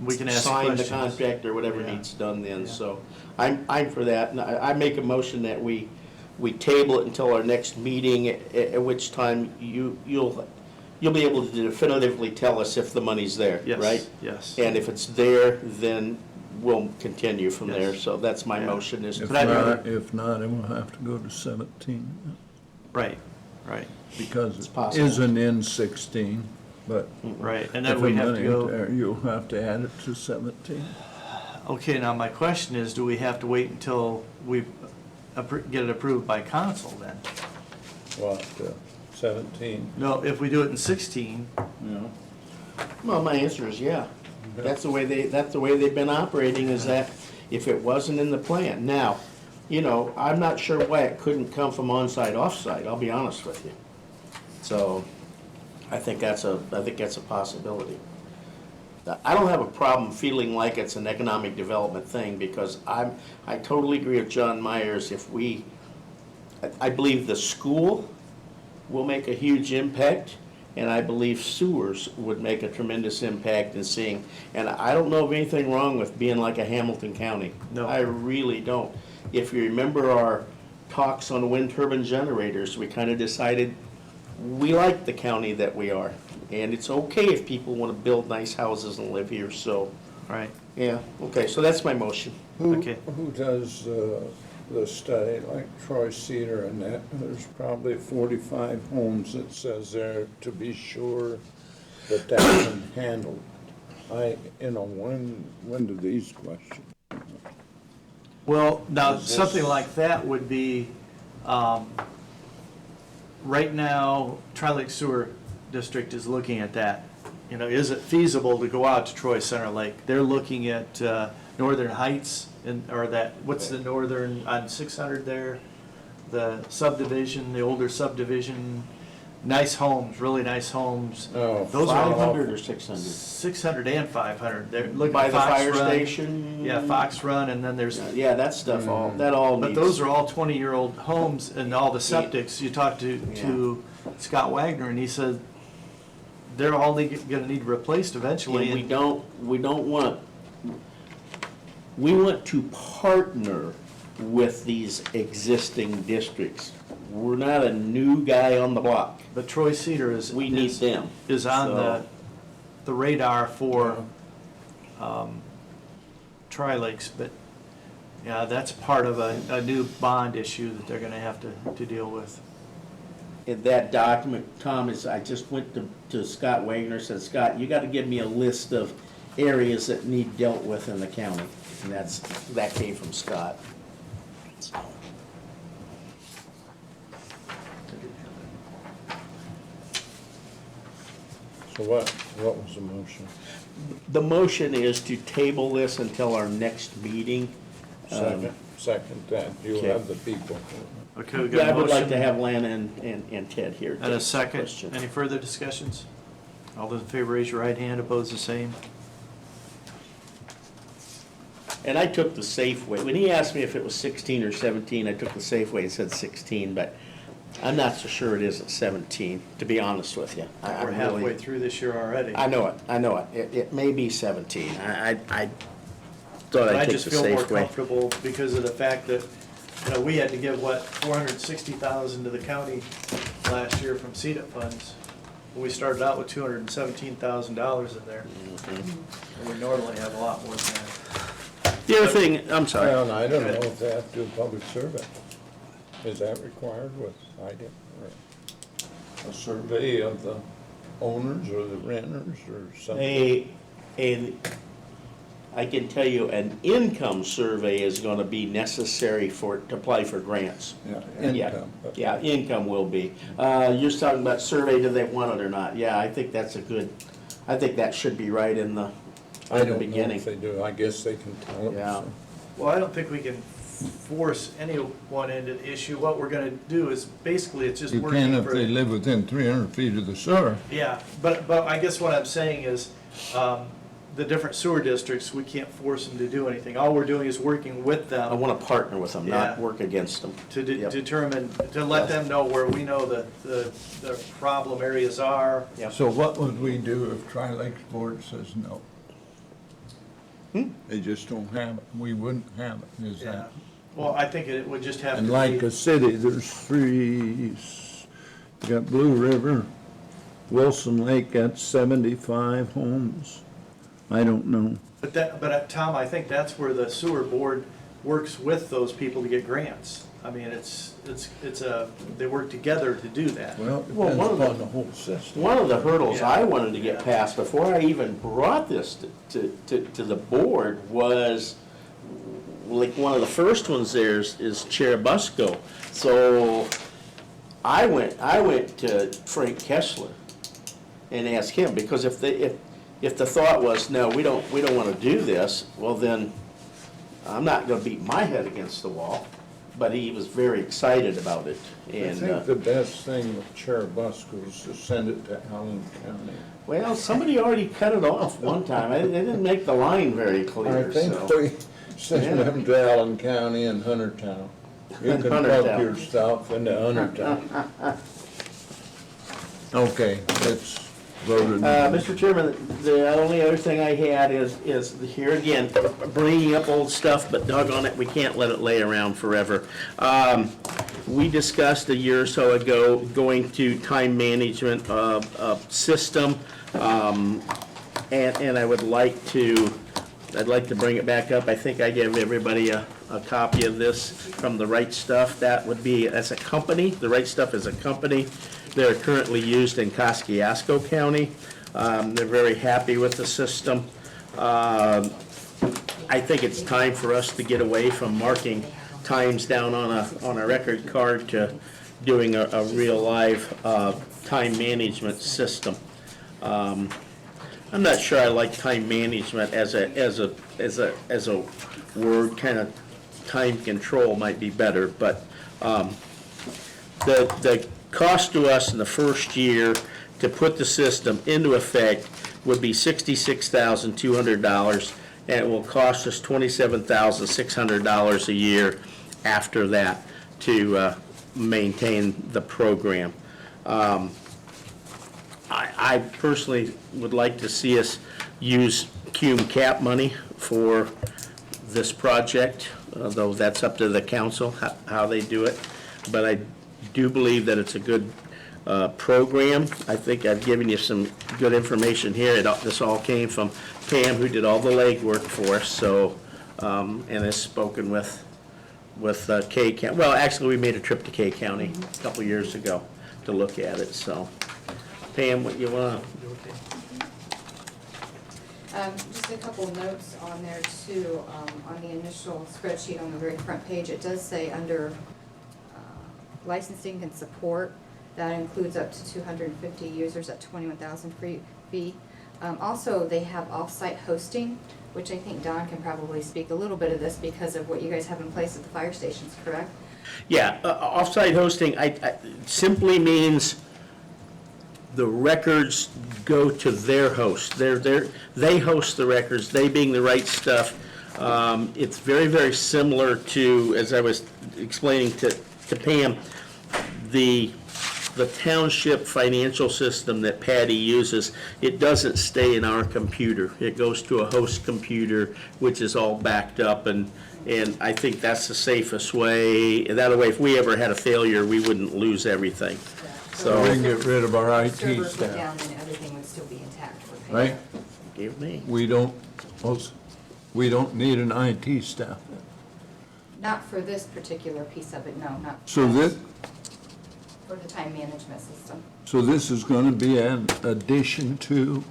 [SPEAKER 1] We can ask
[SPEAKER 5] sign the
[SPEAKER 1] questions.
[SPEAKER 5] contract or whatever
[SPEAKER 1] Yeah.
[SPEAKER 5] needs done then,
[SPEAKER 1] Yeah.
[SPEAKER 5] so I'm for that. And I make a motion that we table it until our next meeting, at which time you'll be able to definitively tell us if the money's there,
[SPEAKER 1] Yes,
[SPEAKER 5] right?
[SPEAKER 1] yes.
[SPEAKER 5] And if it's there, then we'll continue from
[SPEAKER 1] Yes.
[SPEAKER 5] there. So that's my
[SPEAKER 1] Yeah.
[SPEAKER 5] motion is.
[SPEAKER 3] if
[SPEAKER 1] But I'd rather-
[SPEAKER 3] not, it will have to go to 17,
[SPEAKER 1] Right, right,
[SPEAKER 3] because
[SPEAKER 5] It's
[SPEAKER 3] it
[SPEAKER 5] possible.
[SPEAKER 3] isn't in 16, but
[SPEAKER 1] right. And
[SPEAKER 3] if
[SPEAKER 1] then
[SPEAKER 3] the
[SPEAKER 1] we have to
[SPEAKER 3] money
[SPEAKER 1] go,
[SPEAKER 3] there, you'll have to add it to 17.
[SPEAKER 1] okay, now my question is, do we have to wait until we get it approved by council then?
[SPEAKER 3] What, 17,
[SPEAKER 1] No, if we do it in 16,
[SPEAKER 3] you know?
[SPEAKER 5] Well, my answer is yeah. That's the way they've been operating, is that if it wasn't in the plan. Now, I'm not sure why it couldn't come from on-site, off-site, I'll be honest with you. So, I think that's a possibility. I don't have a problem feeling like it's an economic development thing, because I totally agree with John Myers. I believe the school will make a huge impact, and I believe sewers would make a tremendous impact in seeing, and I don't know of anything wrong with being like a Hamilton County.
[SPEAKER 1] No.
[SPEAKER 5] I really don't. If you remember our talks on wind turbine generators, we kind of decided we like the county that we are, and it's okay if people want to build nice houses and live here, so,
[SPEAKER 1] right,
[SPEAKER 5] yeah, okay, so that's my motion.
[SPEAKER 1] okay.
[SPEAKER 3] Who does the study, like Troy Cedar and that? There's probably 45 homes, it says there, to be sure that that can handle it. When do these questions?
[SPEAKER 1] Well, now,
[SPEAKER 3] Is this-
[SPEAKER 1] something like that would be, right now, Tri-Lake Sewer District is looking at that. Is it feasible to go out to Troy Center Lake? They're looking at Northern Heights, what's the northern, on 600 there? The subdivision, the older subdivision, nice homes, really nice homes.
[SPEAKER 3] Oh,
[SPEAKER 1] Those are all
[SPEAKER 5] 500 or 600?
[SPEAKER 1] 600 and 500. They're looking
[SPEAKER 5] By
[SPEAKER 1] at
[SPEAKER 5] the
[SPEAKER 1] Fox
[SPEAKER 5] fire
[SPEAKER 1] Run.
[SPEAKER 5] station?
[SPEAKER 1] Yeah, Fox Run, and then there's,
[SPEAKER 5] Yeah, that stuff that all needs.
[SPEAKER 1] but those are all 20-year-old homes and all the septics. You talked to Scott Wagner, and he said they're all gonna need replaced eventually.
[SPEAKER 5] And we want to partner with these existing districts. We're not a new guy on the block.
[SPEAKER 1] But Troy Cedar
[SPEAKER 5] We need them.
[SPEAKER 1] is on
[SPEAKER 5] So-
[SPEAKER 1] the radar for Tri-Lakes, but yeah, that's part of a new bond issue that they're gonna have to deal with.
[SPEAKER 5] In that document, Tom, I just went to Scott Wagner, said, Scott, you gotta give me a list of areas that need dealt with in the county. And that came from Scott. So.
[SPEAKER 3] So what was the motion?
[SPEAKER 5] The motion is to table this until our next meeting.
[SPEAKER 3] Second that, you
[SPEAKER 5] Okay.
[SPEAKER 3] have the people.
[SPEAKER 1] Okay, we
[SPEAKER 5] Yeah,
[SPEAKER 1] got
[SPEAKER 5] I
[SPEAKER 1] a
[SPEAKER 5] would like to
[SPEAKER 1] motion
[SPEAKER 5] have Lana and Ted here.
[SPEAKER 1] and a
[SPEAKER 5] take
[SPEAKER 1] second.
[SPEAKER 5] questions.
[SPEAKER 1] Any further discussions? All those in favor, raise your right hand. Opposed, the same.
[SPEAKER 5] And I took the Safeway. When he asked me if it was 16 or 17, I took the Safeway and said 16, but I'm not so sure it isn't 17, to be honest with you.
[SPEAKER 1] We're halfway through this year already.
[SPEAKER 5] I know it. It may be 17. I thought
[SPEAKER 1] But
[SPEAKER 5] I'd
[SPEAKER 1] I
[SPEAKER 5] take
[SPEAKER 1] just
[SPEAKER 5] the
[SPEAKER 1] feel more
[SPEAKER 5] Safeway.
[SPEAKER 1] comfortable because of the fact that, you know, we had to give, what, $460,000 to the county last year from CEDA funds. We started out with $217,000 in there. And we normally have a lot more than that.
[SPEAKER 5] The other thing, I'm sorry.
[SPEAKER 3] Well, I don't know if they have to do a public survey. Is that required with IDIM? Or a survey of the owners or the renters or something?
[SPEAKER 5] I can tell you, an income survey is gonna be necessary to apply for grants.
[SPEAKER 3] Income.
[SPEAKER 5] Yeah, income will be. You're talking about survey, do they want it or not? Yeah, I think that's I think that should be right in the beginning.
[SPEAKER 3] know if they do. I guess they can tell them.
[SPEAKER 5] Yeah.
[SPEAKER 3] so.
[SPEAKER 1] Well, I don't think we can force anyone into the issue. What we're gonna do is, basically, it's just
[SPEAKER 3] You
[SPEAKER 1] working
[SPEAKER 3] can if
[SPEAKER 1] for.
[SPEAKER 3] they live within 300 feet of the sewer.
[SPEAKER 1] Yeah, but I guess what I'm saying is, the different sewer districts, we can't force them to do anything. All we're doing is working with them.
[SPEAKER 5] I wanna partner with them, not
[SPEAKER 1] Yeah.
[SPEAKER 5] work against them.
[SPEAKER 1] To
[SPEAKER 5] Yep.
[SPEAKER 1] determine, to let them know where we know the problem areas are.
[SPEAKER 3] So what would we do if Tri-Lakes Board says no? They just don't have it. We wouldn't have it, is
[SPEAKER 1] Yeah.
[SPEAKER 3] that?
[SPEAKER 1] Well, I think it would just have to
[SPEAKER 3] And
[SPEAKER 1] be.
[SPEAKER 3] like a city, there's three, you got Blue River, Wilson Lake got 75 homes. I don't know.
[SPEAKER 1] But Tom, I think that's where the sewer board works with those people to get grants. I mean, they work together to do that.
[SPEAKER 3] Well, it
[SPEAKER 5] Well,
[SPEAKER 3] depends
[SPEAKER 5] one of the-
[SPEAKER 3] upon the whole system.
[SPEAKER 5] One of the hurdles
[SPEAKER 1] Yeah.
[SPEAKER 5] I wanted to get past before I even brought this to the board was, like, one of the first ones there is Cherubusco. So I went to Frank Kessler and asked him, because if the thought was, no, we don't want to do this, well then, I'm not going to beat my head against the wall. But he was very excited about it.
[SPEAKER 3] I
[SPEAKER 5] And
[SPEAKER 3] think the best thing with Cherubusco is to send it to Allen County.
[SPEAKER 5] well, somebody already cut it off one time. They didn't make the line very
[SPEAKER 3] I
[SPEAKER 5] clear,
[SPEAKER 3] think
[SPEAKER 5] so.
[SPEAKER 3] we send
[SPEAKER 5] Yeah.
[SPEAKER 3] them to Allen County and Huntertown. You can plug
[SPEAKER 5] Huntertown.
[SPEAKER 3] your stuff into Huntertown. Okay, let's vote it.
[SPEAKER 5] Mr. Chairman, the only other thing I had is here again, bringing up old stuff, but doggone it, we can't let it lay around forever. We discussed a year or so ago going to time management system, and I'd like to bring it back up. I think I gave everybody a copy of this from The Right Stuff. That's a company. The Right Stuff is a company. They're currently used in Kosciuszko County. They're very happy with the system. I think it's time for us to get away from marking times down on a record card to doing a real live time management system. I'm not sure I like time management as a word. Kind of time control might be better, but the cost to us in the first year to put the system into effect would be $66,200, and it will cost us $27,600 a year after that to maintain the program. I personally would like to see us use CUME cap money for this project, though that's up to the council how they do it. But I do believe that it's a good program. I think I've given you some good information here. This all came from Pam, who did all the legwork for us, so, and has spoken with K County. Well, actually, we made a trip to K County a couple years ago to look at it, so. Pam, what you want to?
[SPEAKER 7] Just a couple of notes on there too. On the initial spreadsheet on the very front page, it does say under licensing and support, that includes up to 250 users at $21,000 fee. Also, they have off-site hosting, which I think Don can probably speak a little bit of this because of what you guys have in place at the fire stations, correct?
[SPEAKER 5] Yeah, off-site hosting, I simply means the records go to their host. They host the records, they being The Right Stuff. It's very, very similar to, as I was explaining to Pam, the township financial system that Patty uses, it doesn't stay in our computer. It goes to a host computer, which is all backed up, and I think that's the safest way. That way, if we ever had a failure, we wouldn't lose everything.
[SPEAKER 3] So we can get rid of our IT
[SPEAKER 7] Servers went
[SPEAKER 3] staff,
[SPEAKER 7] down and everything would still be intact for payroll.
[SPEAKER 3] right?
[SPEAKER 5] Give me.
[SPEAKER 3] We don't need an IT staff.
[SPEAKER 7] Not for this particular piece of it, no, not.
[SPEAKER 3] So this,
[SPEAKER 7] For the time management system.
[SPEAKER 3] so this is gonna be an addition to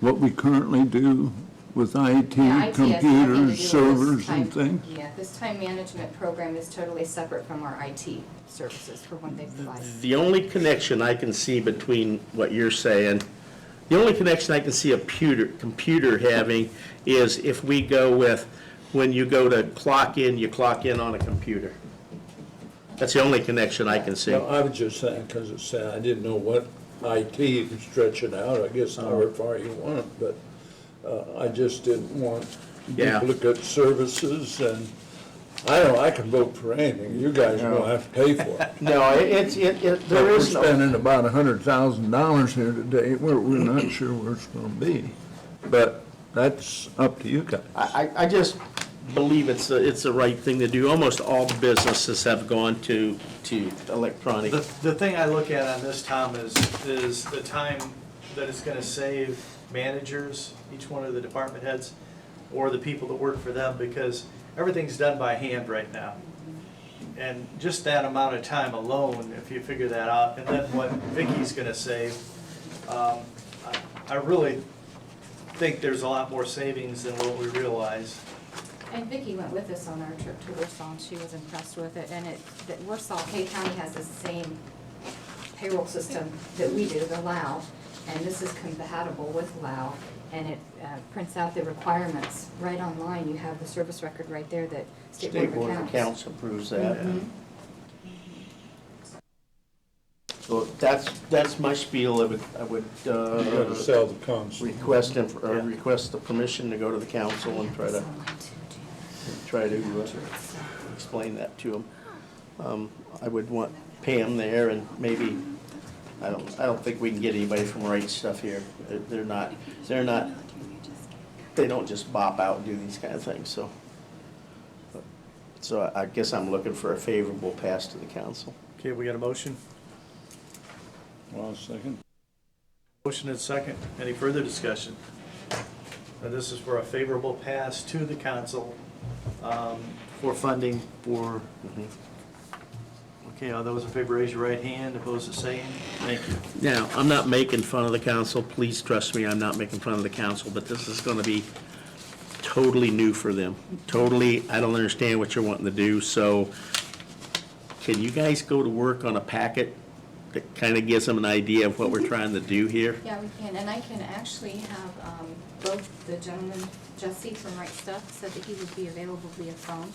[SPEAKER 3] what we currently do with IT,
[SPEAKER 7] Yeah, IT has nothing to do
[SPEAKER 3] computers,
[SPEAKER 7] with this
[SPEAKER 3] servers
[SPEAKER 7] time-
[SPEAKER 3] and things?
[SPEAKER 7] Yeah, this time management program is totally separate from our IT services for what they provide.
[SPEAKER 5] The only connection I can see between what you're saying, the only connection I can see a computer having is if we go with, when you go to clock in, you clock in on a computer. That's the only connection I can see.
[SPEAKER 3] No, I was just saying, because it said, I didn't know what IT, you could stretch it out, I guess however far you want, but I just didn't want
[SPEAKER 5] Yeah.
[SPEAKER 3] duplicate services, and I can vote for anything, you guys don't have to pay for it.
[SPEAKER 5] No,
[SPEAKER 3] But
[SPEAKER 5] there
[SPEAKER 3] we're
[SPEAKER 5] is no.
[SPEAKER 3] spending about $100,000 here today, we're not sure where it's gonna be, but that's up to you guys.
[SPEAKER 5] I just believe it's the right thing to do. Almost all the businesses have gone to electronic.
[SPEAKER 1] The thing I look at on this, Tom, is the time that it's gonna save managers, each one of the department heads, or the people that work for them, because everything's done by hand right now. And just that amount of time alone, if you figure that out, and then what Vicky's gonna save, I really think there's a lot more savings than what we realize.
[SPEAKER 7] And Vicki went with us on our trip to Warsaw, and she was impressed with it. And that Warsaw, Hay County has the same payroll system that we do, the LAO, and this is compatible with LAO, and it prints out the requirements right online. You have the service record right there that
[SPEAKER 5] State Board of Accounts approves that.
[SPEAKER 7] Mhm.
[SPEAKER 5] So that's my spiel. I would
[SPEAKER 3] You gotta sell the console.
[SPEAKER 5] request the permission to go to the council and try to explain that to them. I would want Pam there, and maybe, I don't think we can get anybody from Right Stuff here. They don't just bop out and do these kind of things, so I guess I'm looking for a favorable pass to the council.
[SPEAKER 1] Okay, we got a motion?
[SPEAKER 3] Well, second.
[SPEAKER 1] Motion and second. Any further discussion? Now, this is for a favorable pass to the council for funding for, okay, all those in favor, raise your right hand. Opposed, the same. Thank you.
[SPEAKER 5] Now, I'm not making fun of the council. Please trust me, I'm not making fun of the council, but this is going to be totally new for them. Totally, I don't understand what you're wanting to do, so can you guys go to work on a packet that kind of gives them an idea of what we're trying to do here?
[SPEAKER 7] Yeah, we can, and I can actually have both the gentleman, Jesse from Right Stuff, said that he would be available via phone,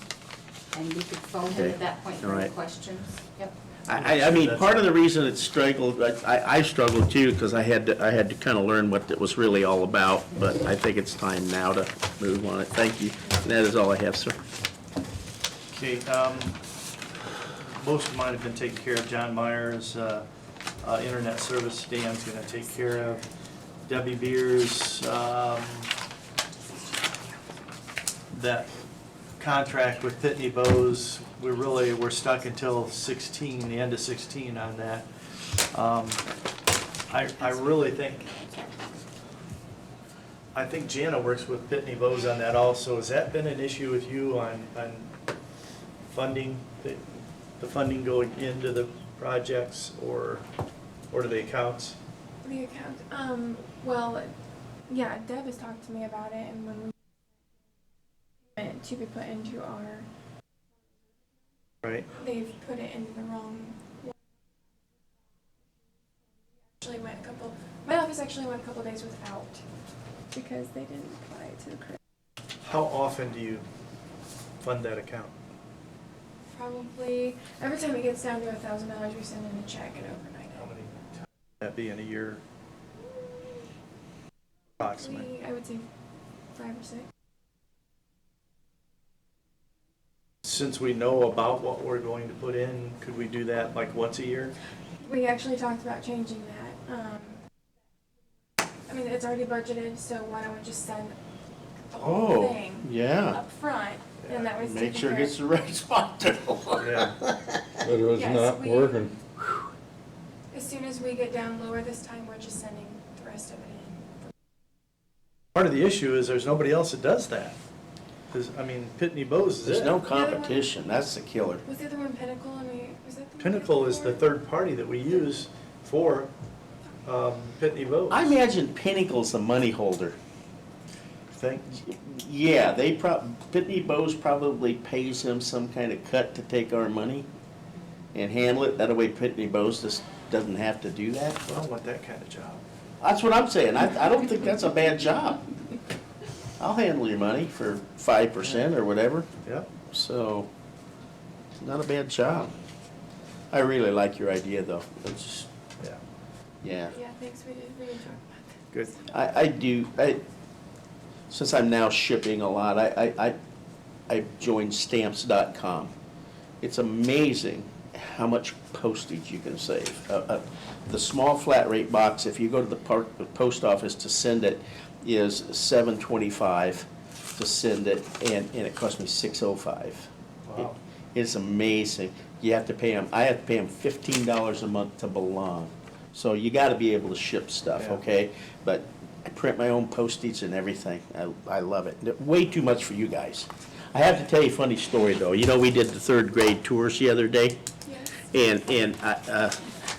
[SPEAKER 7] and we could phone him
[SPEAKER 5] Okay.
[SPEAKER 7] at that point for
[SPEAKER 5] All
[SPEAKER 7] any
[SPEAKER 5] right.
[SPEAKER 7] questions. Yep.
[SPEAKER 5] I mean, part of the reason it struggled, I struggled too, because I had to kind of learn what it was really all about, but I think it's time now to move on it. Thank you. And that is all I have, sir.
[SPEAKER 1] Okay, most of mine have been taken care of. John Myers, internet service, Dan's gonna take care of. Debbie Beers, that contract with Pitney Bowes, we're stuck until 16, the end of 16 on that. I really think, Jana works with Pitney Bowes on that also. Has that been an issue with you on funding, the funding going into the projects or to the accounts?
[SPEAKER 17] The account, well, yeah, Deb has talked to me about it, and when we meant to be put into our,
[SPEAKER 1] Right.
[SPEAKER 17] they've put it into the wrong one. My office actually went a couple days without, because they didn't apply it to the correct.
[SPEAKER 1] How often do you fund that account?
[SPEAKER 17] Probably, every time it gets down to $1,000, we send in a check and overnight
[SPEAKER 1] How
[SPEAKER 17] it.
[SPEAKER 1] many times would that be in a year? Approximately.
[SPEAKER 17] I would say 5 or 6.
[SPEAKER 1] since we know about what we're going to put in, could we do that like once a year?
[SPEAKER 17] We actually talked about changing that. I mean, it's already budgeted, so why don't we just send the whole
[SPEAKER 5] Oh,
[SPEAKER 17] thing
[SPEAKER 5] yeah.
[SPEAKER 17] up front, and that was
[SPEAKER 5] Make sure it gets the right spot though.
[SPEAKER 1] Yeah.
[SPEAKER 3] But it was
[SPEAKER 17] Yes,
[SPEAKER 3] not
[SPEAKER 17] we-
[SPEAKER 3] working.
[SPEAKER 17] As soon as we get down lower this time, we're just sending the rest of it in.
[SPEAKER 1] Part of the issue is there's nobody else that does that. 'Cause, I mean, Pitney Bowes is
[SPEAKER 5] There's
[SPEAKER 1] it.
[SPEAKER 5] no competition, that's the killer.
[SPEAKER 17] Was the other one Pinnacle? I mean, was that the one
[SPEAKER 1] Pinnacle is the
[SPEAKER 17] before?
[SPEAKER 1] third party that we use for Pitney Bowes.
[SPEAKER 5] I imagine Pinnacle's the money holder.
[SPEAKER 1] Think?
[SPEAKER 5] Yeah, Pitney Bowes probably pays him some kind of cut to take our money and handle it. That way Pitney Bowes just doesn't have to do that.
[SPEAKER 1] I don't want that kind of job.
[SPEAKER 5] That's what I'm saying. I don't think that's a bad job. I'll handle your money for 5% or whatever.
[SPEAKER 1] Yep.
[SPEAKER 5] So, it's not a bad job. I really like your idea though. It's just,
[SPEAKER 1] Yeah.
[SPEAKER 5] yeah.
[SPEAKER 17] Yeah, thanks. We did talk about that.
[SPEAKER 1] Good.
[SPEAKER 5] I do, since I'm now shipping a lot, I joined stamps.com. It's amazing how much postage you can save. The small flat rate box, if you go to the post office to send it, is $7.25 to send it, and it cost me $6.05.
[SPEAKER 1] Wow.
[SPEAKER 5] It's amazing. You have to pay them, I have to pay them $15 a month to belong. So you gotta be able to ship stuff,
[SPEAKER 1] Yeah.
[SPEAKER 5] okay? But I print my own postage and everything. I love it. Way too much for you guys. I have to tell you a funny story though. You know, we did the third grade tours the other day.
[SPEAKER 17] Yes.
[SPEAKER 5] And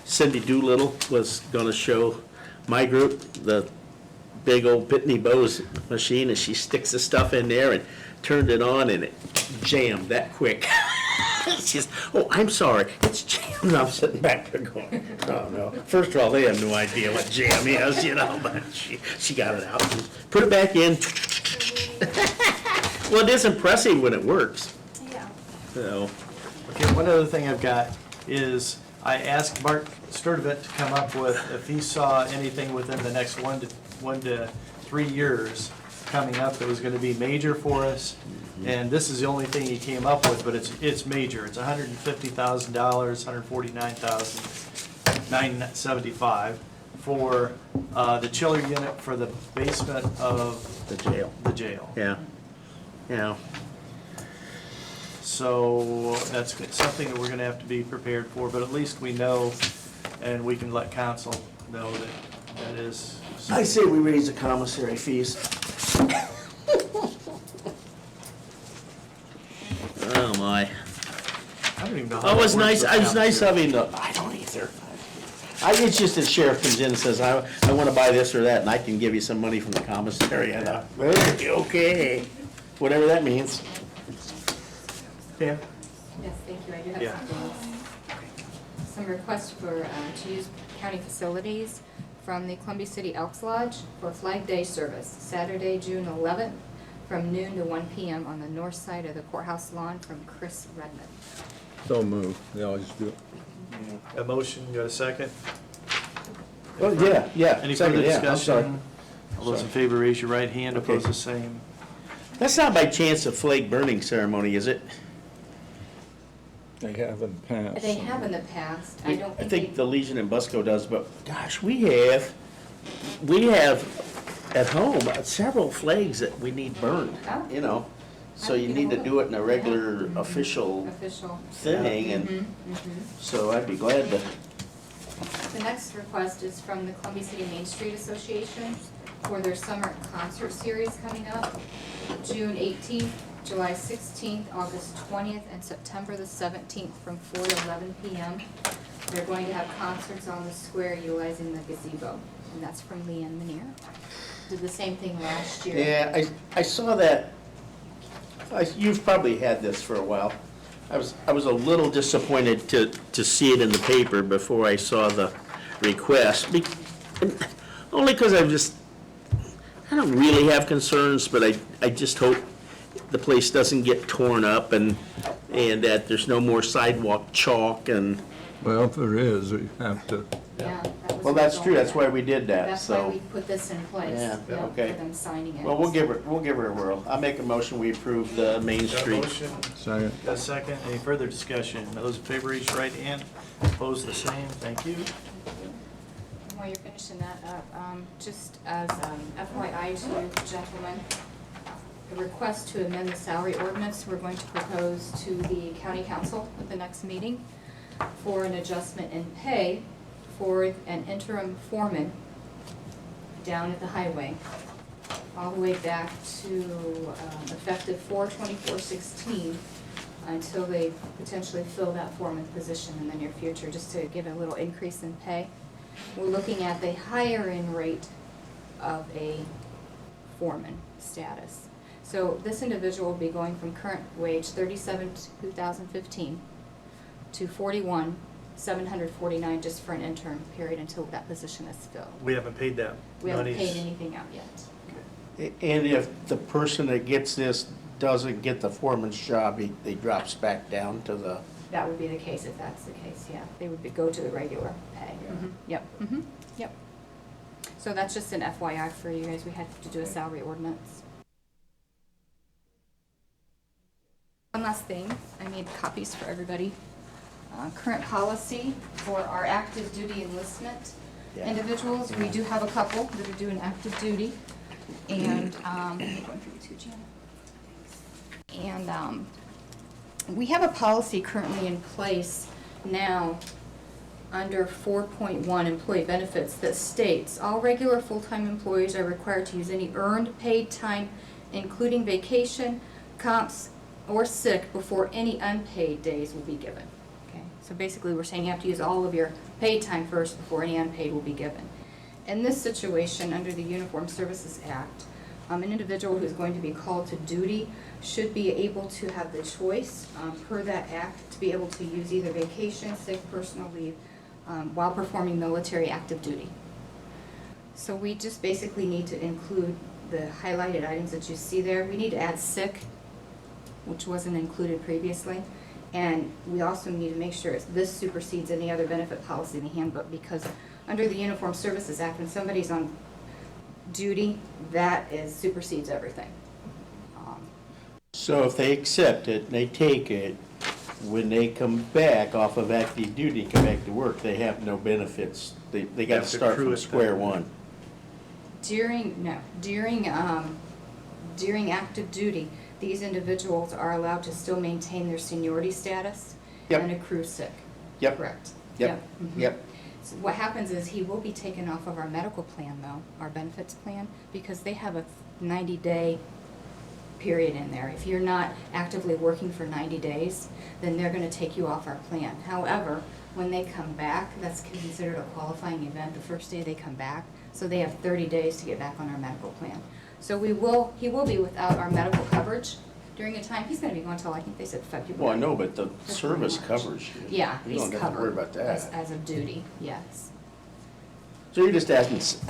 [SPEAKER 5] Cindy Doolittle was gonna show my group the big old Pitney Bowes machine, and she sticks the stuff in there and turned it on, and it jammed that quick. She says, "Oh, I'm sorry, it's jammed." I'm sitting back there going, "Oh no." First of all, they have no idea what jam is, you know, but she got it out. Put it back in. Well, it is impressive when it works.
[SPEAKER 17] Yeah.
[SPEAKER 5] So,
[SPEAKER 1] Okay, one other thing I've got is I asked Mark Sturdivant to come up with if he saw anything within the next 1 to 3 years coming up that was gonna be major for us. And this is the only thing he came up with, but it's major. It's $150,000, $149,975 for the chiller unit for the basement of
[SPEAKER 5] the jail.
[SPEAKER 1] the jail.
[SPEAKER 5] Yeah. Yeah.
[SPEAKER 1] So that's something that we're gonna have to be prepared for, but at least we know, and we can let council know that that is.
[SPEAKER 5] I say we raise the commissary fees. Oh my.
[SPEAKER 1] I don't even know how
[SPEAKER 5] Oh, it
[SPEAKER 1] that
[SPEAKER 5] was
[SPEAKER 1] works
[SPEAKER 5] nice,
[SPEAKER 1] with
[SPEAKER 5] it was nice
[SPEAKER 1] commissary.
[SPEAKER 5] having the, I don't either. It's just the sheriff comes in and says, I wanna buy this or that, and I can give you some money from the commissary, and okay, whatever that means.
[SPEAKER 1] Yeah.
[SPEAKER 7] Yes, thank you. I do have
[SPEAKER 1] Yeah.
[SPEAKER 7] some things. Some requests for, to use county facilities from the Columbia City Elks Lodge for Flag Day service, Saturday, June 11th, from noon to 1 p.m. on the north side of the courthouse lawn, from Chris Redmond.
[SPEAKER 3] So moved. They always do.
[SPEAKER 1] A motion, got a second?
[SPEAKER 5] Oh, yeah.
[SPEAKER 1] Any
[SPEAKER 5] Second,
[SPEAKER 1] further
[SPEAKER 5] yeah, I'm sorry.
[SPEAKER 1] discussion? All those in favor, raise your right hand,
[SPEAKER 5] Okay.
[SPEAKER 1] opposed the same.
[SPEAKER 5] That's not by chance a flag burning ceremony, is it?
[SPEAKER 3] They haven't passed.
[SPEAKER 7] They have in the past. I don't
[SPEAKER 5] I
[SPEAKER 7] think
[SPEAKER 5] think
[SPEAKER 7] they,
[SPEAKER 5] the Legion in Busco does, but gosh, we have at home several flags that we need burned,
[SPEAKER 7] Oh.
[SPEAKER 5] you know? So
[SPEAKER 7] I
[SPEAKER 5] you
[SPEAKER 7] can
[SPEAKER 5] need to
[SPEAKER 7] get
[SPEAKER 5] do it in a regular
[SPEAKER 7] Yeah.
[SPEAKER 5] official
[SPEAKER 7] official.
[SPEAKER 5] thing, and
[SPEAKER 7] Mhm.
[SPEAKER 5] so I'd be glad to.
[SPEAKER 7] The next request is from the Columbia City Main Street Association for their summer concert series coming up, June 18th, July 16th, August 20th, and September the 17th from 4 to 11 p.m. They're going to have concerts on the square utilizing the gazebo, and that's from Leanne Manier. Did the same thing last year.
[SPEAKER 5] Yeah, I saw that. You've probably had this for a while. I was a little disappointed to see it in the paper before I saw the request. Only because I don't really have concerns, but I just hope the place doesn't get torn up and that there's no more sidewalk chalk and.
[SPEAKER 3] Well, if there is, we have to
[SPEAKER 7] Yeah, that was.
[SPEAKER 5] Well, that's true, that's
[SPEAKER 7] going
[SPEAKER 5] why we did that,
[SPEAKER 7] That's why
[SPEAKER 5] so.
[SPEAKER 7] we put this in place.
[SPEAKER 5] Yeah,
[SPEAKER 7] Yep,
[SPEAKER 5] okay.
[SPEAKER 7] For them signing it.
[SPEAKER 5] Well, we'll give her a whirl. I'll make a motion, we approve the Main
[SPEAKER 1] Got a
[SPEAKER 5] Street.
[SPEAKER 1] motion,
[SPEAKER 3] Second.
[SPEAKER 1] got a second, any further discussion? Those in favor, raise your right hand. Opposed, the same, thank you.
[SPEAKER 7] While you're finishing that up, just as FYI to you gentlemen, a request to amend the salary ordinance, we're going to propose to the county council at the next meeting for an adjustment in pay for an interim foreman down at the highway, all the way back to effective 4/24/16 until they potentially fill that foreman position in the near future, just to give a little increase in pay. We're looking at the hiring rate of a foreman status. So this individual will be going from current wage 37 2015 to 41,749 just for an interim period until that position is filled.
[SPEAKER 1] We haven't paid that.
[SPEAKER 7] We haven't
[SPEAKER 1] Money's-
[SPEAKER 7] paid anything out yet.
[SPEAKER 5] And if the person that gets this doesn't get the foreman's job, he drops back down to the,
[SPEAKER 7] That would be the case if that's the case, yeah. They would go to the regular pay. Yep, yep. So that's just an FYI for you guys. We had to do a salary ordinance. One last thing, I made copies for everybody. Current policy for our active duty enlistment individuals. We do have a couple that are doing active duty. And, I'm going for you too, Janet. And, we have a policy currently in place now under 4.1 employee benefits that states all regular full-time employees are required to use any earned paid time, including vacation, comps, or sick before any unpaid days will be given. Okay, so basically we're saying you have to use all of your paid time first before any unpaid will be given. In this situation, under the Uniform Services Act, an individual who's going to be called to duty should be able to have the choice, per that act, to be able to use either vacation, sick, personal leave, while performing military active duty. So we just basically need to include the highlighted items that you see there. We need to add sick, which wasn't included previously. And we also need to make sure this supersedes any other benefit policy in the handbook, because under the Uniform Services Act, when somebody's on duty, that supersedes everything.
[SPEAKER 5] so if they accept it, and they take it, when they come back off of active duty, come back to work, they have no benefits. They got
[SPEAKER 1] Have
[SPEAKER 5] to
[SPEAKER 1] to
[SPEAKER 5] start
[SPEAKER 1] accrue
[SPEAKER 5] from
[SPEAKER 1] it
[SPEAKER 5] square
[SPEAKER 1] then.
[SPEAKER 5] one.
[SPEAKER 7] During active duty, these individuals are allowed to still maintain their seniority status
[SPEAKER 5] Yep.
[SPEAKER 7] and accrue sick.
[SPEAKER 5] Yep.
[SPEAKER 7] Correct.
[SPEAKER 5] Yep,
[SPEAKER 7] Mhm.
[SPEAKER 5] yep.
[SPEAKER 7] So what happens is he will be taken off of our medical plan though, our benefits plan, because they have a 90-day period in there. If you're not actively working for 90 days, then they're gonna take you off our plan. However, when they come back, that's considered a qualifying event the first day they come back, so they have 30 days to get back on our medical plan. So he will be without our medical coverage during a time. He's gonna be going until, I think they said February.
[SPEAKER 5] Well, I know, but the
[SPEAKER 7] February,
[SPEAKER 5] service
[SPEAKER 7] March.
[SPEAKER 5] covers you.
[SPEAKER 7] Yeah,
[SPEAKER 5] You
[SPEAKER 7] he's
[SPEAKER 5] don't have to worry
[SPEAKER 7] covered
[SPEAKER 5] about that.
[SPEAKER 7] as of duty, yes.
[SPEAKER 5] So you're just adding sick.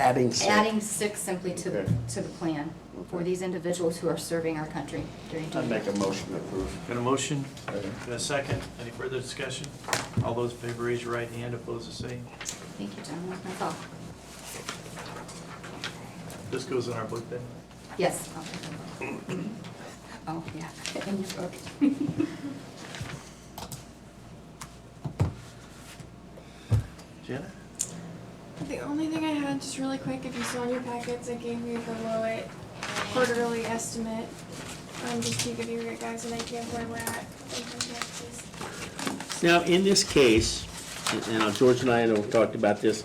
[SPEAKER 7] Adding sick simply to
[SPEAKER 5] Okay.
[SPEAKER 7] the plan for these individuals who are serving our country during
[SPEAKER 5] I'd
[SPEAKER 7] duty.
[SPEAKER 5] make a motion to approve.
[SPEAKER 1] Got a motion? Got a second? Any further discussion? All those in favor, raise your right hand. Opposed, the same.
[SPEAKER 7] Thank you, gentlemen, that's all.
[SPEAKER 1] This goes in our book then?
[SPEAKER 7] Yes. Oh, yeah, in your book.
[SPEAKER 1] Janet?
[SPEAKER 17] The only thing I had, just really quick, if you saw in your packets, I gave you the Lowit quarterly estimate, just to give you guys an idea of where we're at.
[SPEAKER 5] Now, in this case, and George and I have talked about this,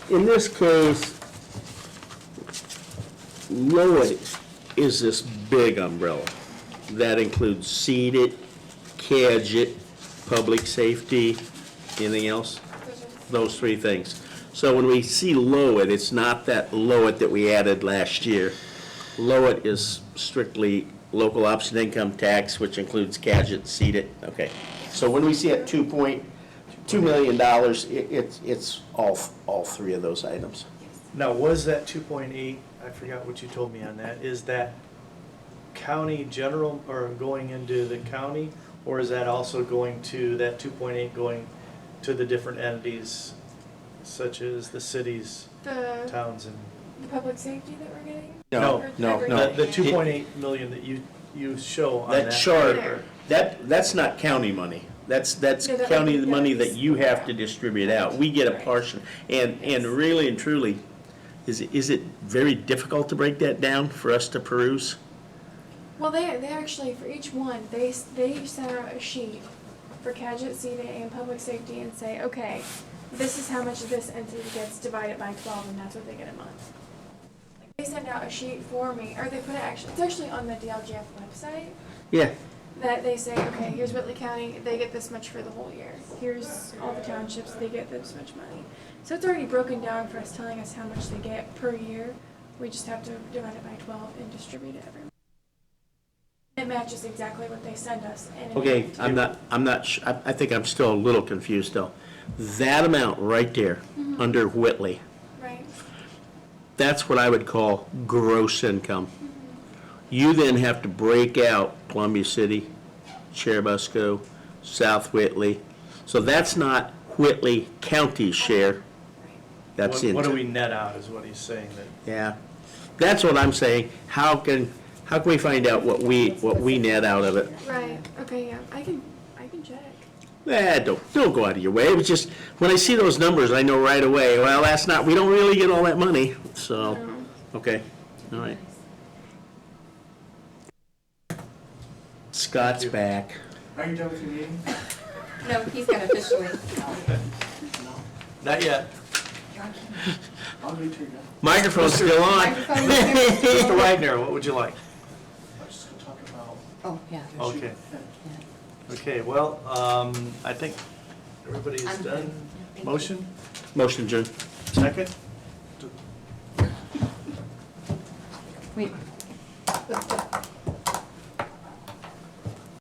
[SPEAKER 5] in this case, Lowit is this big umbrella. That includes seeded, Cadget, public safety, anything else? Those three things. So when we see Lowit, it's not that Lowit that we added last year. Lowit is strictly local option income tax, which includes Cadget, seeded, okay. So when we see at $2.2 million, it's all three of those items.
[SPEAKER 1] Now, was that 2.8, I forgot what you told me on that, is that county general, or going into the county, or is that also going to, that 2.8 going to the different entities such as the cities,
[SPEAKER 17] The
[SPEAKER 1] towns, and.
[SPEAKER 17] public safety that we're getting?
[SPEAKER 5] No, no,
[SPEAKER 17] Or
[SPEAKER 5] no.
[SPEAKER 1] The 2.8 million that you show on that.
[SPEAKER 5] That chart,
[SPEAKER 1] paper.
[SPEAKER 5] that's not county money. That's
[SPEAKER 17] No, that
[SPEAKER 5] county
[SPEAKER 17] would be
[SPEAKER 5] money
[SPEAKER 17] those.
[SPEAKER 5] that you have to distribute out. We get a portion. And really and truly, is it very difficult to break that down for us to peruse?
[SPEAKER 17] Well, they actually, for each one, they send out a sheet for Cadgett, CDA, and public safety and say, okay, this is how much this entity gets divided by 12, and that's what they get a month. Like, they send out a sheet for me, or they put it it's actually on the DLGF website,
[SPEAKER 5] Yeah.
[SPEAKER 17] that they say, okay, here's Whitley County, they get this much for the whole year. Here's all the townships, they get this much money. So it's already broken down for us, telling us how much they get per year. We just have to divide it by 12 and distribute it every month. It matches exactly what they send us. And it
[SPEAKER 5] Okay,
[SPEAKER 17] matches-
[SPEAKER 5] I think I'm still a little confused though. That amount right there, under Whitley,
[SPEAKER 17] Right.
[SPEAKER 5] that's what I would call gross income. You then have to break out Columbia City, Cherubusco, South Whitley. So that's not Whitley County's share. That's
[SPEAKER 1] What do
[SPEAKER 5] into,
[SPEAKER 1] we net out is what he's saying, that
[SPEAKER 5] yeah. That's what I'm saying. How can we find out what we net out of it?
[SPEAKER 17] Right, okay, yeah, I can check.
[SPEAKER 5] Don't go out of your way. It was just, when I see those numbers, I know right away, well, we don't really get all that money, so, okay, all right. Scott's back.
[SPEAKER 1] Are you done with your meeting?
[SPEAKER 7] No, he's gonna officially.
[SPEAKER 1] Not yet.
[SPEAKER 5] Microphone's still on.
[SPEAKER 1] Mr. Wagner, what would you like?
[SPEAKER 13] I was just gonna talk about.
[SPEAKER 7] Oh, yeah.
[SPEAKER 1] Okay. Okay, well, I think everybody's
[SPEAKER 7] I'm
[SPEAKER 1] done.
[SPEAKER 7] good.
[SPEAKER 1] Motion?
[SPEAKER 5] Motion, June.
[SPEAKER 1] Second?
[SPEAKER 7] Wait.